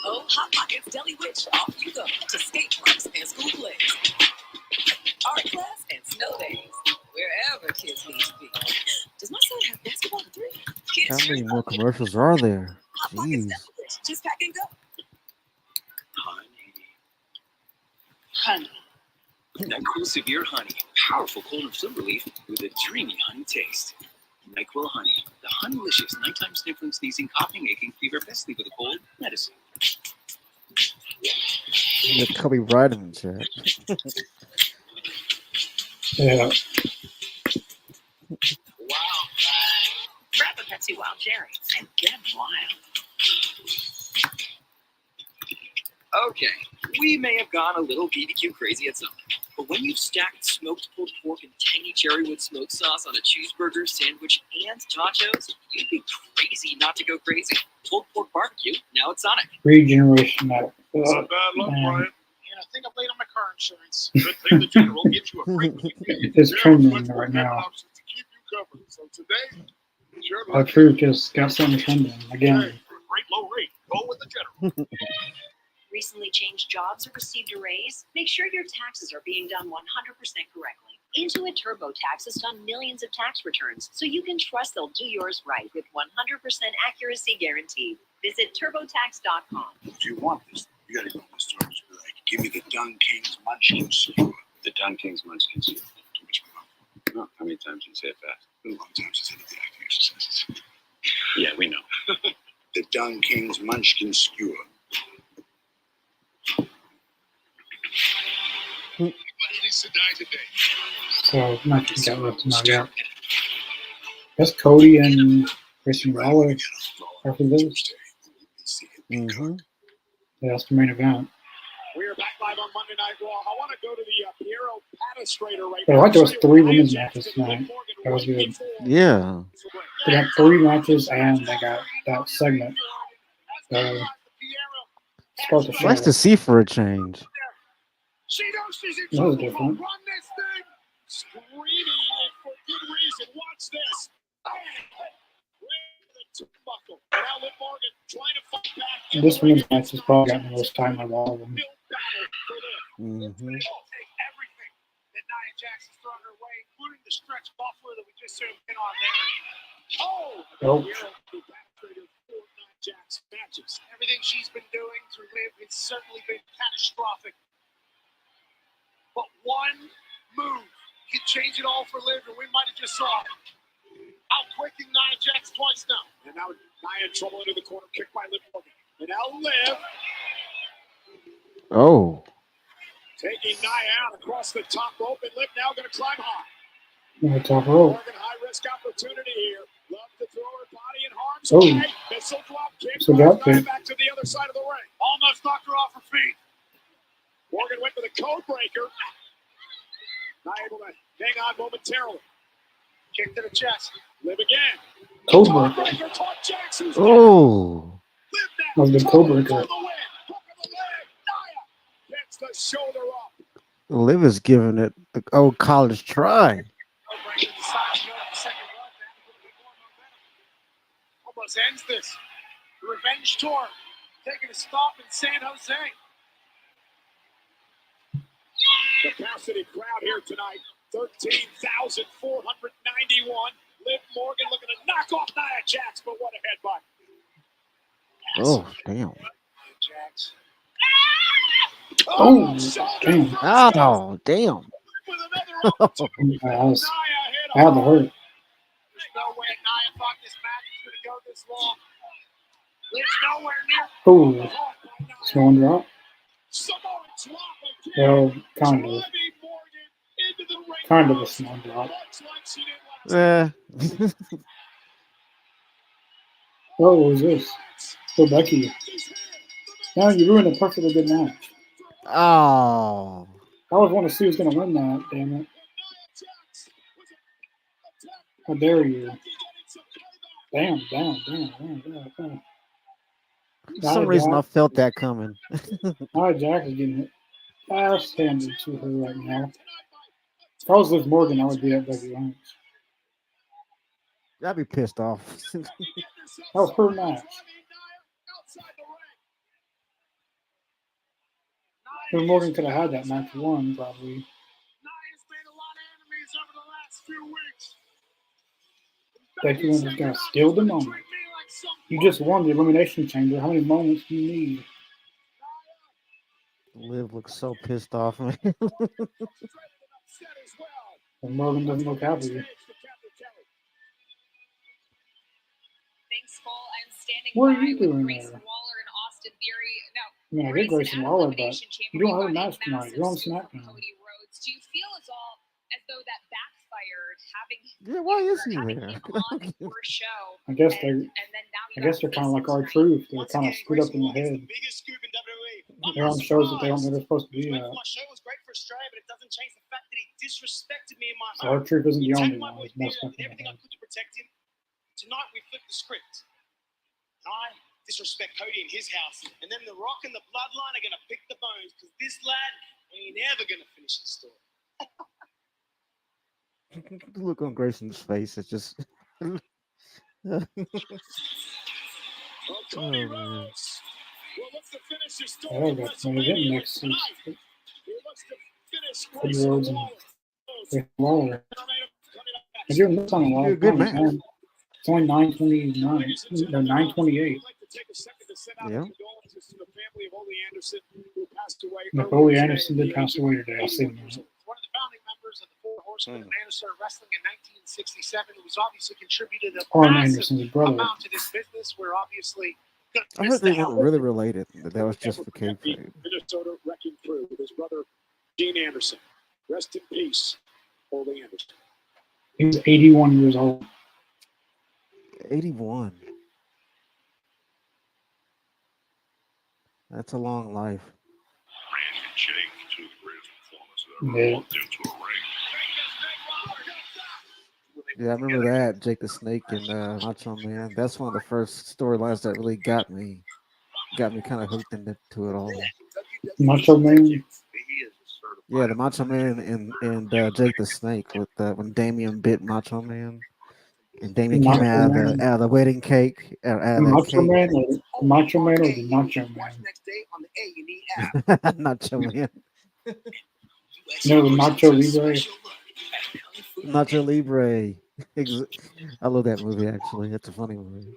Oh, Hot Pockets Deli Witch, off you go to skate parks and school plays, art class and snow days, wherever kids need to be. Does my son have basketball at 3? How Kids, many more commercials are there? Hot Pockets Jeez. Deli Witch, just pack and go. Honey. NyQuil Severe Honey. Powerful cold and flu relief with a dreamy honey taste. NyQuil Honey. The honeylicious nighttime sniffling, sneezing, coughing, aching, fever, best sleep with a cold medicine. The Kobe Bryant in the chat. Yeah. Grab a Pepsi Wild Cherry and get wild. Okay, we may have gone a little BBQ crazy at some point, but when you've stacked smoked pulled pork and tangy cherrywood smoked sauce on a cheeseburger, sandwich, and nachos, you'd be crazy not to go crazy. Pulled pork barbecue, now at Sonic. Regeneration that. It's a bad luck, man. Brian. And I think I'm late on my car insurance. Good thing the general gets you a free It's trending right now. options to keep you covered. So today, sure, Our truth just got something trending again. for a great low rate, go with the general. Recently changed jobs or received a raise? Make sure your taxes are being done 100% correctly. Intuit TurboTax has done millions of tax returns, so you can trust they'll do yours right with 100% accuracy guaranteed. Visit TurboTax.com. If you want this, you gotta go to the store. Like, give me the Dung King's Munchkin Skewer. The Don King's Munchkin Soup. Too much for No, how many times did you say it fast? a long time since I did the acting exercises. Yeah, we know. The Dung King's Munchkin Skewer. Everybody needs to die today. So nothing got left to knock out. That's Cody and Christian Waller after this. Mm-hmm. Yeah, that's the main event. We are back live on Monday Night Raw. I want to go to the Piero Patastrator right Yeah, I now. like there was 3 women's Nia matches Jax and Liv tonight. Morgan That was right good. before. Yeah. They got 3 matches and they got that segment. So start the show. Nice to see for a change. She knows she's in That was trouble. different. Run this thing. Screaming and for good reason. Watch this. The turnbuckle. Now Liv Morgan trying to fight back. This women's match has probably gotten the most time of all of them. Build battle for Liv. Mm-hmm. Take everything that Nia Jax has thrown her way, including the stretch buffalo that we just zoomed in on there. Oh, Nope. for Nia Jax matches. Everything she's been doing to Liv has certainly been catastrophic. But one move could change it all for Liv, and we might have just saw it. Outquicking Nia Jax twice now. And now Nia in trouble into the corner, kicked by Liv Morgan. And now Liv Oh. Taking Nia out across the top rope, and Liv now going to climb high. Top rope. Morgan, high risk opportunity here. Love to throw her body in harm's Oh. way. Missile drop kick. So drop Nia kick. back to the other side of the ring. Almost knocked her off her feet. Morgan went for the code breaker. Not able to hang on momentarily. Kick to the chest. Liv again. Code Code breaker. breaker caught Jackson's Oh, Liv That was now. the code For breaker. the win. Hook of the leg. Nia gets the shoulder up. Liv is giving it the old college try. Code breaker decides to go to the second rope. And a little bit more momentum. Almost ends this. The revenge tour taking a stop in San Jose. Capacity crowd here tonight, 13,491. Liv Morgan looking to knock off Nia Jax, but what a headbutt. Oh, damn. Jax. Oh, shoulder damn. thrust Oh, damn. with another opportunity. I Nia was, hit I had to hard. hurt. There's no way Nia thought this match was going to go this long. Liv's nowhere near. Oh, Caught by Nia. someone drop. Samoa drop again. Well, kind of. Driving Morgan into the ring Kind of a post, small drop. much like she did last Oh, what was this? Oh, Becky. Now you ruined a perfectly good match. Oh. I always want to see who's going to win that, damn it. How dare you? Damn. For some reason, I felt that coming. Nia Jax is getting ass handed to her right now. If I was Liv Morgan, I would be at Becky Lynch. I'd be pissed off. That was her match. Liv Morgan could have had that match won, probably. Becky Lynch is going to steal the moment. You just won the Elimination Chamber. How many moments do you need? Liv looks so pissed off, man. And Morgan doesn't look happy. Thanks, Cole. I'm standing What are by you with doing Grayson there? Waller and Austin Theory. No, I mean, I get Grayson Waller, but you don't have a match tonight. You're on SmackDown. Cody Rhodes. Do you feel as though that backfired, having Yeah, why is he having there? him on your show? I guess and they're then now you I guess they're kind of like our truth. They're kind of screwed up in the head. Biggest scoop in WWE. They're on shows that they don't know they're supposed to be My at. show was great for Australia, but it doesn't change the fact that he disrespected me in my So our home. truth isn't He the only attacked my one boy who's messed Theory. I up did in the everything I head. could to protect him. Tonight we flipped the script. I disrespect Cody in his house, and then The Rock and the Bloodline are gonna pick the bones because this lad ain't ever gonna finish the story. The look on Grayson's face is just. Well, Cody Oh, man. Rhodes will look to finish his story Oh, at that's when we get WrestleMania next tonight. week. He looks to finish Cody Grayson Rhodes and Waller. Grayson Waller. Coming up I next. do this on a lot Be a of good times, match. man. It's only 9:29. No, 9:28. I'd like to take a second to send out Yeah. condolences to the family of Ole Anderson, who passed away Nicole earlier today Anderson at the did pass age of away today. I seen 81 years that. old. One of the founding members of the Four Horsemen of Anderson Wrestling in 1967, who was obviously contributed a Arn massive Anderson's brother. amount to this business. We're obviously gonna I miss heard they the weren't hell really related. That was just Never for forget the kayfabe. Minnesota Wrecking Crew with his brother Dean Anderson. Rest in peace, Ole Anderson. He's 81 years old. 81. That's a long life. Randy Jake, two of the greatest performers that ever Yeah. walked into a ring. Yeah, I remember that Jake the Snake and Macho Man. That's one of the first storylines that really got me kind of hooked into it all. Macho Man. Yeah, the Macho Man and Jake the Snake with when Damien bit Macho Man, and Damien came Macho out Man. of the wedding cake, out of that Macho cake. Man or Macho Man or the Nacho Man? Nacho Man, No, the Nacho Libre. Nacho Libre. I love that movie. Actually, that's a funny movie.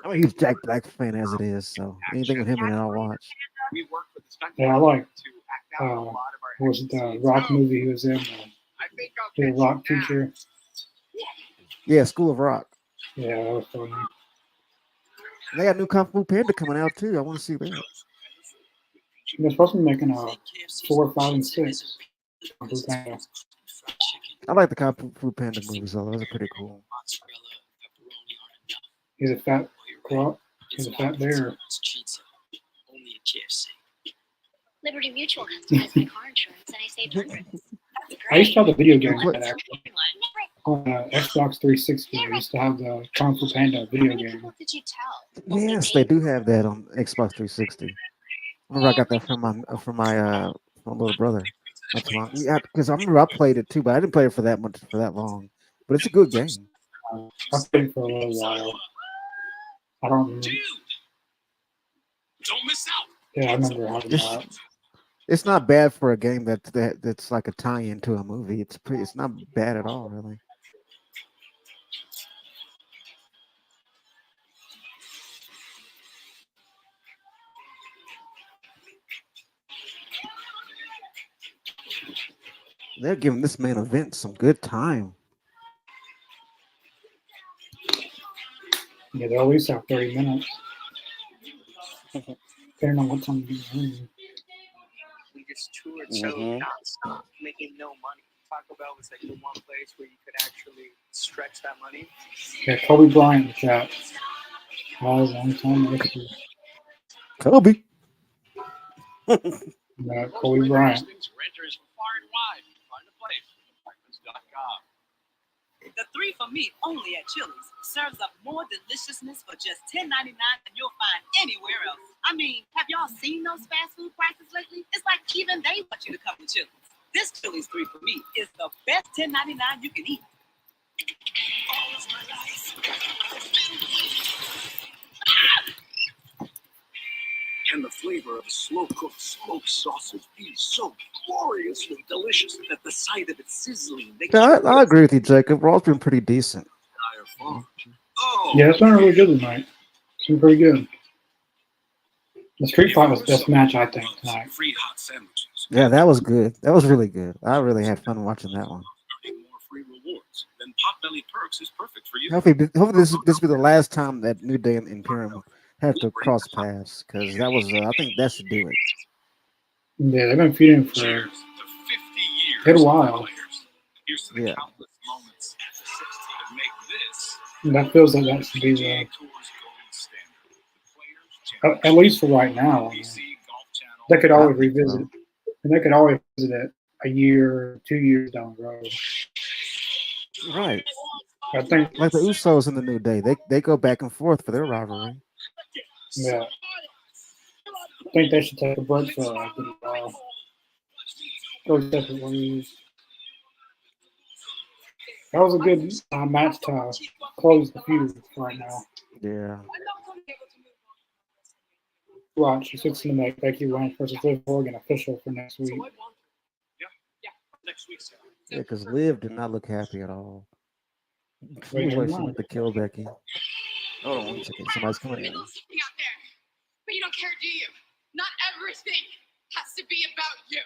I'm a huge Jack Black fan as it is, so anything with him in it, I'll watch. We worked with the special Yeah, I like. to act out a lot of our What was it the scenes. Rock movie he was in? I think I'll The catch you Rock now. teacher. Yeah, School of Rock. Yeah, that was funny. They got new Kung Fu Panda coming out too. I want to see that. They're supposed to be making a 4, 5, and 6. Kung Fu Panda. I like the Kung Fu Panda movies, though. Those are pretty cool. He's a fat He's a fat bear. Liberty Mutual customized my car insurance, and I saved hundreds. I used to have the video game for that actually. On Xbox 360, I used to have the Kung Fu Panda video game. What did you tell? Yes, they do have that on Xbox 360. I remember I got that from my little brother. Not too long. Yeah, because I remember I played it too, but I didn't play it for that long. But it's a good game. I played it for a little while. I don't remember. Don't miss out. Yeah, I remember having that. It's not bad for a game that's like a tie-in to a movie. It's not bad at all, really. They're giving this main event some good time. Yeah, they always have 30 minutes. Depending on what time you in. We just toured shows nonstop, making no money. Taco Bell was like the one place where you could actually stretch that money. Yeah, Kobe Bryant in the chat. Oh, long time no see. Kobe. Yeah, Kobe Bryant. Renters from far and wide. Find a place. Apartments.com. The 3 for Me only at Chili's serves up more deliciousness for just $10.99 than you'll find anywhere else. I mean, have y'all seen those fast food prices lately? It's like even they want you to come to Chili's. This Chili's 3 for Me is the best $10.99 you can eat. All of my life, Can the flavor of a slow-cooked smoked sausage be so gloriously delicious that the sight of it sizzling makes Yeah, I agree with you, Jacob. Raw's been pretty decent. Oh, Yeah, it's been really good tonight. It's been pretty good. The street fight was the best match, I think, tonight. free hot sandwiches. Yeah, that was good. That was really good. I really had fun watching that one. Earning more free rewards. Then Potbelly Perks is perfect for you. Hopefully this will be the last time that New Day and Imperium have to cross paths, because that was I think that should do it. Yeah, they've been feuding for Cheers to 50 years. a while. Here's to the Yeah. countless moments that make this And that feels like that should be PGA the, Tour's gold standard. The Players at least for right now. I mean, PC Golf Channel. they could I always think revisit, so. and they could always visit it a year, 2 years down the road. Right. I think, Like the Usos in the New Day. They go back and forth for their rivalry. yeah, I think they should take a break for a little while. Go separate ways. That was a good match to close the feud right now. Yeah. Watch, it's fixing to make Becky Lynch versus Liv Morgan official for next week. Next week, Sarah. Yeah, because Liv did not look happy at all. She Wait, was like never she mind. went to kill Becky. Hold on one second. Somebody's coming in. Out there, but you don't care, do you? Not everything has to be about you.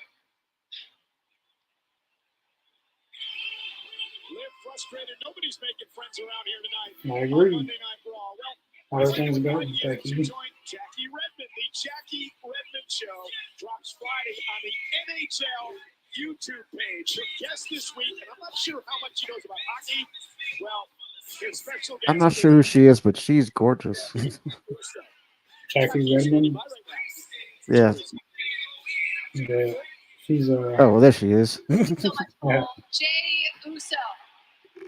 Live frustrated. Nobody's making friends around here tonight. I agree. On Monday Night Raw. Well, Not everything's about right here Becky. to join Jackie Redmond. The Jackie Redmond Show drops Friday on the NHL YouTube page. Her guest this week, and I'm not sure how much she knows about hockey. Well, his special guest I'm not sure who she is, but she's gorgeous. Jackie Redmond. Yeah. Yeah, she's Oh, well, there she is. yeah. Jey Uso,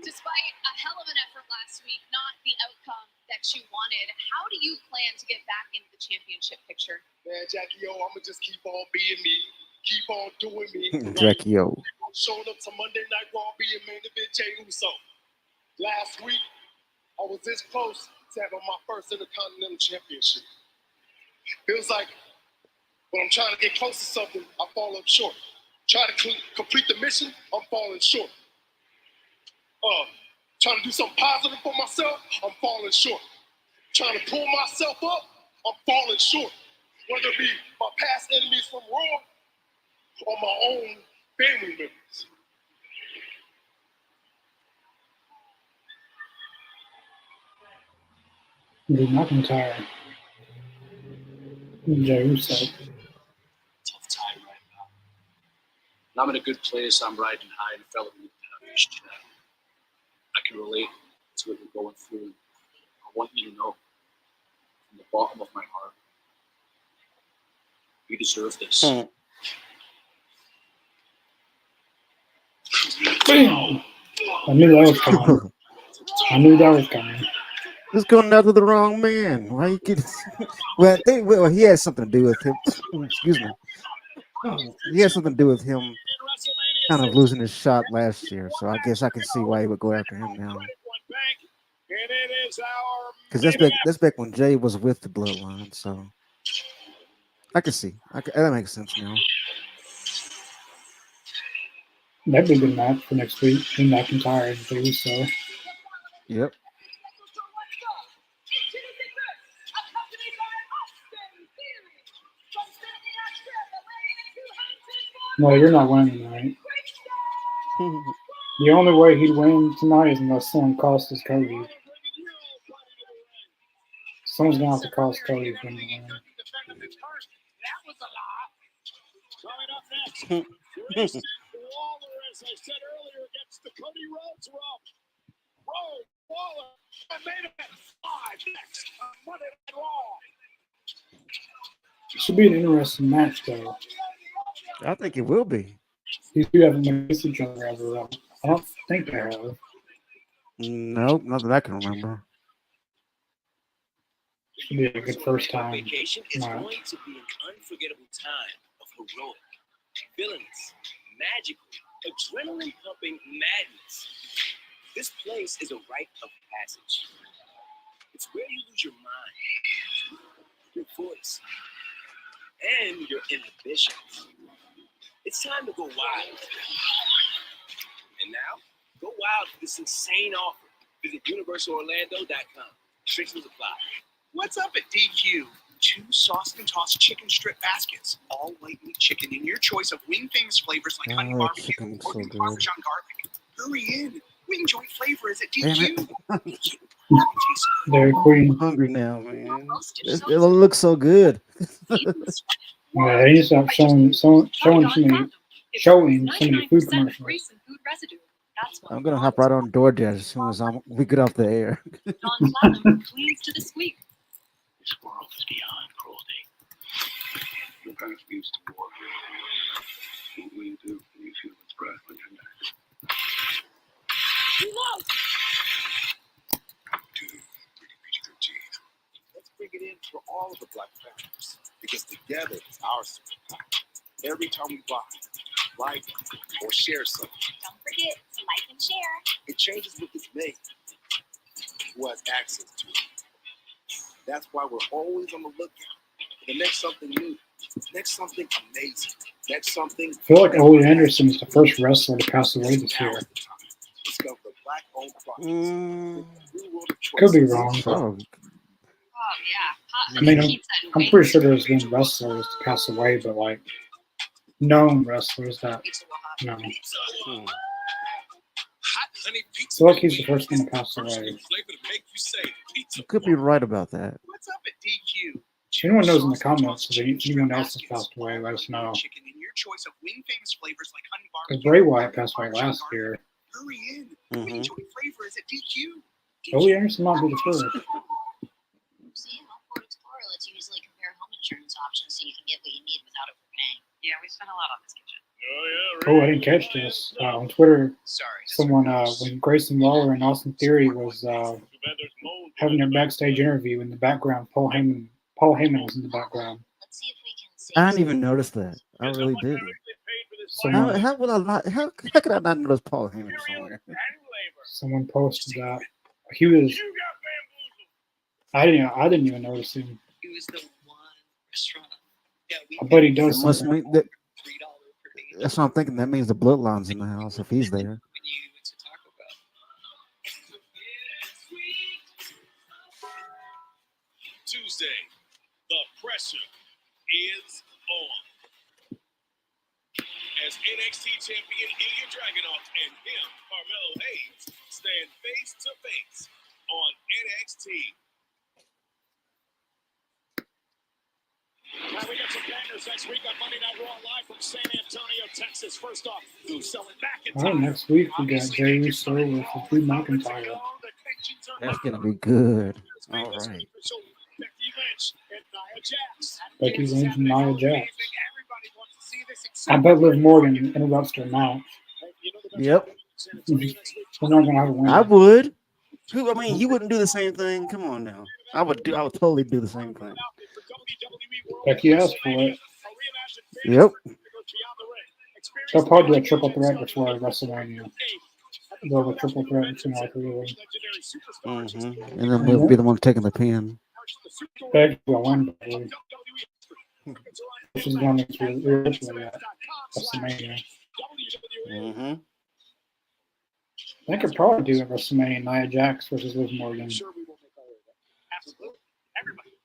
despite a hell of an effort last week, not the outcome that you wanted, how do you plan to get back into the championship picture? Man, Jackie, yo, I'm gonna just keep on being me, keep on doing me. Jackie O. Showing up to Monday Night Raw, being main event Jey Uso. Last week, I was this close to having my first Intercontinental Championship. Feels like when I'm trying to get close to something, I fall up short. Try to complete the mission, I'm falling short. Trying to do something positive for myself, I'm falling short. Trying to pull myself up, I'm falling short. Whether it be my past enemies from Raw or my own family members. Drew McIntyre. Jey Uso. When I'm in a good place, I'm riding high, and a fella with I can relate to what you're going through. I want you to know from the bottom of my heart, you deserve this. Bam! I knew that was coming. I knew that was coming. It's going after the wrong man. Why you get? Well, he has something to do with him. Excuse me. He has something to do with him kind of losing his shot last year. So I guess I can see why he would go after him now. Because that's back when Jay was with the Bloodline. So I can see. That makes sense now. That'd be a good match for next week. Drew McIntyre and Jey Uso. Yep. No, you're not winning tonight. The only way he'd win tonight is unless someone costs Cody. Someone's gonna have to cost Cody for him to win. Coming up next, Grayson Waller, as I said earlier, against the Cody Rhodes rub. Rhodes, Waller, main event 5 next on Monday Night Raw. It should be an interesting match, though. I think it will be. These two haven't faced each other ever. I don't think they have. Nope, not that I can remember. Should be a good first time Vacation is match. going to be an unforgettable time of heroic, villainous, magical, adrenaline-pumping madness. This place is a rite of passage. It's where you lose your mind, your voice, and your inhibitions. It's time to go wild. And now, go wild for this insane offer. Visit UniversalOrlando.com. Restrictions apply. What's up at DQ? 2 sauced and tossed chicken strip baskets, all white meat chicken in your choice of Wing Famous flavors like honey barbecue chicken or so new good. Parmesan garlic. Hurry in. Wing joint flavor is at Damn DQ. Dairy Queen. I'm hungry now, man. It looks so good. Yeah, they need to stop showing so many food commercials. I'm gonna hop right on DoorDash as soon as we get off the air. Cleans to the squeak. This world is beyond cruelty. Your past leads to war. What will you do when you feel its breath on your neck? Let's bring it in for all of the Black families, because together it's our superpower. Every time we buy, like, or share something, Don't forget to like and share. it changes what it's made. Who has access to it? That's why we're always on the lookout for the next something new, next something amazing, next something. I feel like Ole Anderson is the first wrestler to pass away this year. Discover the Black-owned products. Could be wrong, but Oh, I mean, I'm pretty sure there's been wrestlers to pass away, but like known wrestlers that you know. I feel like he's the first one to pass away. you could be right about that. What's up at DQ? If anyone knows in the comments if anyone else has passed away, let us know. Chicken in your choice of Wing Famous flavors like honey Because barbecue. Bray Wyatt passed away last year. Hurry in. Wing joint flavor is at DQ. Ole Anderson might be the first. See, Home Explorer lets you easily compare home insurance options so you can get what you need without overpaying. Yeah, we spent a lot on this kitchen. Oh, I didn't catch this. On Twitter, Sorry. someone, when Grayson Waller and Austin Theory was having their backstage interview in the background, Paul Heyman was in the background. Let's see if we can save I didn't even notice that. I really didn't. Someone, How would I not? How could I not notice Paul Heyman somewhere? someone posted that he was. I didn't even notice him. It was the one restaurant. Yeah, we I bet he It does must something. mean that. $3 per day. That's what I'm thinking. That means the bloodline's in the house if he's there. When you went to Taco Bell. Tuesday, the pressure is on. As NXT champion Ilya Dragunov and him, Carmelo Hayes, stand face to face on NXT. We got some bangers next week on Monday Night Raw live from San Antonio, Texas. First off, Uso and All right, McIntyre. next week we got Jey Uso with Drew McIntyre. That's gonna be good. All right. Becky Lynch and Nia Jax. I bet Liv Morgan interrupts their match. Yep. We're not gonna have a winner. I would. I mean, you wouldn't do the same thing. Come on now. I would totally do the same thing. Becky asked for it. Yep. They'll probably do a triple threat before WrestleMania. They'll have a triple threat between all three of them. Mm-hmm. And then we'll be the one taking the pin. Becky will win, probably. She's going to originally at WrestleMania. Mm-hmm. They could probably do a WrestleMania Nia Jax versus Liv Morgan.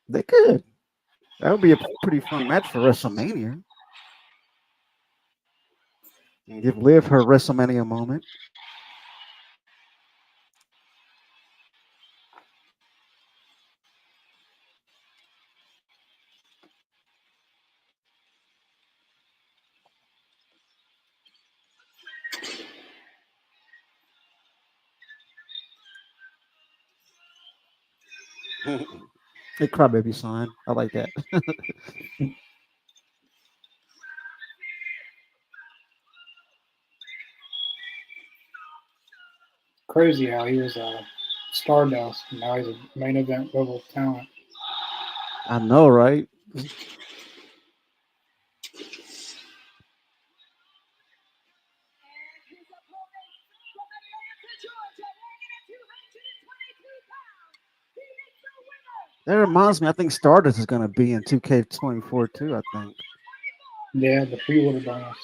They could. That would be a pretty fun match for WrestleMania. And give Liv her WrestleMania moment. The crybaby sign. I like that. Crazy how he was a Stardust and now he's a main event level talent. I know, right? That reminds me, I think Stardust is going to be in 2K24 too, I think. Yeah, the pre-order bonus.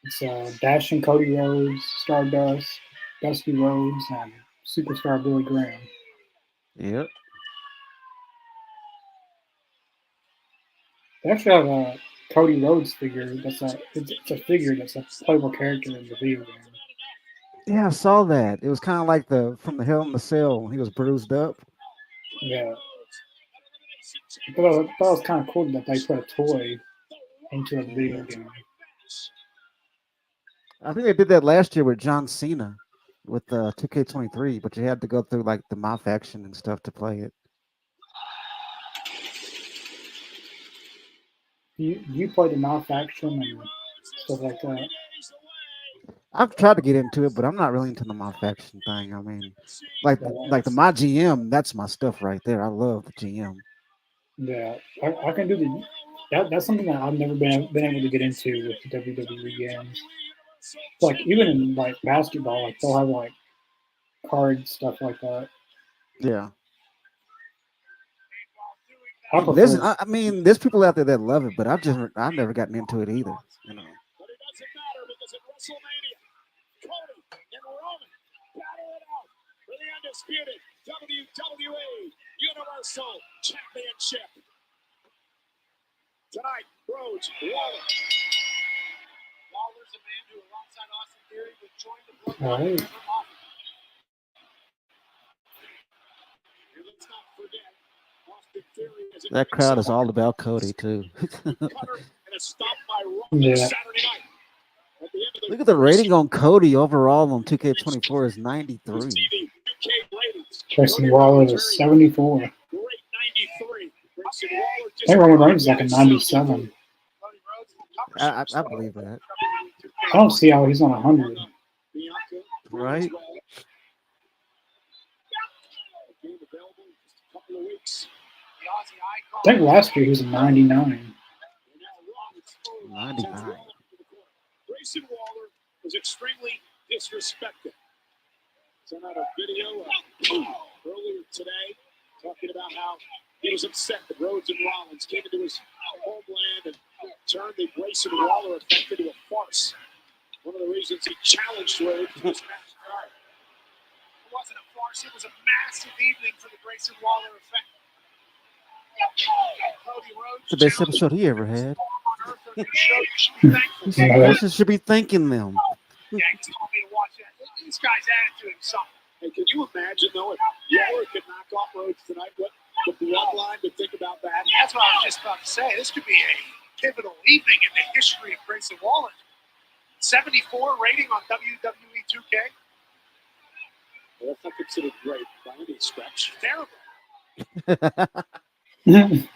It's Dash and Cody Rhodes, Stardust, Dusty Rhodes, and Superstar Billy Graham. Yep. They actually have a Cody Rhodes figure. It's a figure that's a playable character in the video game. Yeah, I saw that. It was kind of like from the Hell in the Cell when he was bruised up. Yeah. But I thought it was kind of cool that they put a toy into a video game. I think they did that last year with John Cena with 2K23, but you had to go through like the My Faction and stuff to play it. You play the My Faction and stuff like that? I've tried to get into it, but I'm not really into the My Faction thing. I mean, like the My GM, that's my stuff right there. I love the GM. Yeah, I can do that's something that I've never been able to get into with the WWE games. Like even in like basketball, like they'll have like card stuff like that. Yeah. I mean, there's people out there that love it, but I've never gotten into it either. You know. But it doesn't matter because at WrestleMania, Cody and Roman battle it out for the undisputed WWE Universal Championship. Tonight, Rhodes, Waller. Waller's a man who, alongside Austin Theory, would join the Bloodline ever often. And let's not forget, Austin Theory is That crowd is all about Cody too. Yeah. Look at the rating on Cody overall on 2K24 is 93. Jason Waller is 74. I think Roman Reigns is like a 97. I believe that. I don't see how he's on 100. Right? I think last year he was a 99. 99. Grayson Waller was extremely disrespected. Sent out a video earlier today talking about how he was upset that Rhodes and Rollins came into his homeland and turned the Grayson Waller effect into a farce. One of the reasons he challenged Rhodes was match card. It wasn't a farce, it was a massive evening for the Grayson Waller effect. Cody Rhodes It's the best episode he ever had. Grayson should be thanking them. Yeah, he's told me to watch that. This guy's attitude is something. And can you imagine, though, if Waller could knock off Rhodes tonight, what the bloodline to think about that. That's what I was just about to say. This could be a pivotal evening in the history of Grayson Waller. 74 rating on WWE 2K. Well, that's not considered great by any stretch. Terrible. And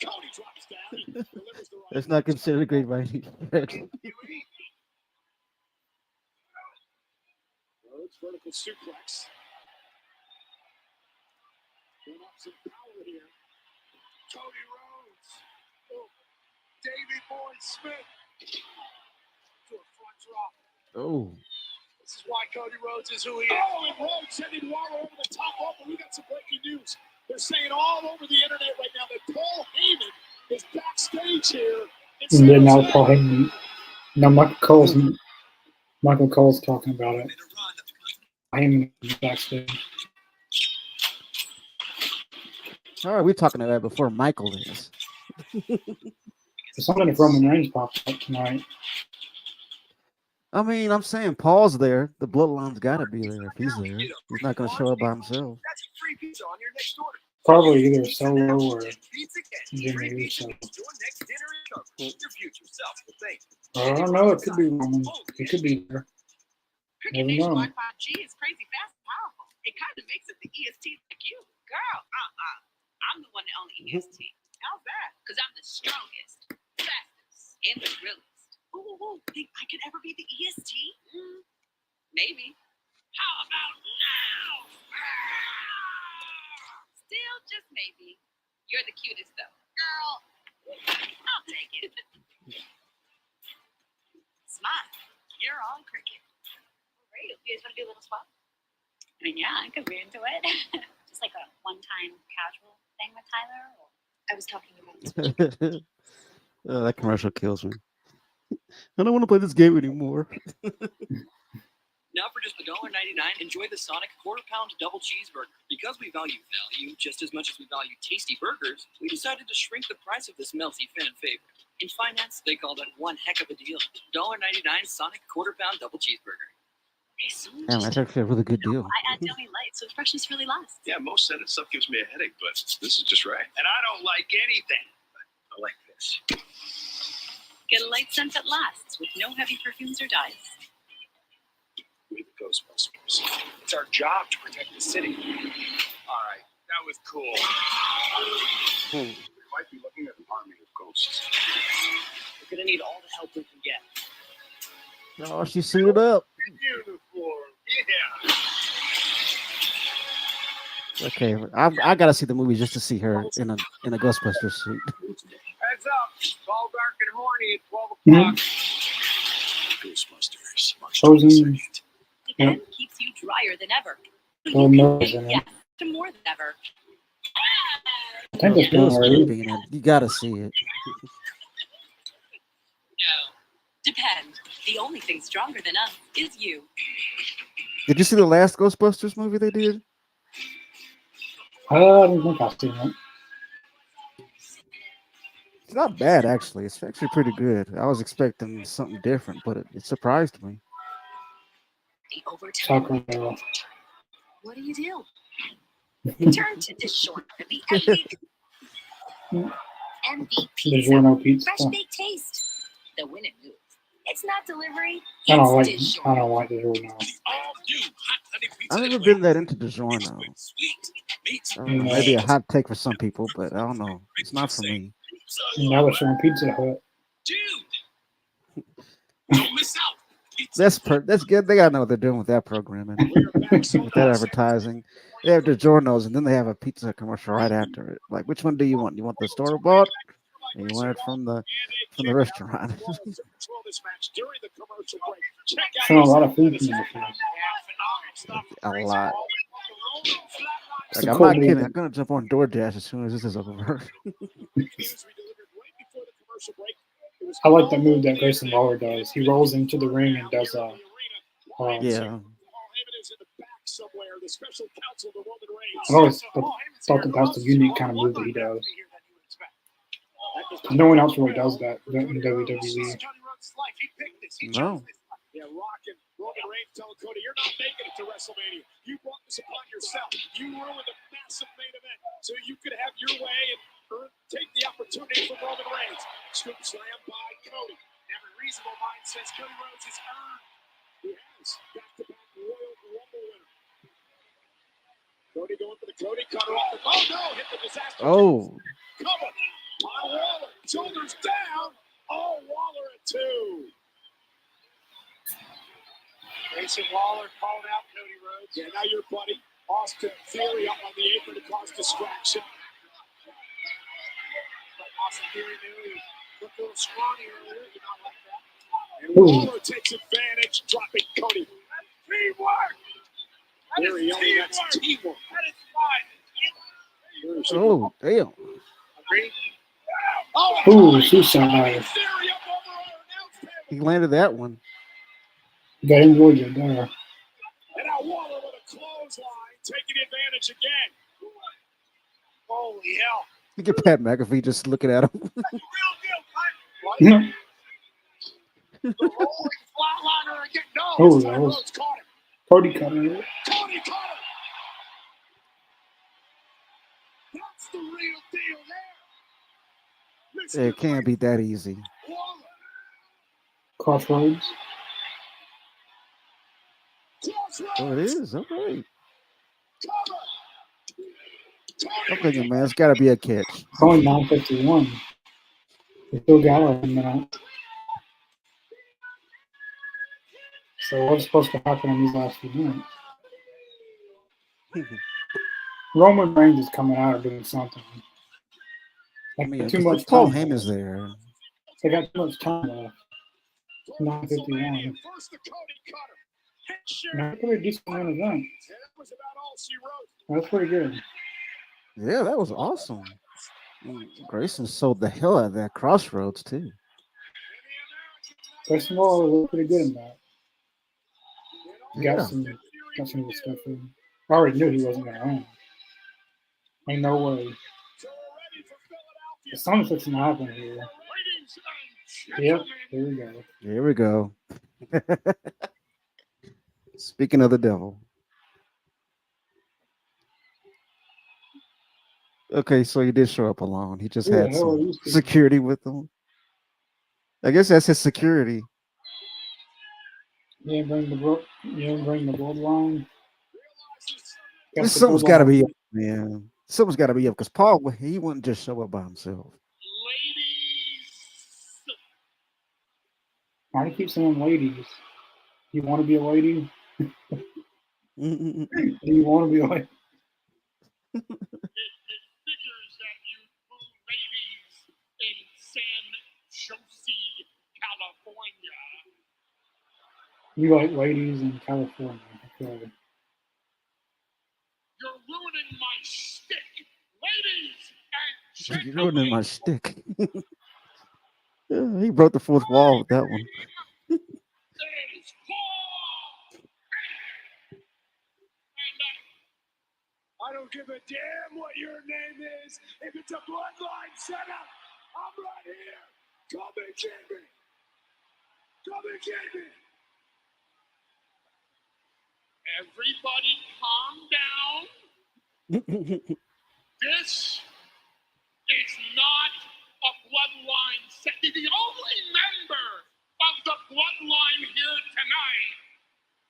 Cody drops down. Delivers the right. It's not considered great by any stretch. Rhodes, vertical suplex. Going up some power here. Cody Rhodes. Oh, Davey Boy Smith. To a front drop. Oh, This is why Cody Rhodes is who he is. Oh, and Rhodes sending Waller over the top rope. But we got some breaking news. They're saying all over the internet right now that Paul Heyman is backstage here. And then now Paul Heyman. Now Michael Cole's talking about it. Heyman is backstage. all right. We're talking about that before Michael is. There's something if Roman Reigns popped up tonight. I mean, I'm saying Paul's there. The bloodline's got to be there if he's there. He's not going to show up by himself. That's free pizza on your next order. Probably either Solo or Pizza Jimmy free Uso. pizza. Your next dinner is covered. Your future self will thank you. I don't know. It could be Roman. It could be there. Cricket Never Nation know. Wi-Fi G is crazy fast and powerful. It kind of makes it the EST like you. Girl, I'm the one that owns EST. How's that? Because I'm the strongest, fastest, and the realest. Ooh, think I could ever be the EST? Maybe. How about now? Still just maybe. You're the cutest though. Girl, I'll take it. Smile. You're on Cricket. Great. You guys want to do a little swap? I mean, yeah, I could be into it. Just like a one-time casual thing with Tyler. Or... I was talking about Oh, that commercial kills me. I don't want to play this game anymore. Now for just $1.99, enjoy the Sonic quarter-pound double cheeseburger. Because we value value just as much as we value tasty burgers, we decided to shrink the price of this melty fan favorite. In finance, they call that one heck of a deal. $1.99 Sonic quarter-pound double cheeseburger. Okay, so Damn, that's actually a really good deal. I add deli light, so the freshness really lasts. Yeah, most Senate stuff gives me a headache, but this is just right. And I don't like anything. I like this. Get a light scent that lasts with no heavy perfumes or dyes. We the Ghostbusters. It's our job to protect the city. All right, that was cool. We might be looking at an army of ghosts. We're going to need all the help we can get. Oh, she suited up. Uniform, yeah. Okay, I gotta see the movie just to see her in a Ghostbusters suit. Heads up, it's all dark and horny at 12 o'clock. Ghostbusters. March Frozen. 22nd. The bed keeps you drier than ever. Oh, no, isn't it? Yes, to more than ever. I think it's Bill's going already. creeping in it. You gotta see it. No. Depend. The only thing stronger than us is you. Did you see the last Ghostbusters movie they did? I don't think I've seen it. It's not bad, actually. It's actually pretty good. I was expecting something different, but it surprised me. The overtime. Taco Bell. What do? Turn to DiGiorno, the MVP. DiGiorno pizza. Fresh baked taste. The winning move. It's not delivery. I don't like It's I don't like DiGiorno. I've never been that into DiGiorno. Maybe a hot take for some people, but I don't know. It's not for me. Now we're showing Pizza Hut. Don't miss out. That's good. They gotta know what they're doing with that programming, with that advertising. They have DiGiorno's, and then they have a pizza commercial right after it. Like, which one do you want? You want the store bought, or you want it from the restaurant? Showing a lot of food commercials. A lot. It's Like, a I'm cool not movie. kidding. I'm gonna jump on DoorDash as soon as this is over. I like the move that Grayson Waller does. He rolls into the ring and does Yeah. I've always thought that that's the unique kind of move that he does. No one else really does that in WWE. No. Yeah, Rock and Roman Reigns telling Cody, you're not making it to WrestleMania. You brought this upon yourself. You ruined the massive main event, so you could have your way and take the opportunity from Roman Reigns. Scoop slam by Cody. Every reasonable mind says Cody Rhodes has earned. He has back-to-back Royal Rumble winner. Cody going for the Cody cutter off the. Oh no! Hit the disaster. Oh, Cover on Waller. Shoulders down. Oh, Waller at 2. Grayson Waller called out Cody Rhodes. Yeah, now your buddy Austin Theory up on the apron to cause distraction. But Austin Theory knew he looked a little scrawny earlier. Did not like that. And Waller takes advantage, dropping Cody. Teamwork. Theory yelling that's teamwork. That is fine. oh, damn. Agree? Ooh, suicide. He landed that one. Got him Georgia there. And now Waller with a clothesline, taking advantage again. Holy hell. Look at Pat McAfee just looking at him. The rolling flatliner again. No, Oh, this that time was- Rhodes caught him. Cody cutter. Cody caught him. That's the real deal there. It can't be that easy. Waller. Crossroads. Oh, it is. All right. Cover. I'm thinking, man, it's got to be a catch. It's only 9:51. We still got a minute. So what's supposed to happen in these last few minutes? Roman Reigns is coming out or doing something. I mean, Too much Paul time. Heyman's there. They got too much time left. 9:51. First the Cody cutter. That's a pretty decent main event. That was about all she wrote. That's pretty good. Yeah, that was awesome. Grayson sold the hell out of that Crossroads, too. Grayson Waller looked pretty good in that. Yeah. Got some of the stuff in. I already knew he wasn't gonna win. Ain't no way. Something's fixing to happen here. Yep, here we go. Here we go. Speaking of the devil. Okay, so he did show up alone. He just Who the had hell are some these people? security with him. I guess that's his security. You didn't bring the bloodline. Something's got to be up, man. Something's got to be up because Paul, he wouldn't just show up by himself. Why do you keep saying ladies? You want to be a lady? Do you want to be a lady? In San Jose, California. You like ladies in California. Okay. You're ruining my shtick, ladies and You're gentlemen. ruining my shtick. Yeah, he broke the fourth wall with that one. It is Paul. And I don't give a damn what your name is. If it's a bloodline setup, I'm right here. Come and get me. Come and get me. Everybody calm down. This is not a bloodline set. The only member of the bloodline here tonight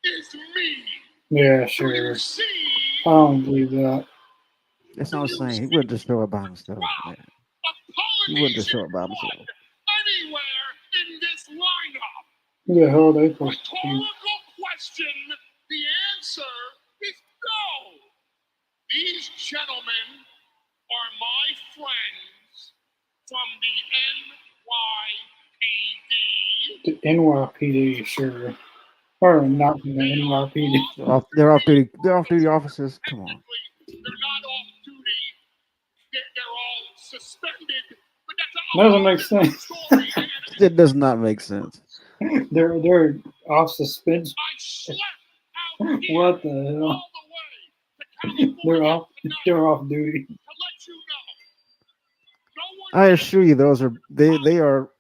is me. Yeah, Do sure. you see? I don't believe that. That's what I'm saying. He wouldn't just show up by himself, man. He wouldn't just show up by himself. Anywhere in this lineup. Who the hell are they supposed to be? Rhetorical question. The answer is no. These gentlemen are my friends from the NYPD. The NYPD, sure. Or not from the NYPD. They're off duty. They're off duty officers. Come on. They're not off duty. They're all suspended. But that's That doesn't make sense. story. And It does not make sense. They're off suspension. I slept out here What the hell? all the way to They're California off. tonight They're off duty. to let you know. No one I assure you, those are they are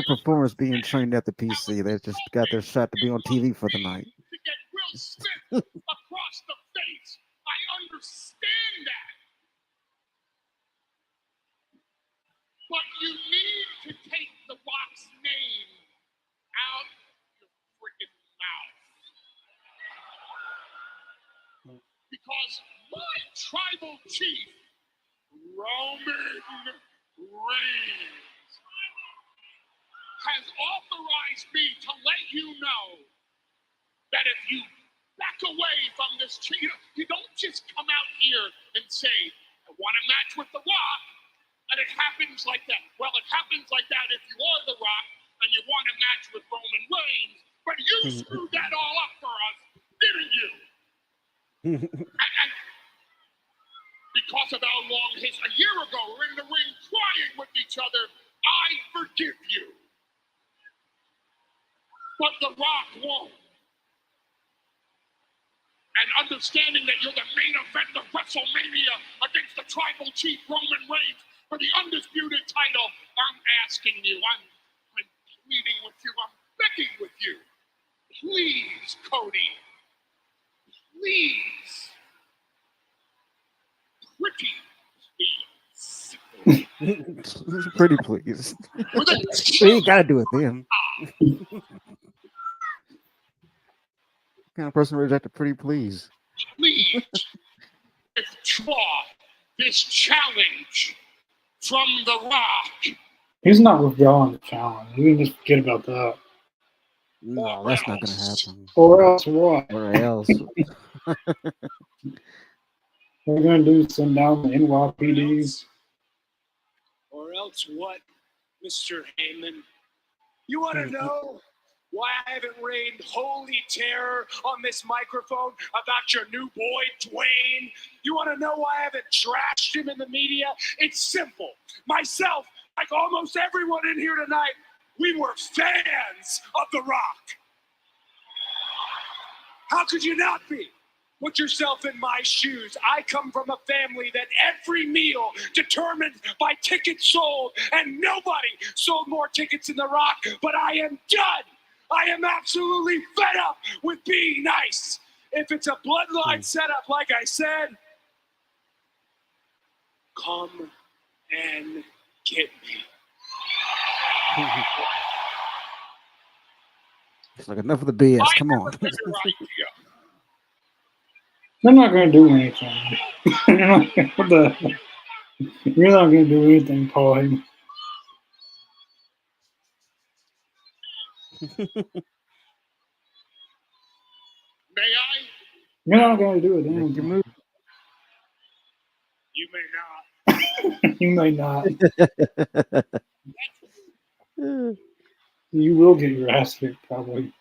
performers being trained at the PC. They just got their shot to be on TV for the night. to get Will Smith across the face. I understand that. But you need to take The Rock's name out your freaking mouth. Because my tribal chief, Roman Reigns, has authorized me to let you know that if you back away from this, you don't just come out here and say, I want a match with The Rock, and it happens like that. Well, it happens like that if you are The Rock and you want a match with Roman Reigns, but you screwed that all up for us, didn't you? and because of our long history, a year ago, we're in the ring crying with each other, I forgive you. But The Rock won't. And understanding that you're the main event of WrestleMania against the tribal chief Roman Reigns for the undisputed title, I'm asking you, I'm pleading with you, I'm begging with you. Please, Cody. Please. Pretty please. Pretty please. We ain't gotta do it then. Kind of person rejected pretty please. Please withdraw this challenge from The Rock. He's not withdrawing the challenge. You can just forget about that. No, that's not gonna happen. Or else what? Or else. We're gonna do is send down the NYPD. Or else what, Mr. Heyman? You want to know why I haven't rained holy terror on this microphone about your new boy, Dwayne? You want to know why I haven't trashed him in the media? It's simple. Myself, like almost everyone in here tonight, we were fans of The Rock. How could you not be? Put yourself in my shoes. I come from a family that every meal determined by tickets sold, and nobody sold more tickets than The Rock, but I am done. I am absolutely fed up with being nice. If it's a bloodline setup, like I said, come and get me. It's like enough of the BS. Come on. They're not gonna do anything. What the? You're not gonna do anything, Paul Heyman. May I? You're not gonna do it. Anything. You may not. You may not. You will get your ass kicked, probably.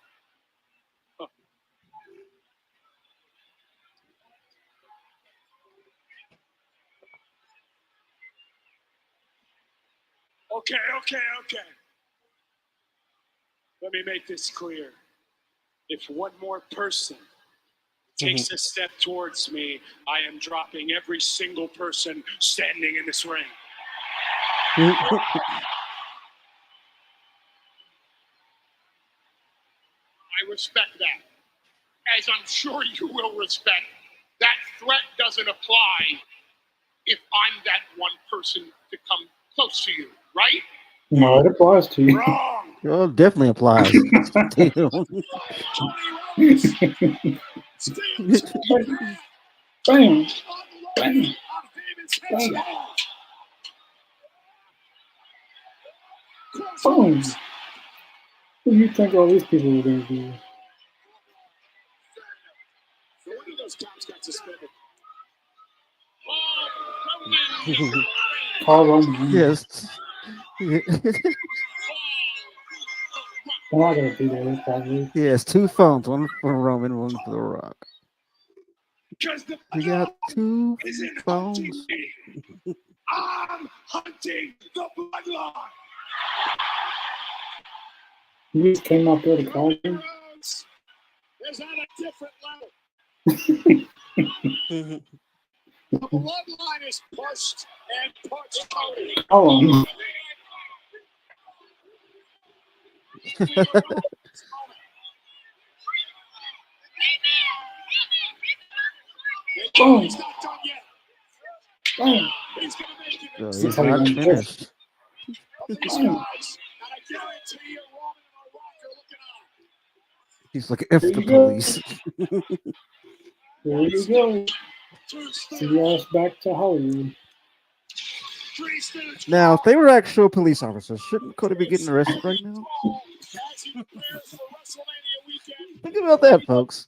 Okay. Let me make this clear. If one more person takes a step towards me, I am dropping every single person standing in this ring. I respect that. As I'm sure you will respect, that threat doesn't apply if I'm that one person to come close to you, right? No, it applies to you. Wrong. Well, it definitely applies. Bam. Bam. Bam. Boom. What do you think all these people are going to do? So one of those cops got suspended. Paul Roman. Yes. I'm not going to do that, probably. He has two phones, one for Roman, one for The Rock. He got two phones. I'm hunting the bloodline. You just came up there to call him? Is at a different level. The bloodline is pushed and pushed. Oh. Boom. He's not done yet. Boom. He's gonna make it. So he's not finished. He's like, F There the you go. police. There you go. See us back to Hollywood. Now, if they were actual police officers, shouldn't Cody be getting arrested right now? Think about that, folks.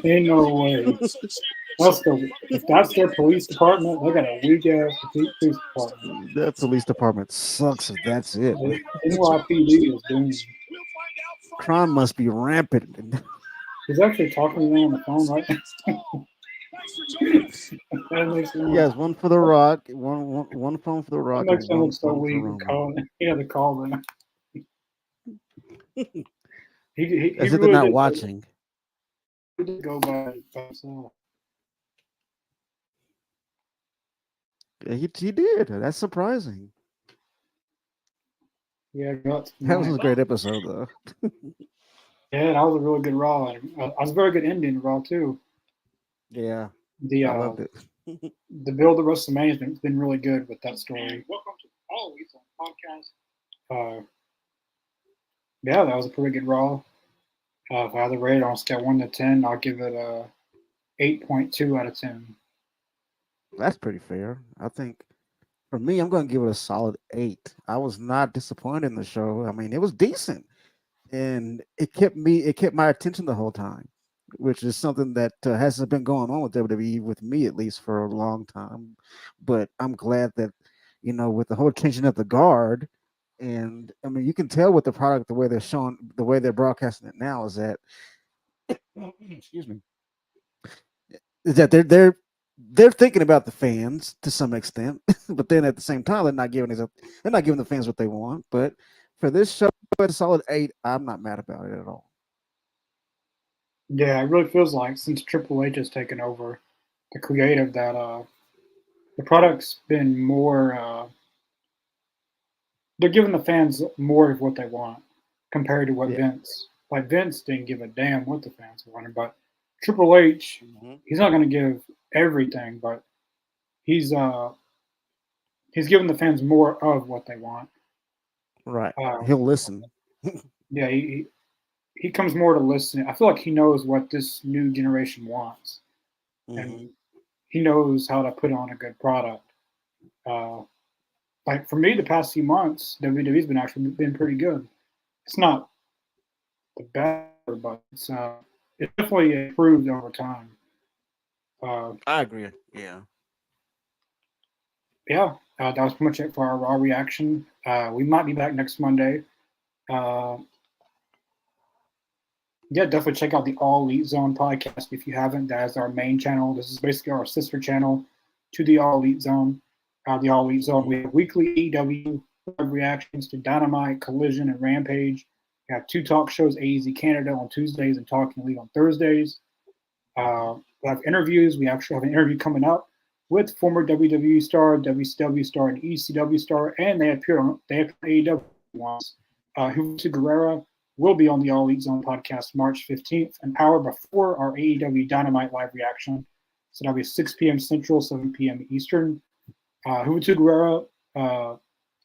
Ain't no way. If that's their police department, they got a weak ass police department. That police department sucks if that's it. NYPD is doomed. Crime must be rampant. He's actually talking to me on the phone right now. That makes him, Yes, one for the Rock, one phone for the Rock, that makes and him one look so phone for weak. Roman. He had to call them. He As if they're really not did watching. go by himself. Yeah, he did. That's surprising. Yeah, guts. That was a great episode, though. Yeah, that was a really good Raw. That was a very good ending Raw too. Yeah, The I loved it. the build of WrestleMania has been really good with that story. Welcome to All Elite Podcast. Yeah, that was a pretty good Raw. If I had to rate it on a scale 1 to 10, I'll give it a 8.2 out of 10. That's pretty fair. I think for me, I'm going to give it a solid 8. I was not disappointed in the show. I mean, it was decent, and it kept my attention the whole time, which is something that hasn't been going on with WWE with me at least for a long time. But I'm glad that with the whole changing of the guard, and I mean, you can tell with the product the way they're broadcasting it now is that excuse me, is that they're thinking about the fans to some extent, but then at the same time they're not giving the fans what they want. But for this show, at a solid 8, I'm not mad about it at all. Yeah, it really feels like since Triple H has taken over the creative, that the product's been more. They're giving the fans more of what they want compared to what Vince. Like Vince didn't give a damn what the fans wanted, but Triple H, he's not going to give everything, but he's giving the fans more of what they want. Right. He'll listen. Yeah, he comes more to listen. I feel like he knows what this new generation wants, and he knows how to put on a good product. Like for me, the past few months, WWE's been pretty good. It's not the best, but it's definitely improved over time. I agree. Yeah. Yeah, that was pretty much it for our Raw reaction. We might be back next Monday. Yeah, definitely check out the All Elite Zone podcast if you haven't. That is our main channel. This is basically our sister channel to the All Elite Zone. The All Elite Zone. We have weekly AEW reactions to Dynamite, Collision, and Rampage. We have 2 talk shows, AEZ Canada on Tuesdays and Talking Elite on Thursdays. We have interviews. We actually have an interview coming up with former WWE star, WCW star, and ECW star, and they appear on AEW once. Humberto Guerrera will be on the All Elite Zone podcast March 15th, an hour before our AEW Dynamite live reaction. So that'll be 6 p.m. Central, 7 p.m. Eastern. Humberto Guerrera,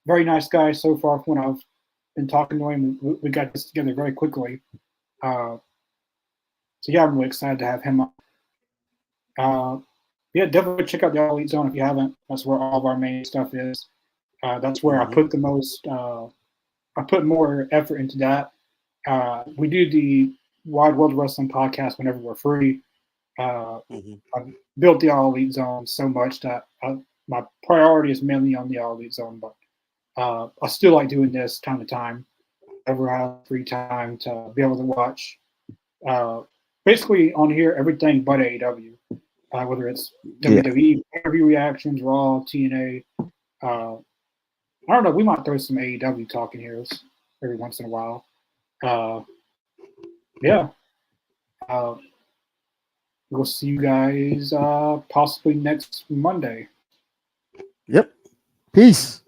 very nice guy so far from when I've been talking to him. We got this together very quickly. So yeah, I'm really excited to have him on. Yeah, definitely check out the All Elite Zone if you haven't. That's where all of our main stuff is. That's where I put the most. I put more effort into that. We do the Wide World Wrestling podcast whenever we're free. I've built the All Elite Zone so much that my priority is mainly on the All Elite Zone, but I still like doing this time to time. Whenever I have free time to be able to watch. Basically on here everything but AEW. Whether it's WWE interview reactions, Raw, TNA. I don't know. We might throw some AEW talking here every once in a while. Yeah. We'll see you guys possibly next Monday. Yep. Peace.